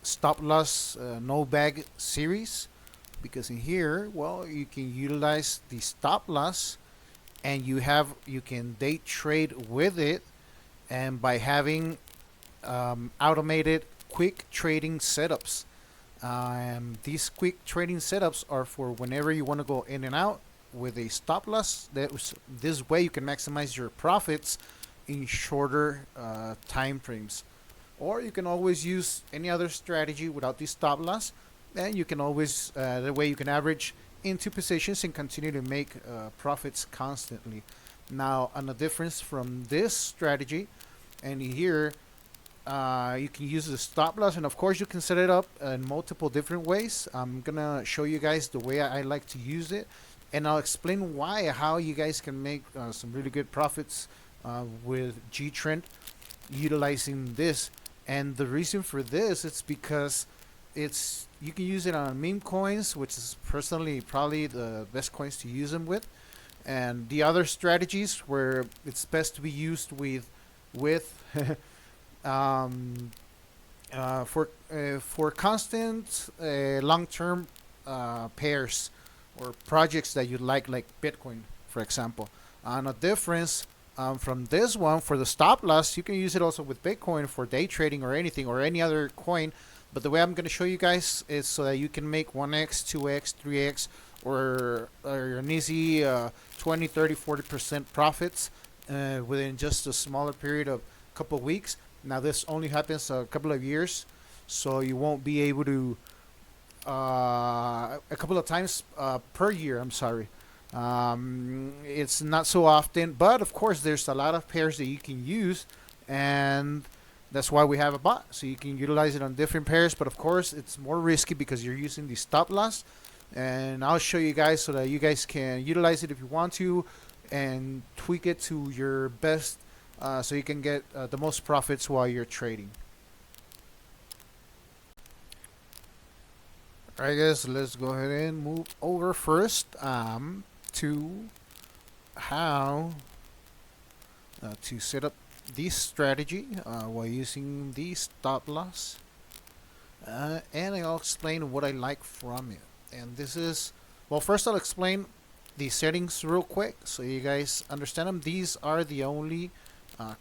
Stop Loss No Bag series, because in here, well, you can utilize the stop loss, and you can day trade with it, and by having automated quick trading setups. These quick trading setups are for whenever you want to go in and out with a stop loss. This way you can maximize your profits in shorter time frames. Or you can always use any other strategy without the stop loss, and you can always the way you can average into positions and continue to make profits constantly. Now, on the difference from this strategy, and here you can use the stop loss, and of course you can set it up in multiple different ways. I'm gonna show you guys the way I like to use it, and I'll explain how you guys can make some really good profits with Gtrend utilizing this. And the reason for this, it's because you can use it on meme coins, which is personally probably the best coins to use them with, and the other strategies where it's best to be used with for constant long-term pairs or projects that you like Bitcoin, for example. And a difference from this one, for the stop loss, you can use it also with Bitcoin for day trading or anything or any other coin. But the way I'm going to show you guys is so that you can make 1x, 2x, 3x, or an easy 20, 30, 40% profits within just a smaller period of couple of weeks. Now this only happens a couple of years, so you won't be able to a couple of times per year. I'm sorry. It's not so often, but of course, there's a lot of pairs that you can use, and that's why we have a bot, so you can utilize it on different pairs. But of course, it's more risky because you're using the stop loss, and I'll show you guys so that you guys can utilize it if you want to, and tweak it to your best, so you can get the most profits while you're trading. Alright guys, let's go ahead and move over first to how to set up this strategy while using the stop loss, and I'll explain what I like from it. And this is, well, first I'll explain the settings real quick so you guys understand them. These are the only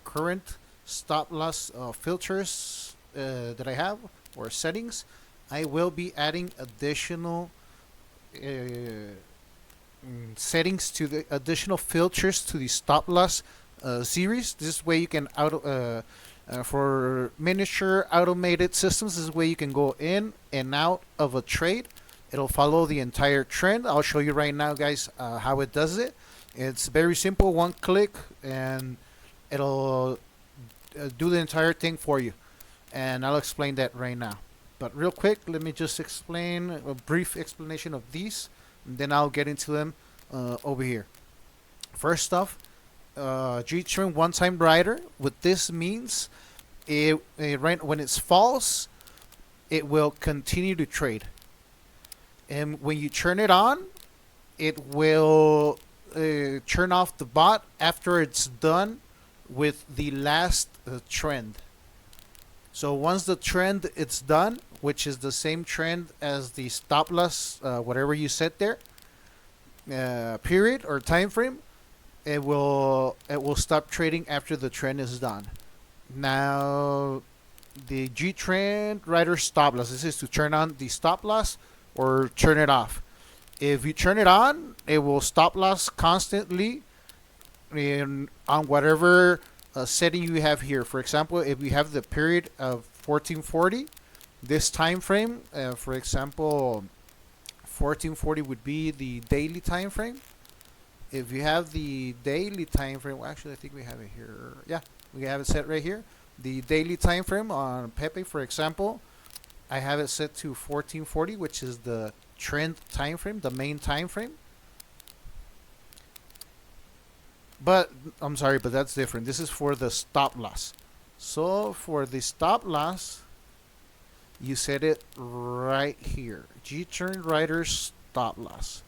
current stop loss filters that I have, or settings. I will be adding additional settings to the additional filters to the stop loss series. This way you can for miniature automated systems, this is where you can go in and out of a trade. It'll follow the entire trend. I'll show you right now, guys, how it does it. It's very simple, one click, and it'll do the entire thing for you. And I'll explain that right now. But real quick, let me just explain a brief explanation of these, and then I'll get into them over here. First off, Gtrend one-time rider. What this means, right when it's false, it will continue to trade, and when you turn it on, it will turn off the bot after it's done with the last trend. So once the trend is done, which is the same trend as the stop loss, whatever you set there, period or time frame, it will stop trading after the trend is done. Now, the Gtrend rider stop loss. This is to turn on the stop loss or turn it off. If you turn it on, it will stop loss constantly on whatever setting you have here. For example, if you have the period of 1440, this time frame, for example, 1440 would be the daily time frame. If you have the daily time frame, well, actually I think we have it here. Yeah, we have it set right here. The daily time frame on Pepe, for example, I have it set to 1440, which is the trend time frame, the main time frame. But I'm sorry, but that's different. This is for the stop loss. So for the stop loss, you set it right here, Gtrend rider stop loss,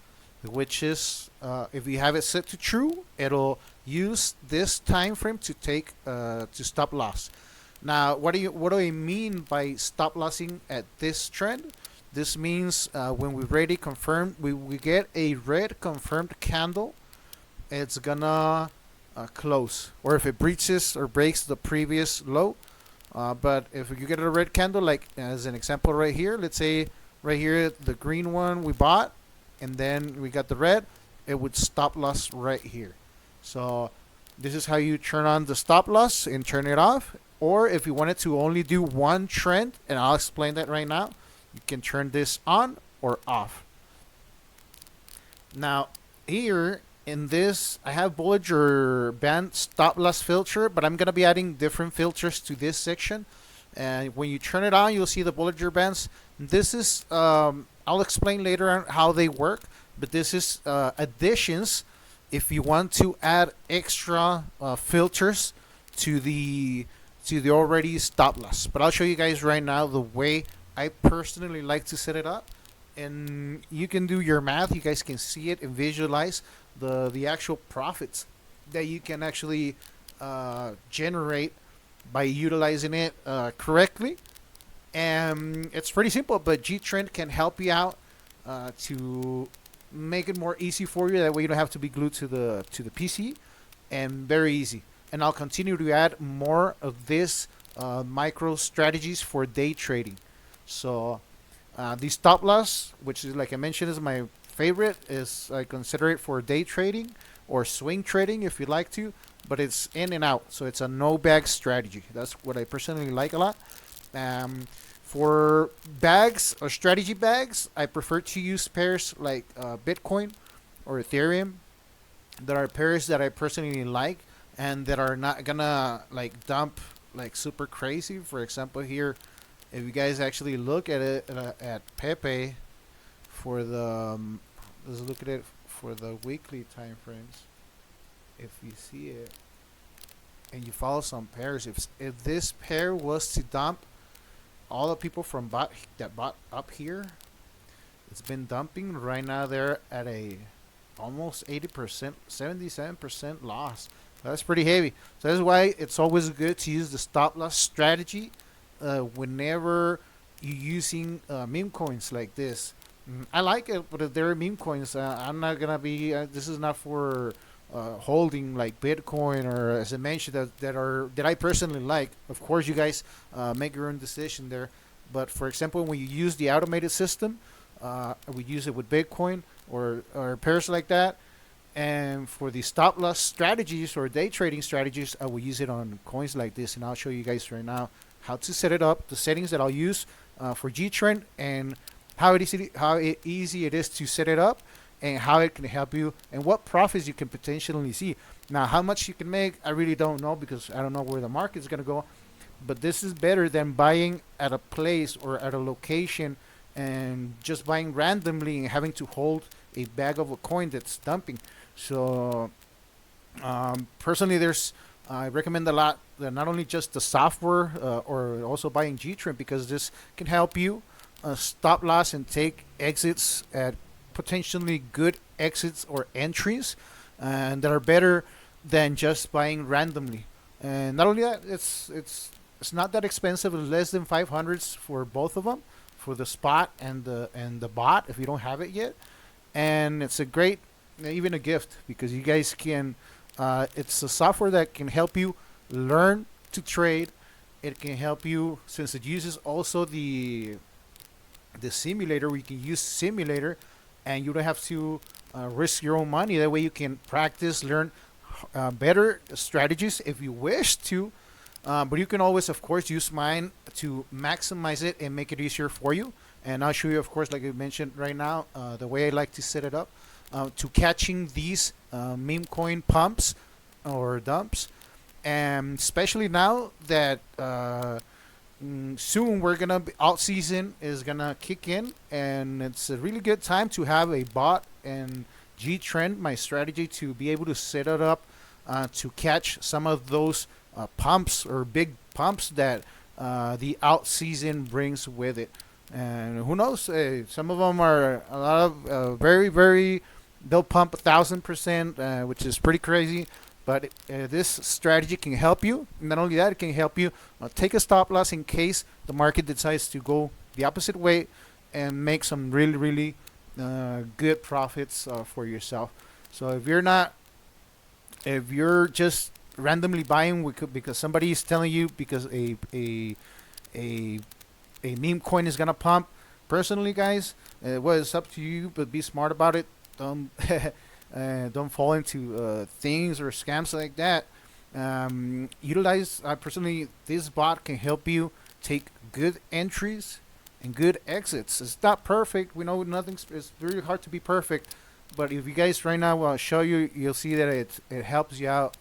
which is if you have it set to true, it'll use this time frame to take to stop loss. Now, what do I mean by stop lossing at this trend? This means when we already confirmed, we get a red confirmed candle, it's gonna close, or if it breaches or breaks the previous low. But if you get a red candle, like as an example right here, let's say right here the green one we bought, and then we got the red, it would stop loss right here. So this is how you turn on the stop loss and turn it off. Or if you wanted to only do one trend, and I'll explain that right now, you can turn this on or off. Now here in this, I have Bollinger Band stop loss filter, but I'm gonna be adding different filters to this section. And when you turn it on, you'll see the Bollinger Bands. This is I'll explain later on how they work, but this is additions if you want to add extra filters to the already stop loss. But I'll show you guys right now the way I personally like to set it up, and you can do your math. You guys can see it and visualize the actual profits that you can actually generate by utilizing it correctly. And it's pretty simple, but Gtrend can help you out to make it more easy for you. That way you don't have to be glued to the PC, and very easy. And I'll continue to add more of this micro strategies for day trading. So the stop loss, which is, like I mentioned, is my favorite, is I consider it for day trading or swing trading if you like to. but it's in and out, so it's a no bag strategy. That's what I personally like a lot. For bags or strategy bags, I prefer to use pairs like Bitcoin or Ethereum. That are pairs that I personally like and that are not gonna like dump like super crazy. For example, here, if you guys actually look at it at Pepe for the let's look at it for the weekly time frames. If you see it and you follow some pairs, if this pair was to dump all the people from that bought up here, it's been dumping right now. They're at a almost 80%, 77% loss. That's pretty heavy. So that's why it's always good to use the stop loss strategy whenever you're using meme coins like this. I like it, but if they're meme coins, I'm not gonna be. This is not for holding like Bitcoin or, as I mentioned, that I personally like. Of course, you guys make your own decision there. But for example, when you use the automated system, we use it with Bitcoin or pairs like that. And for the stop loss strategies or day trading strategies, I will use it on coins like this. And I'll show you guys right now how to set it up, the settings that I'll use for Gtrend, and how easy it is to set it up, and how it can help you, and what profits you can potentially see. Now, how much you can make, I really don't know, because I don't know where the market's going to go. But this is better than buying at a place or at a location and just buying randomly and having to hold a bag of a coin that's dumping. So personally, I recommend a lot not only just the software or also buying Gtrend, because this can help you stop loss and take exits at potentially good exits or entries, and that are better than just buying randomly. And not only that, it's not that expensive. It's less than 500s for both of them, for the spot and the bot if you don't have it yet. And it's a great, even a gift, because you guys can. It's a software that can help you learn to trade. It can help you, since it uses also the simulator. We can use simulator, and you don't have to risk your own money. That way you can practice, learn better strategies if you wish to. But you can always, of course, use mine to maximize it and make it easier for you. And I'll show you, of course, like I mentioned right now, the way I like to set it up to catching these meme coin pumps or dumps. And especially now that soon we're gonna be, alt season is gonna kick in, and it's a really good time to have a bot and Gtrend, my strategy, to be able to set it up to catch some of those pumps or big pumps that the out season brings with it. And who knows, some of them are a lot of very, they'll pump 1,000%, which is pretty crazy. But this strategy can help you. Not only that, it can help you take a stop loss in case the market decides to go the opposite way, and make some really good profits for yourself. So if you're just randomly buying because somebody is telling you, because a meme coin is gonna pump, personally, guys, well, it's up to you, but be smart about it. Don't fall into things or scams like that. Utilize, personally, this bot can help you take good entries and good exits. It's not perfect. We know it's very hard to be perfect. But if you guys right now show you, you'll see that it helps you out.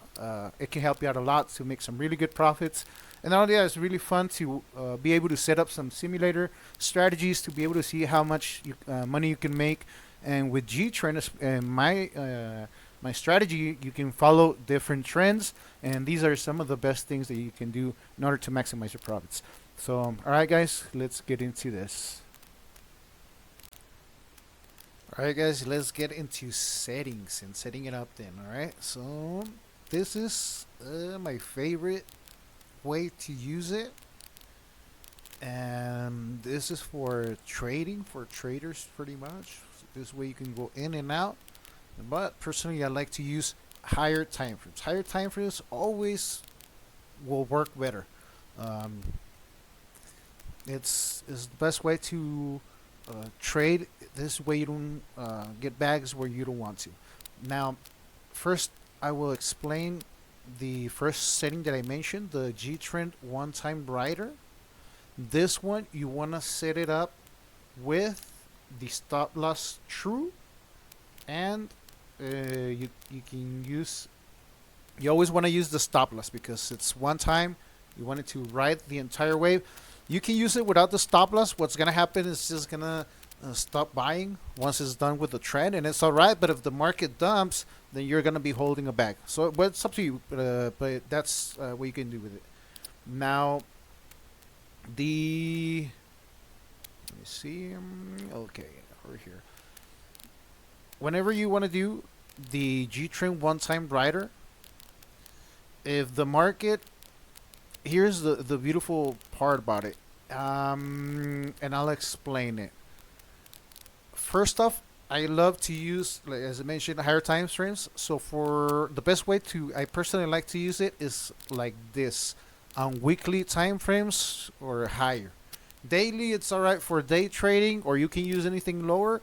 It can help you out a lot to make some really good profits. And not only that, it's really fun to be able to set up some simulator strategies to be able to see how much money you can make. And with Gtrend and my strategy, you can follow different trends, and these are some of the best things that you can do in order to maximize your profits. So, all right, guys, let's get into this. All right, guys, let's get into settings and setting it up then. All right, so this is my favorite way to use it. And this is for trading, for traders pretty much. So this way you can go in and out. But personally, I like to use higher time frames. Higher time frames always will work better. It's the best way to trade. This way you don't get bags where you don't want to. Now, first I will explain the first setting that I mentioned, the Gtrend one time brighter. This one you want to set it up with the stop loss true, and you can use, you always want to use the stop loss because it's one time. You want it to ride the entire wave. You can use it without the stop loss. What's gonna happen is just gonna stop buying once it's done with the trend, and it's all right. But if the market dumps, then you're gonna be holding a bag. So, but it's up to you. But that's what you can do with it. Now, the let me see. Okay, over here. Whenever you want to do the Gtrend one time rider, if the market, here's the beautiful part about it, and I'll explain it. First off, I love to use, like, as I mentioned, higher time frames. So for the best way to, I personally like to use it is like this, on weekly time frames or higher. Daily, it's alright for day trading, or you can use anything lower,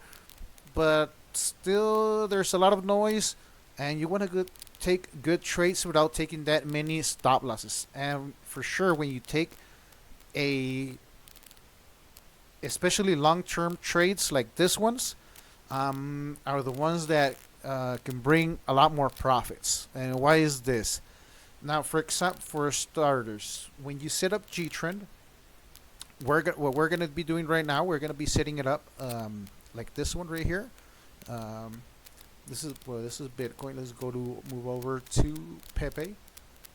but still there's a lot of noise, and you want to take good trades without taking that many stop losses. And for sure, when you take a, especially long-term trades like this ones, are the ones that can bring a lot more profits. And why is this? Now, for example, for starters, when you set up Gtrend, what we're gonna be doing right now, we're gonna be setting it up like this one right here. This is Bitcoin. Let's move over to Pepe.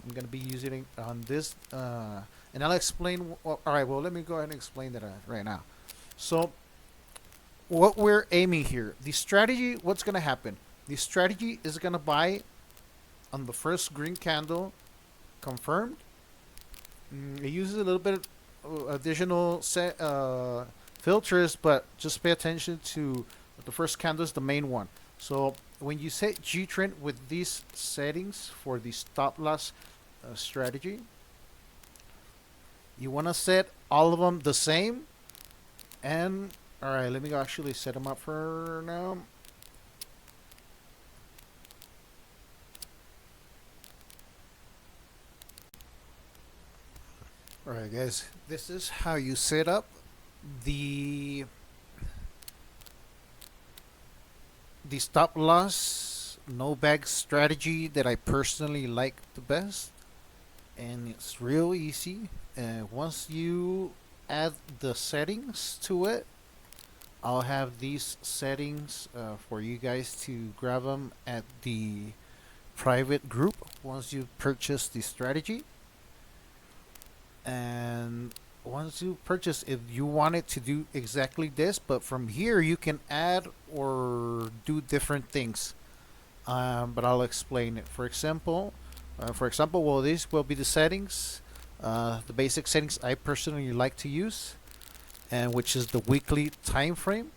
I'm gonna be using it on this, and I'll explain. Well, all right. Well, let me go ahead and explain that right now. So, what we're aiming here, the strategy. What's gonna happen? The strategy is gonna buy on the first green candle, confirmed. It uses a little bit of additional filters, but just pay attention to the first candle is the main one. So when you set Gtrend with these settings for the stop loss strategy, you want to set all of them the same. And all right, let me go actually set them up for now. All right, guys, this is how you set up the stop loss no bag strategy that I personally like the best, and it's real easy. Once you add the settings to it, I'll have these settings for you guys to grab them at the private group once you purchase the strategy. And once you purchase, if you want it to do exactly this, but from here you can add or do different things. But I'll explain it. For example, well, these will be the settings, the basic settings I personally like to use, and which is the weekly time frame.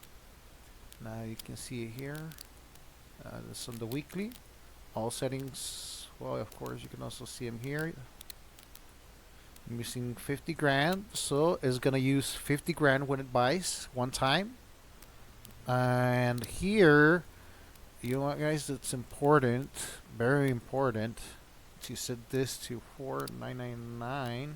Now you can see it here. This on the weekly. All settings. Well, of course, you can also see them here. I'm using 50 grand, so it's gonna use 50 grand when it buys one time. And here, you know what, guys, it's important, very important, to set this to 4,999.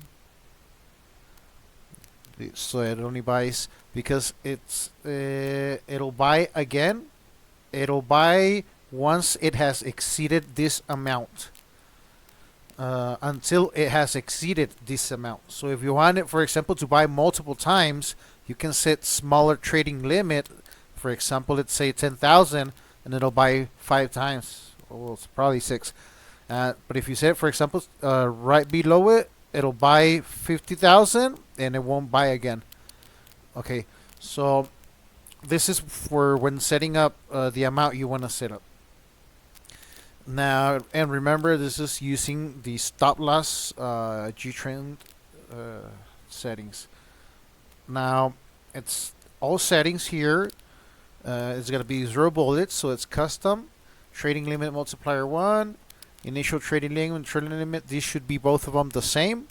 So it only buys, because it's it'll buy again. It'll buy once it has exceeded this amount. Until it has exceeded this amount. So if you want it, for example, to buy multiple times, you can set smaller trading limit. For example, let's say 10,000, and it'll buy 5 times. Well, it's probably 6. But if you set, for example, right below it, it'll buy 50,000, and it won't buy again. Okay, so this is for when setting up the amount you want to set up. Now, and remember, this is using the stop loss Gtrend settings. Now, it's all settings here. It's going to be 0 bullets, so it's custom. Trading limit multiplier 1. Initial trading limit, these should be both of them the same.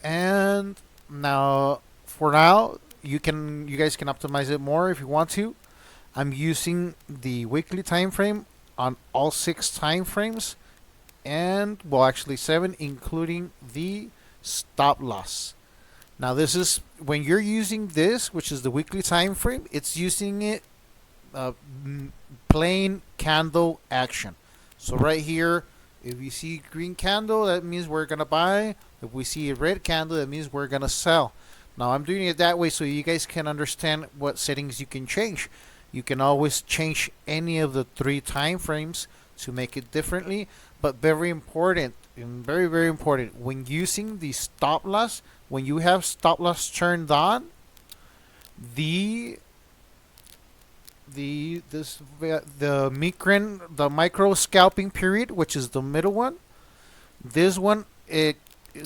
And now, for now, you guys can optimize it more if you want to. I'm using the weekly time frame on all 6 time frames, and well, actually 7, including the stop loss. Now this is when you're using this, which is the weekly time frame. It's using it plain candle action. So right here, if you see green candle, that means we're gonna buy. If we see a red candle, that means we're gonna sell. Now I'm doing it that way so you guys can understand what settings you can change. You can always change any of the 3 time frames to make it differently. But very important, and very, very important, when using the stop loss, when you have stop loss turned on, the micro scalping period, which is the middle one, this one,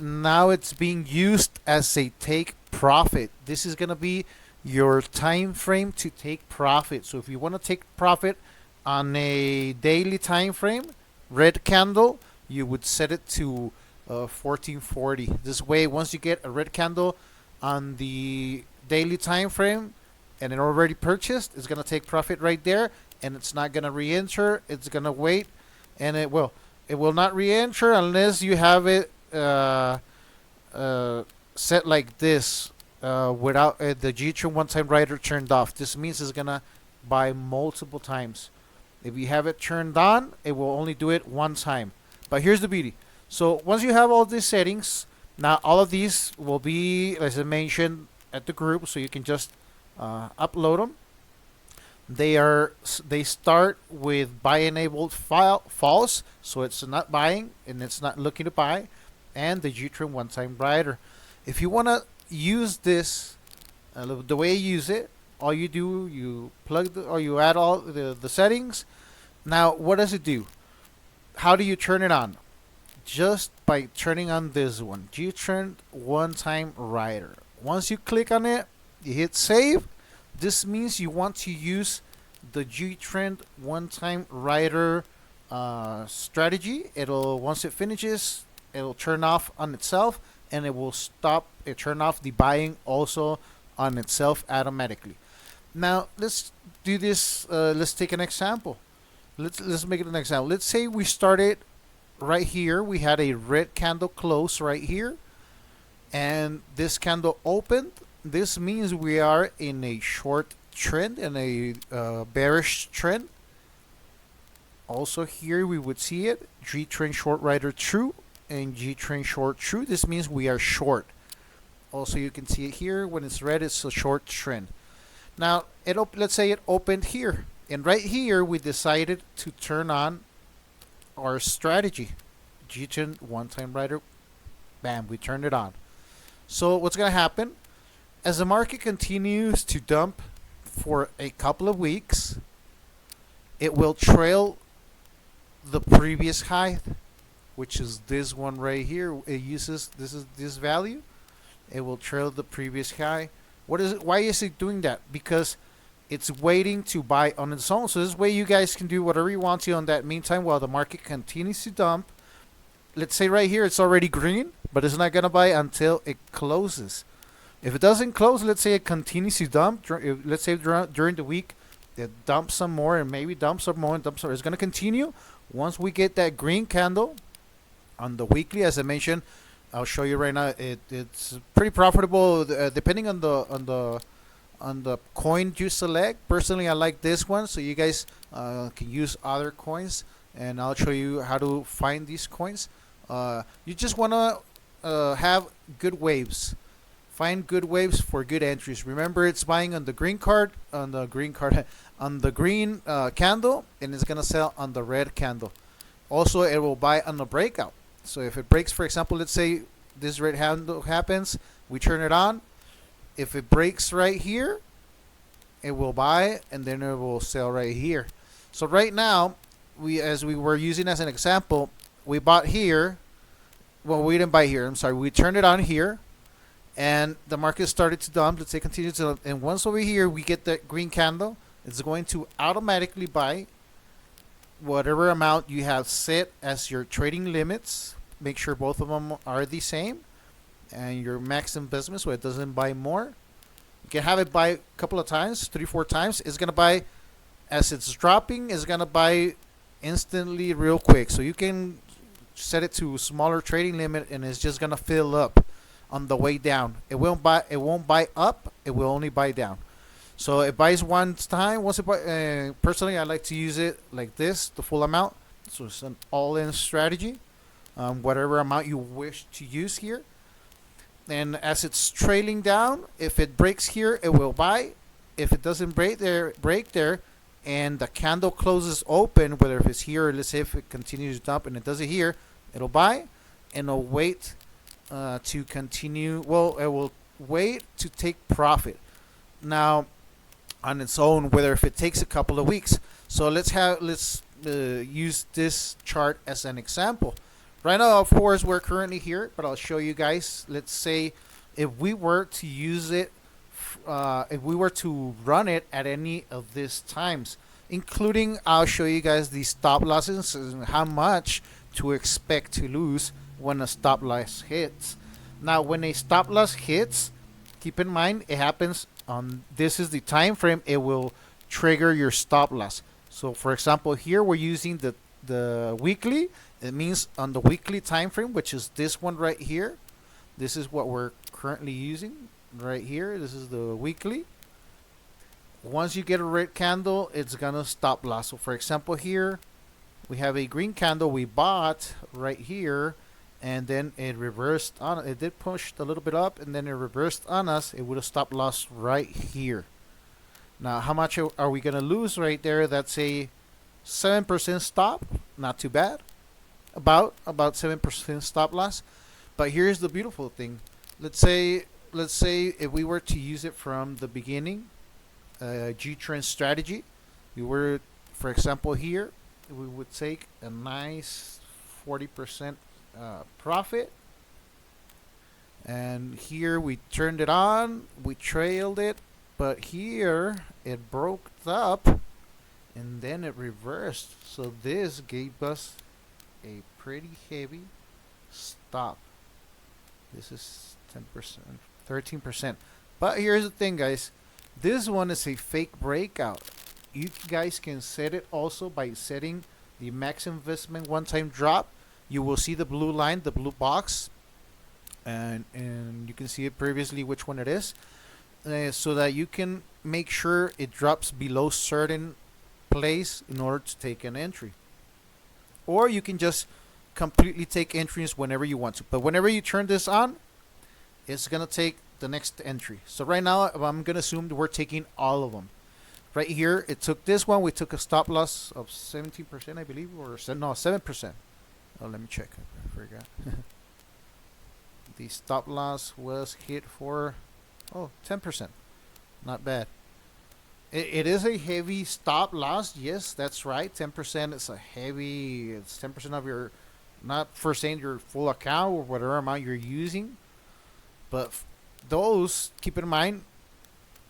now it's being used as a take profit. This is gonna be your time frame to take profit. So if you want to take profit on a daily time frame, red candle, you would set it to 1440. This way, once you get a red candle on the daily time frame and it already purchased, it's gonna take profit right there, and it's not gonna re-enter. It's gonna wait, and it will not re-enter unless you have it set like this, without the Gtrend one-time rider turned off. This means it's gonna buy multiple times. If you have it turned on, it will only do it one time. But here's the beauty. So once you have all these settings, now all of these will be, as I mentioned, at the group, so you can just upload them. They start with buy enabled false, so it's not buying and it's not looking to buy, and the Gtrend one-time rider. If you want to use this the way you use it, all you do, you plug or you add all the settings. Now what does it do? How do you turn it on? Just by turning on this one, Gtrend one-time rider. Once you click on it, you hit save. This means you want to use the Gtrend one-time rider strategy. Once it finishes, it'll turn off on itself, and it will turn off the buying also on itself automatically. Now let's do this. Let's take an example. Let's make it an example. Let's say we started right here. We had a red candle close right here, and this candle opened. This means we are in a short trend and a bearish trend. Also here we would see it, Gtrend short rider true and Gtrend short true. This means we are short. Also you can see it here, when it's red it's a short trend. Now let's say it opened here, and right here we decided to turn on our strategy, Gtrend one-time rider. Bam, we turned it on. So what's gonna happen? As the market continues to dump for a couple of weeks, it will trail the previous high, which is this one right here. It uses this value. It will trail the previous high. What is it? Why is it doing that? Because it's waiting to buy on its own. So this way you guys can do whatever you want to on that meantime while the market continues to dump. Let's say right here it's already green, but it's not gonna buy until it closes. If it doesn't close, let's say it continues to dump. Let's say during the week it dumps some more, and maybe dumps some more and dumps some more. It's gonna continue. Once we get that green candle on the weekly, as I mentioned, I'll show you right now. It's pretty profitable depending on the coin you select. Personally, I like this one, so you guys can use other coins, and I'll show you how to find these coins. You just want to have good waves. Find good waves for good entries. Remember, it's buying on the green on the green candle, and it's gonna sell on the red candle. Also, it will buy on the breakout. So if it breaks, for example, let's say this red handle happens, we turn it on. If it breaks right here, it will buy, and then it will sell right here. So right now, as we were using as an example, we bought here. Well, we didn't buy here. I'm sorry. We turned it on here, and the market started to dump. Let's say continue to dump. And once over here we get that green candle, it's going to automatically buy whatever amount you have set as your trading limits. Make sure both of them are the same, and your max investment, so it doesn't buy more. You can have it buy a couple of times, 3-4 times. It's gonna buy as it's dropping. It's gonna buy instantly, real quick. So you can set it to smaller trading limit, and it's just gonna fill up on the way down. It won't buy up. It will only buy down. So it buys one time. Once it buy, personally, I like to use it like this, the full amount. So it's an all-in strategy. Whatever amount you wish to use here. And as it's trailing down, if it breaks here, it will buy. If it doesn't break there, and the candle closes open, whether if it's here or let's say if it continues to dump and it does it here, it'll buy, and it'll wait to continue. Well, it will wait to take profit. Now, on its own, whether if it takes a couple of weeks. So let's use this chart as an example. Right now, of course, we're currently here, but I'll show you guys. Let's say if we were to use it, if we were to run it at any of these times, including I'll show you guys the stop losses and how much to expect to lose when a stop loss hits. Now, when a stop loss hits, keep in mind it happens on, this is the time frame it will trigger your stop loss. So for example, here we're using the weekly. It means on the weekly time frame, which is this one right here. This is what we're currently using right here. This is the weekly. Once you get a red candle, it's gonna stop loss. So for example, here we have a green candle we bought right here, and then it reversed on it. Did push a little bit up, and then it reversed on us. It would have stopped loss right here. Now, how much are we gonna lose right there? That's a 7% stop. Not too bad. About 7% stop loss. But here's the beautiful thing. Let's say if we were to use it from the beginning, Gtrend strategy, we were, for example, here we would take a nice 40% profit, and here we turned it on, we trailed it, but here it broke up and then it reversed. So this gave us a pretty heavy stop. This is 10%, 13%. But here's the thing, guys. This one is a fake breakout. You guys can set it also by setting the max investment one-time drop. You will see the blue line, the blue box, and you can see it previously which one it is, so that you can make sure it drops below certain place in order to take an entry. Or you can just completely take entries whenever you want to. But whenever you turn this on, it's gonna take the next entry. So right now, I'm gonna assume that we're taking all of them. Right here, it took this one. We took a stop loss of 17%, I believe, or no, 7%. Oh, let me check. I forgot. The stop loss was hit for 10%. Not bad. It is a heavy stop loss. Yes, that's right. 10% is a heavy. It's 10% of your, not for saying your full account or whatever amount you're using, but those, keep in mind,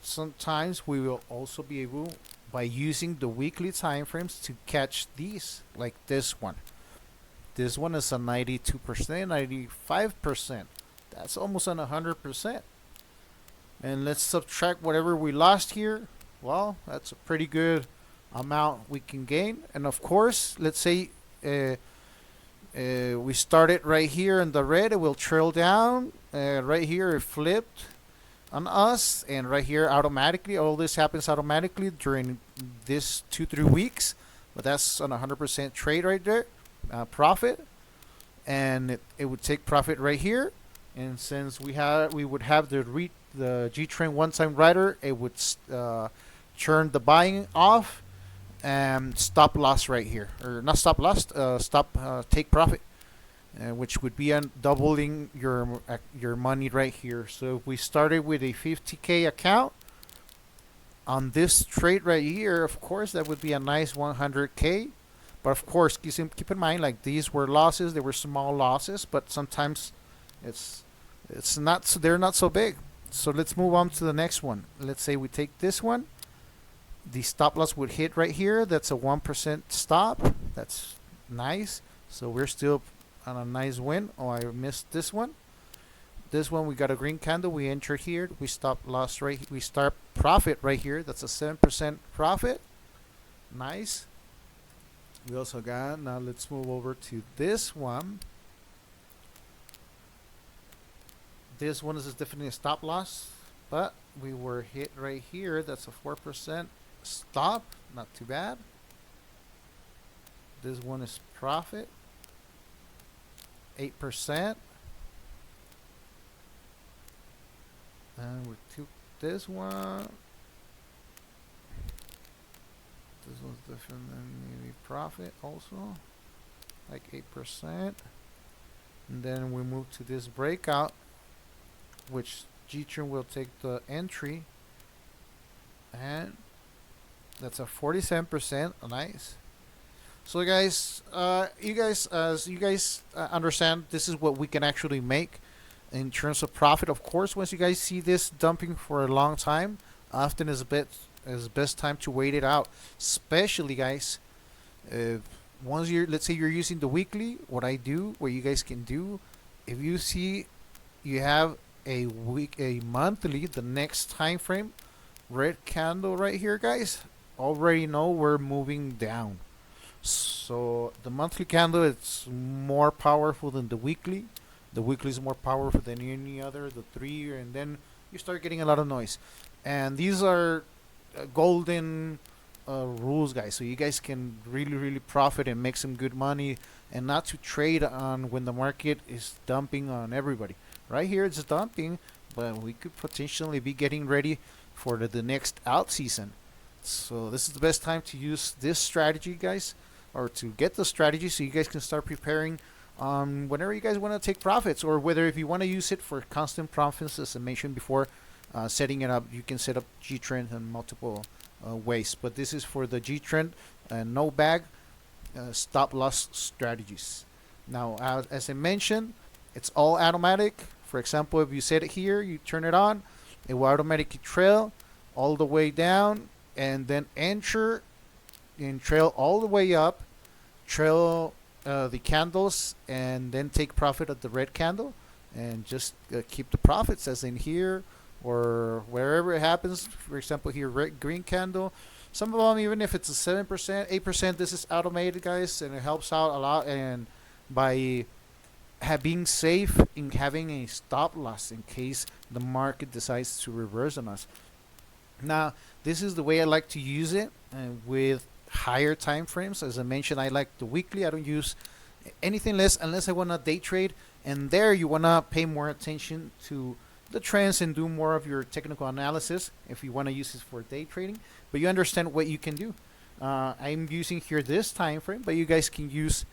sometimes we will also be able, by using the weekly time frames, to catch these, like this one. This one is a 92%, 95%. That's almost on 100%. And let's subtract whatever we lost here. Well, that's a pretty good amount we can gain. And of course, let's say we started right here in the red. It will trail down. Right here it flipped on us, and right here automatically. All this happens automatically during this 2-3 weeks. But that's on 100% trade right there, profit, and it would take profit right here. And since we would have the Gtrend one-time rider, it would turn the buying off and stop loss right here, or not stop loss, take profit, which would be doubling your money right here. So if we started with a 50K account on this trade right here, of course that would be a nice 100K. But of course, keep in mind, like, these were losses, they were small losses, but sometimes it's not, they're not so big. So let's move on to the next one. Let's say we take this one. The stop loss would hit right here. That's a 1% stop. That's nice. So we're still on a nice win. Oh, I missed this one. This one, we got a green candle. We enter here. We stop loss right. We start profit right here. That's a 7% profit. Nice. We also got, now let's move over to this one. This one is definitely a stop loss, but we were hit right here. That's a 4% stop, not too bad. This one is profit, 8%. And we took this one. This one's different than maybe profit also, like 8%. And then we move to this breakout, which Gtrend will take the entry, and that's a 47%. Nice. So guys, as you guys understand, this is what we can actually make in terms of profit. Of course, once you guys see this dumping for a long time, often is best time to wait it out. Especially guys, once let's say you're using the weekly, what you guys can do, if you see you have a monthly, the next time frame, red candle right here, guys, already know we're moving down. So the monthly candle, it's more powerful than the weekly. The weekly is more powerful than any other, the 3, and then you start getting a lot of noise. And these are golden rules, guys, so you guys can really profit and make some good money, and not to trade on when the market is dumping on everybody. Right here it's dumping, but we could potentially be getting ready for the next out season. So this is the best time to use this strategy, guys, or to get the strategy, so you guys can start preparing whenever you guys want to take profits, or whether if you want to use it for constant profits, as I mentioned before. Setting it up, you can set up Gtrend in multiple ways, but this is for the Gtrend no bag stop loss strategies. Now, as I mentioned, it's all automatic. For example, if you set it here, you turn it on, it will automatically trail all the way down, and then enter and trail all the way up, trail the candles, and then take profit of the red candle, and just keep the profits as in here or wherever it happens. For example, here, green candle. Some of them, even if it's a 7%, 8%, this is automated, guys, and it helps out a lot. And by being safe in having a stop loss in case the market decides to reverse on us. Now, this is the way I like to use it, with higher time frames. As I mentioned, I like the weekly. I don't use anything less unless I want to day trade, and there you want to pay more attention to the trends and do more of your technical analysis if you want to use this for day trading. But you understand what you can do. I'm using here this time frame, but you guys can use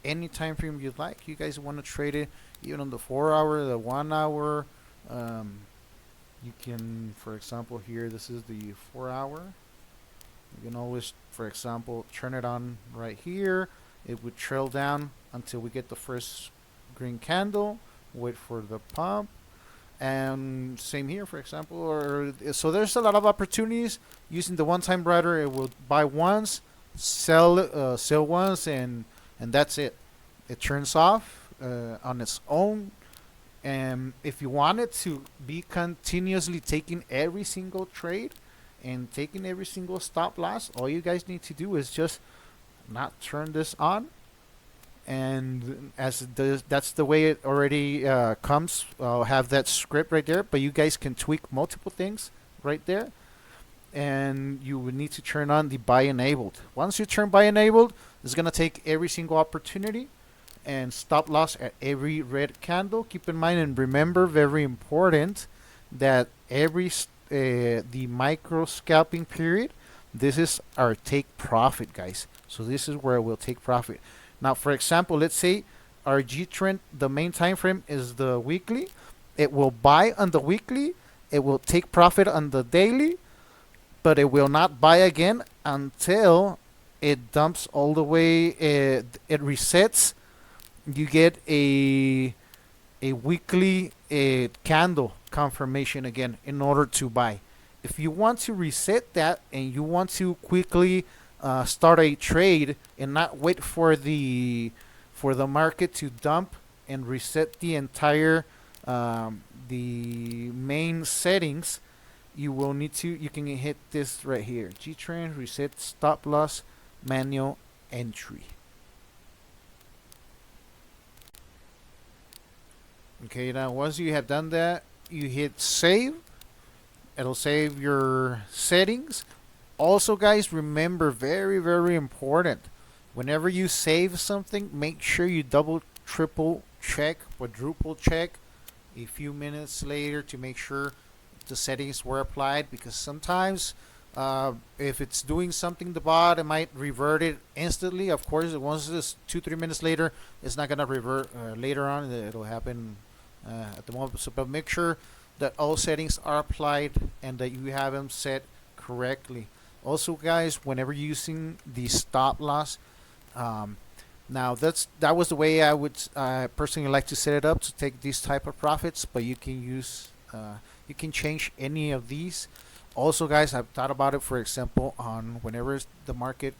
any time frame you'd like. You guys want to trade it even on the 4 hour, the 1 hour. You can, for example, here, this is the 4 hour. You can always, for example, turn it on right here. It would trail down until we get the first green candle, wait for the pump, and same here, for example. Or so there's a lot of opportunities using the one-time rider. It will buy once, sell once, and that's it. It turns off on its own. And if you want it to be continuously taking every single trade and taking every single stop loss, all you guys need to do is just not turn this on. And that's the way it already comes. I'll have that script right there, but you guys can tweak multiple things right there. And you would need to turn on the buy enabled. Once you turn buy enabled, it's going to take every single opportunity and stop loss at every red candle. Keep in mind and remember, very important, that every the micro scalping period, this is our take profit, guys. So this is where we'll take profit. Now, for example, let's say our Gtrend, the main time frame is the weekly. It will buy on the weekly. It will take profit on the daily, but it will not buy again until it dumps all the way. It resets. You get a weekly candle confirmation again in order to buy. If you want to reset that and you want to quickly start a trade and not wait for the market to dump and reset the entire the main settings, you can hit this right here, Gtrend reset stop loss manual entry. Okay, now once you have done that, you hit save. It'll save your settings. Also, guys, remember, very, very important, whenever you save something, make sure you double, triple check, quadruple check a few minutes later to make sure the settings were applied, because sometimes if it's doing something the bot, it might revert it instantly. Of course, once it's 2-3 minutes later, it's not gonna revert later on. It'll happen at the moment. So, but make sure that all settings are applied and that you have them set correctly. Also, guys, whenever using the stop loss, now that was the way I would personally like to set it up to take these type of profits, but you can use you can change any of these. Also, guys, I've thought about it, for example, on whenever the market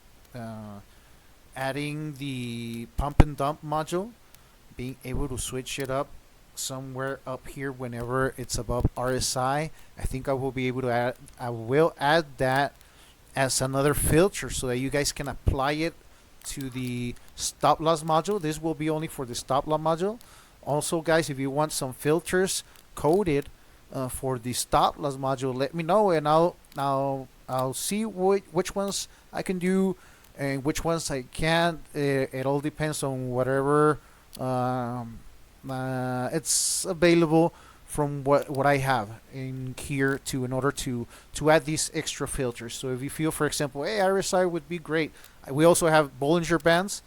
adding the pump and dump module, being able to switch it up somewhere up here whenever it's above RSI. I think I will be able to add, I will add that as another filter so that you guys can apply it to the stop loss module. This will be only for the stop loss module. Also, guys, if you want some filters coded for the stop loss module, let me know, and I'll see which ones I can do and which ones I can't. It all depends on whatever it's available from what I have in here in order to add these extra filters. So if you feel, for example, hey, RSI would be great, we also have Bollinger Bands,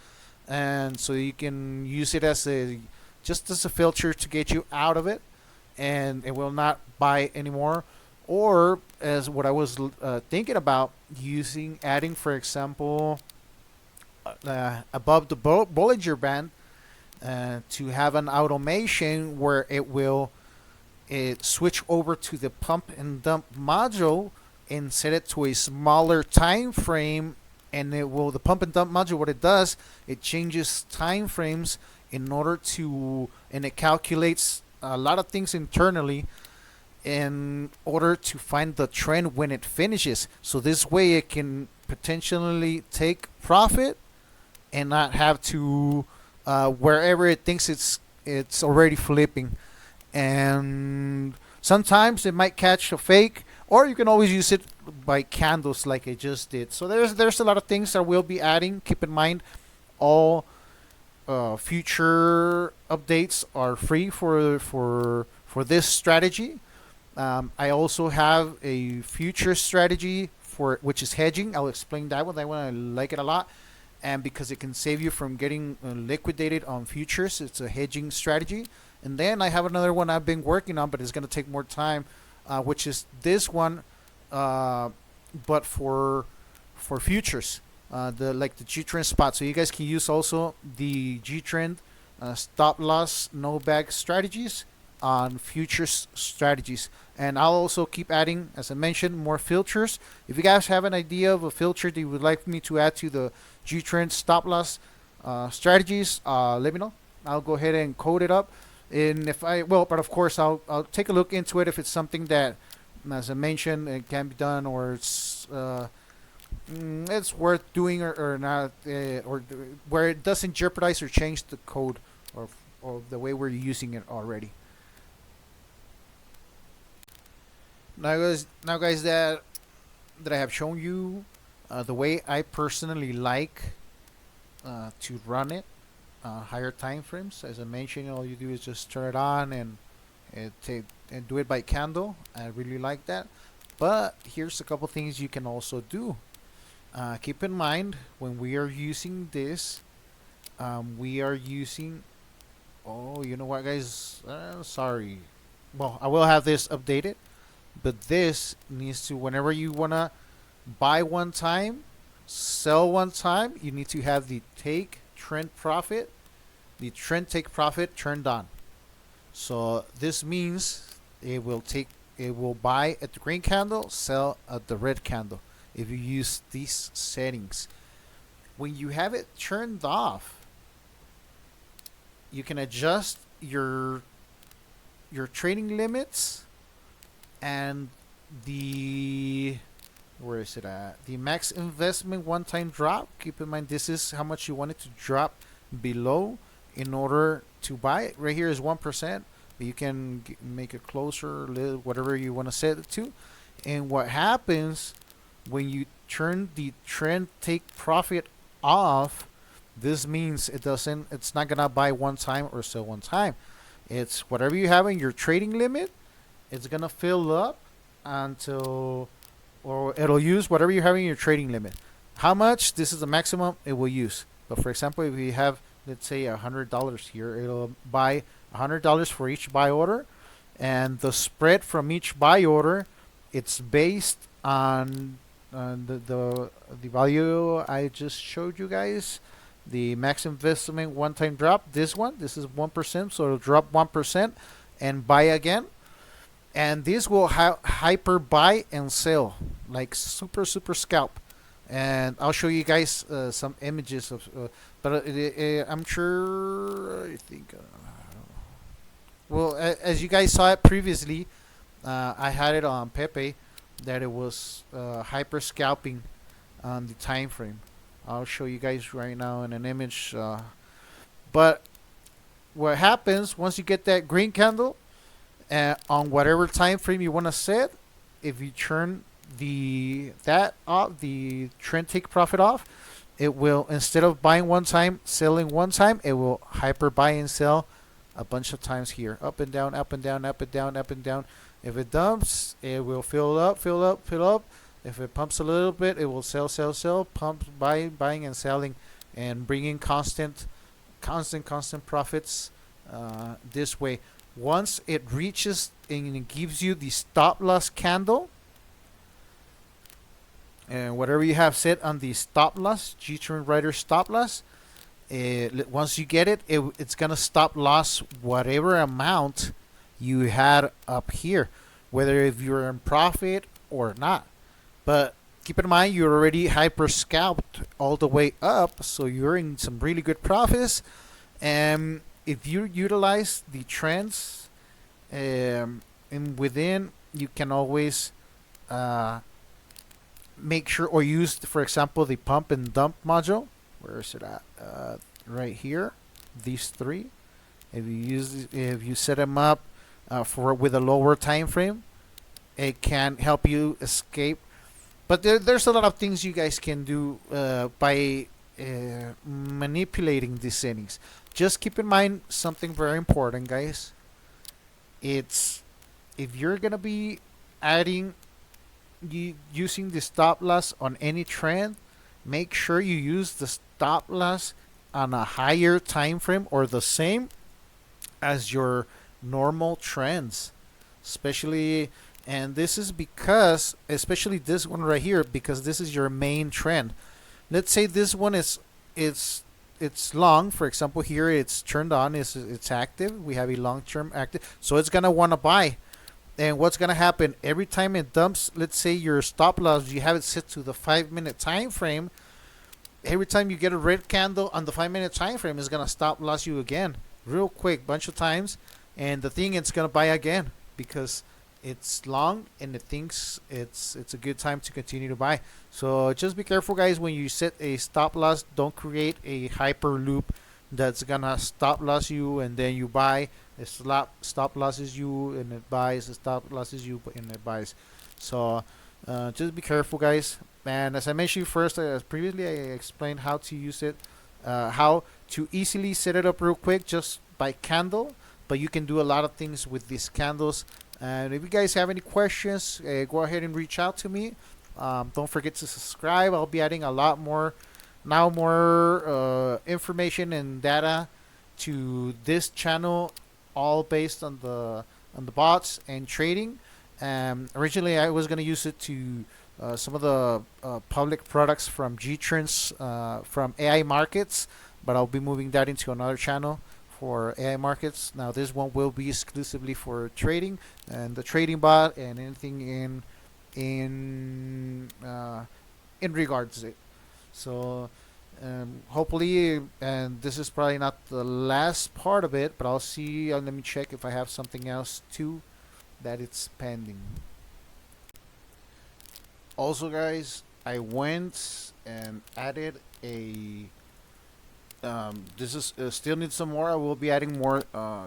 and so you can use it as just as a filter to get you out of it, and it will not buy anymore. Or as what I was thinking about, adding, for example, above the Bollinger Band, to have an automation where it will switch over to the pump and dump module and set it to a smaller time frame, and the pump and dump module, what it does, it changes time frames in order to, and it calculates a lot of things internally in order to find the trend when it finishes. So this way it can potentially take profit and not have to wherever it thinks it's already flipping. And sometimes it might catch a fake, or you can always use it by candles like I just did. So there's a lot of things that we'll be adding. Keep in mind, all future updates are free for this strategy. I also have a future strategy for which is hedging. I'll explain that one. I like it a lot, and because it can save you from getting liquidated on futures, it's a hedging strategy. And then I have another one I've been working on, but it's going to take more time, which is this one, but for futures, the Gtrend spot. So you guys can use also the Gtrend stop loss no bag strategies on futures strategies. And I'll also keep adding, as I mentioned, more filters. If you guys have an idea of a filter that you would like me to add to the Gtrend stop loss strategies, let me know. I'll go ahead and code it up. And but of course I'll take a look into it if it's something that, as I mentioned, it can be done, or it's worth doing or not, or where it doesn't jeopardize or change the code or the way we're using it already. Now guys, that I have shown you the way I personally like to run it. Higher time frames, as I mentioned, all you do is just turn it on and do it by candle. I really like that. But here's a couple things you can also do. Keep in mind, when we are using this, we are using, oh, you know what, guys, sorry, well, I will have this updated, but this needs to, whenever you want to buy one time, sell one time, you need to have the take trend profit, the trend take profit turned on. So this means it will buy at the green candle, sell at the red candle if you use these settings. When you have it turned off, you can adjust your trading limits and the where is it at? The max investment one-time drop. Keep in mind this is how much you want it to drop below in order to buy it. Right here is 1%, but you can make it closer, whatever you want to set it to. And what happens when you turn the trend take profit off, this means it's not gonna buy one time or sell one time. It's whatever you have in your trading limit, it's gonna fill up until, or it'll use whatever you have in your trading limit. How much? This is the maximum it will use. But for example, if you have, let's say, $100 here, it'll buy $100 for each buy order, and the spread from each buy order, it's based on the value I just showed you guys. The max investment one-time drop. This is 1%, so it'll drop 1% and buy again. And this will hyper buy and sell, like super scalp. And I'll show you guys some images of, but I'm sure, I think, well, as you guys saw it previously, I had it on Pepe that it was hyper scalping on the time frame. I'll show you guys right now in an image. But what happens once you get that green candle on whatever time frame you want to set, if you turn that off, the trend take profit off, it will, instead of buying one time, selling one time, it will hyper buy and sell a bunch of times here, up and down, up and down, up and down, up and down. If it dumps, it will fill up, fill up, fill up. If it pumps a little bit, it will sell, sell, sell, pump, buying and selling, and bringing constant profits this way. Once it reaches and it gives you the stop loss candle, and whatever you have set on the stop loss, Gtrend Rider stop loss, once you get it, it's gonna stop loss whatever amount you had up here, whether if you're in profit or not. But keep in mind, you're already hyper scalped all the way up, so you're in some really good profits. And if you utilize the trends and within, you can always make sure, or use, for example, the pump and dump module. Where is it at? Right here. These three. If you set them up with a lower time frame, it can help you escape. But there's a lot of things you guys can do by manipulating these settings. Just keep in mind something very important, guys. It's, if you're gonna be using the stop loss on any trend, make sure you use the stop loss on a higher time frame or the same as your normal trends, especially. And this is because, especially this one right here, because this is your main trend. Let's say this one is it's long. For example, here it's turned on, it's active. We have a long-term active, so it's gonna want to buy. And what's gonna happen every time it dumps? Let's say your stop loss, you have it set to the 5-minute time frame. Every time you get a red candle on the 5-minute time frame, it's gonna stop loss you again, real quick, bunch of times. And the thing, it's gonna buy again because it's long and it thinks it's a good time to continue to buy. So just be careful, guys, when you set a stop loss. Don't create a hyper loop that's gonna stop loss you and then you buy. It stop losses you and it buys. It stop losses you and it buys. So just be careful, guys. And as I mentioned first, previously, I explained how to use it, how to easily set it up real quick just by candle. But you can do a lot of things with these candles. And if you guys have any questions, go ahead and reach out to me. Don't forget to subscribe. I'll be adding a lot more information and data to this channel, all based on the bots and trading. Originally, I was going to use it to some of the public products from Gtrends, from AI markets, but I'll be moving that into another channel for AI markets. Now this one will be exclusively for trading and the trading bot and anything in regards to it. So hopefully, and this is probably not the last part of it, but I'll see. Let me check if I have something else too that it's pending. Also, guys, I went and added a this is still needs some more. I will be adding more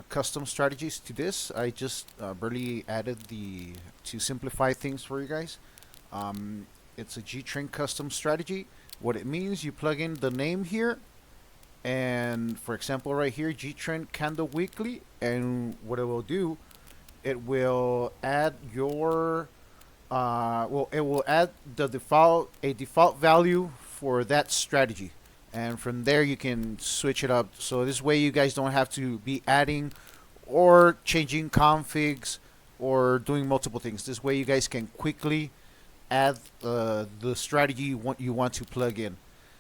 custom strategies to this. I just barely added the to simplify things for you guys. It's a Gtrend custom strategy. What it means, you plug in the name here, and for example, right here, Gtrend candle weekly, and what it will do, it will add your it will add the default value for that strategy, and from there you can switch it up. So this way you guys don't have to be adding or changing configs or doing multiple things. This way you guys can quickly add the strategy you want to plug in,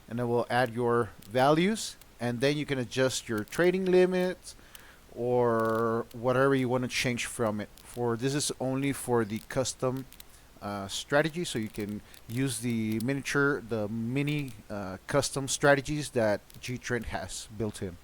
and it will add your values, and then you can adjust your trading limit or whatever you want to change from it. For this is only for the custom strategy, so you can use the mini custom strategies that Gtrend has built in.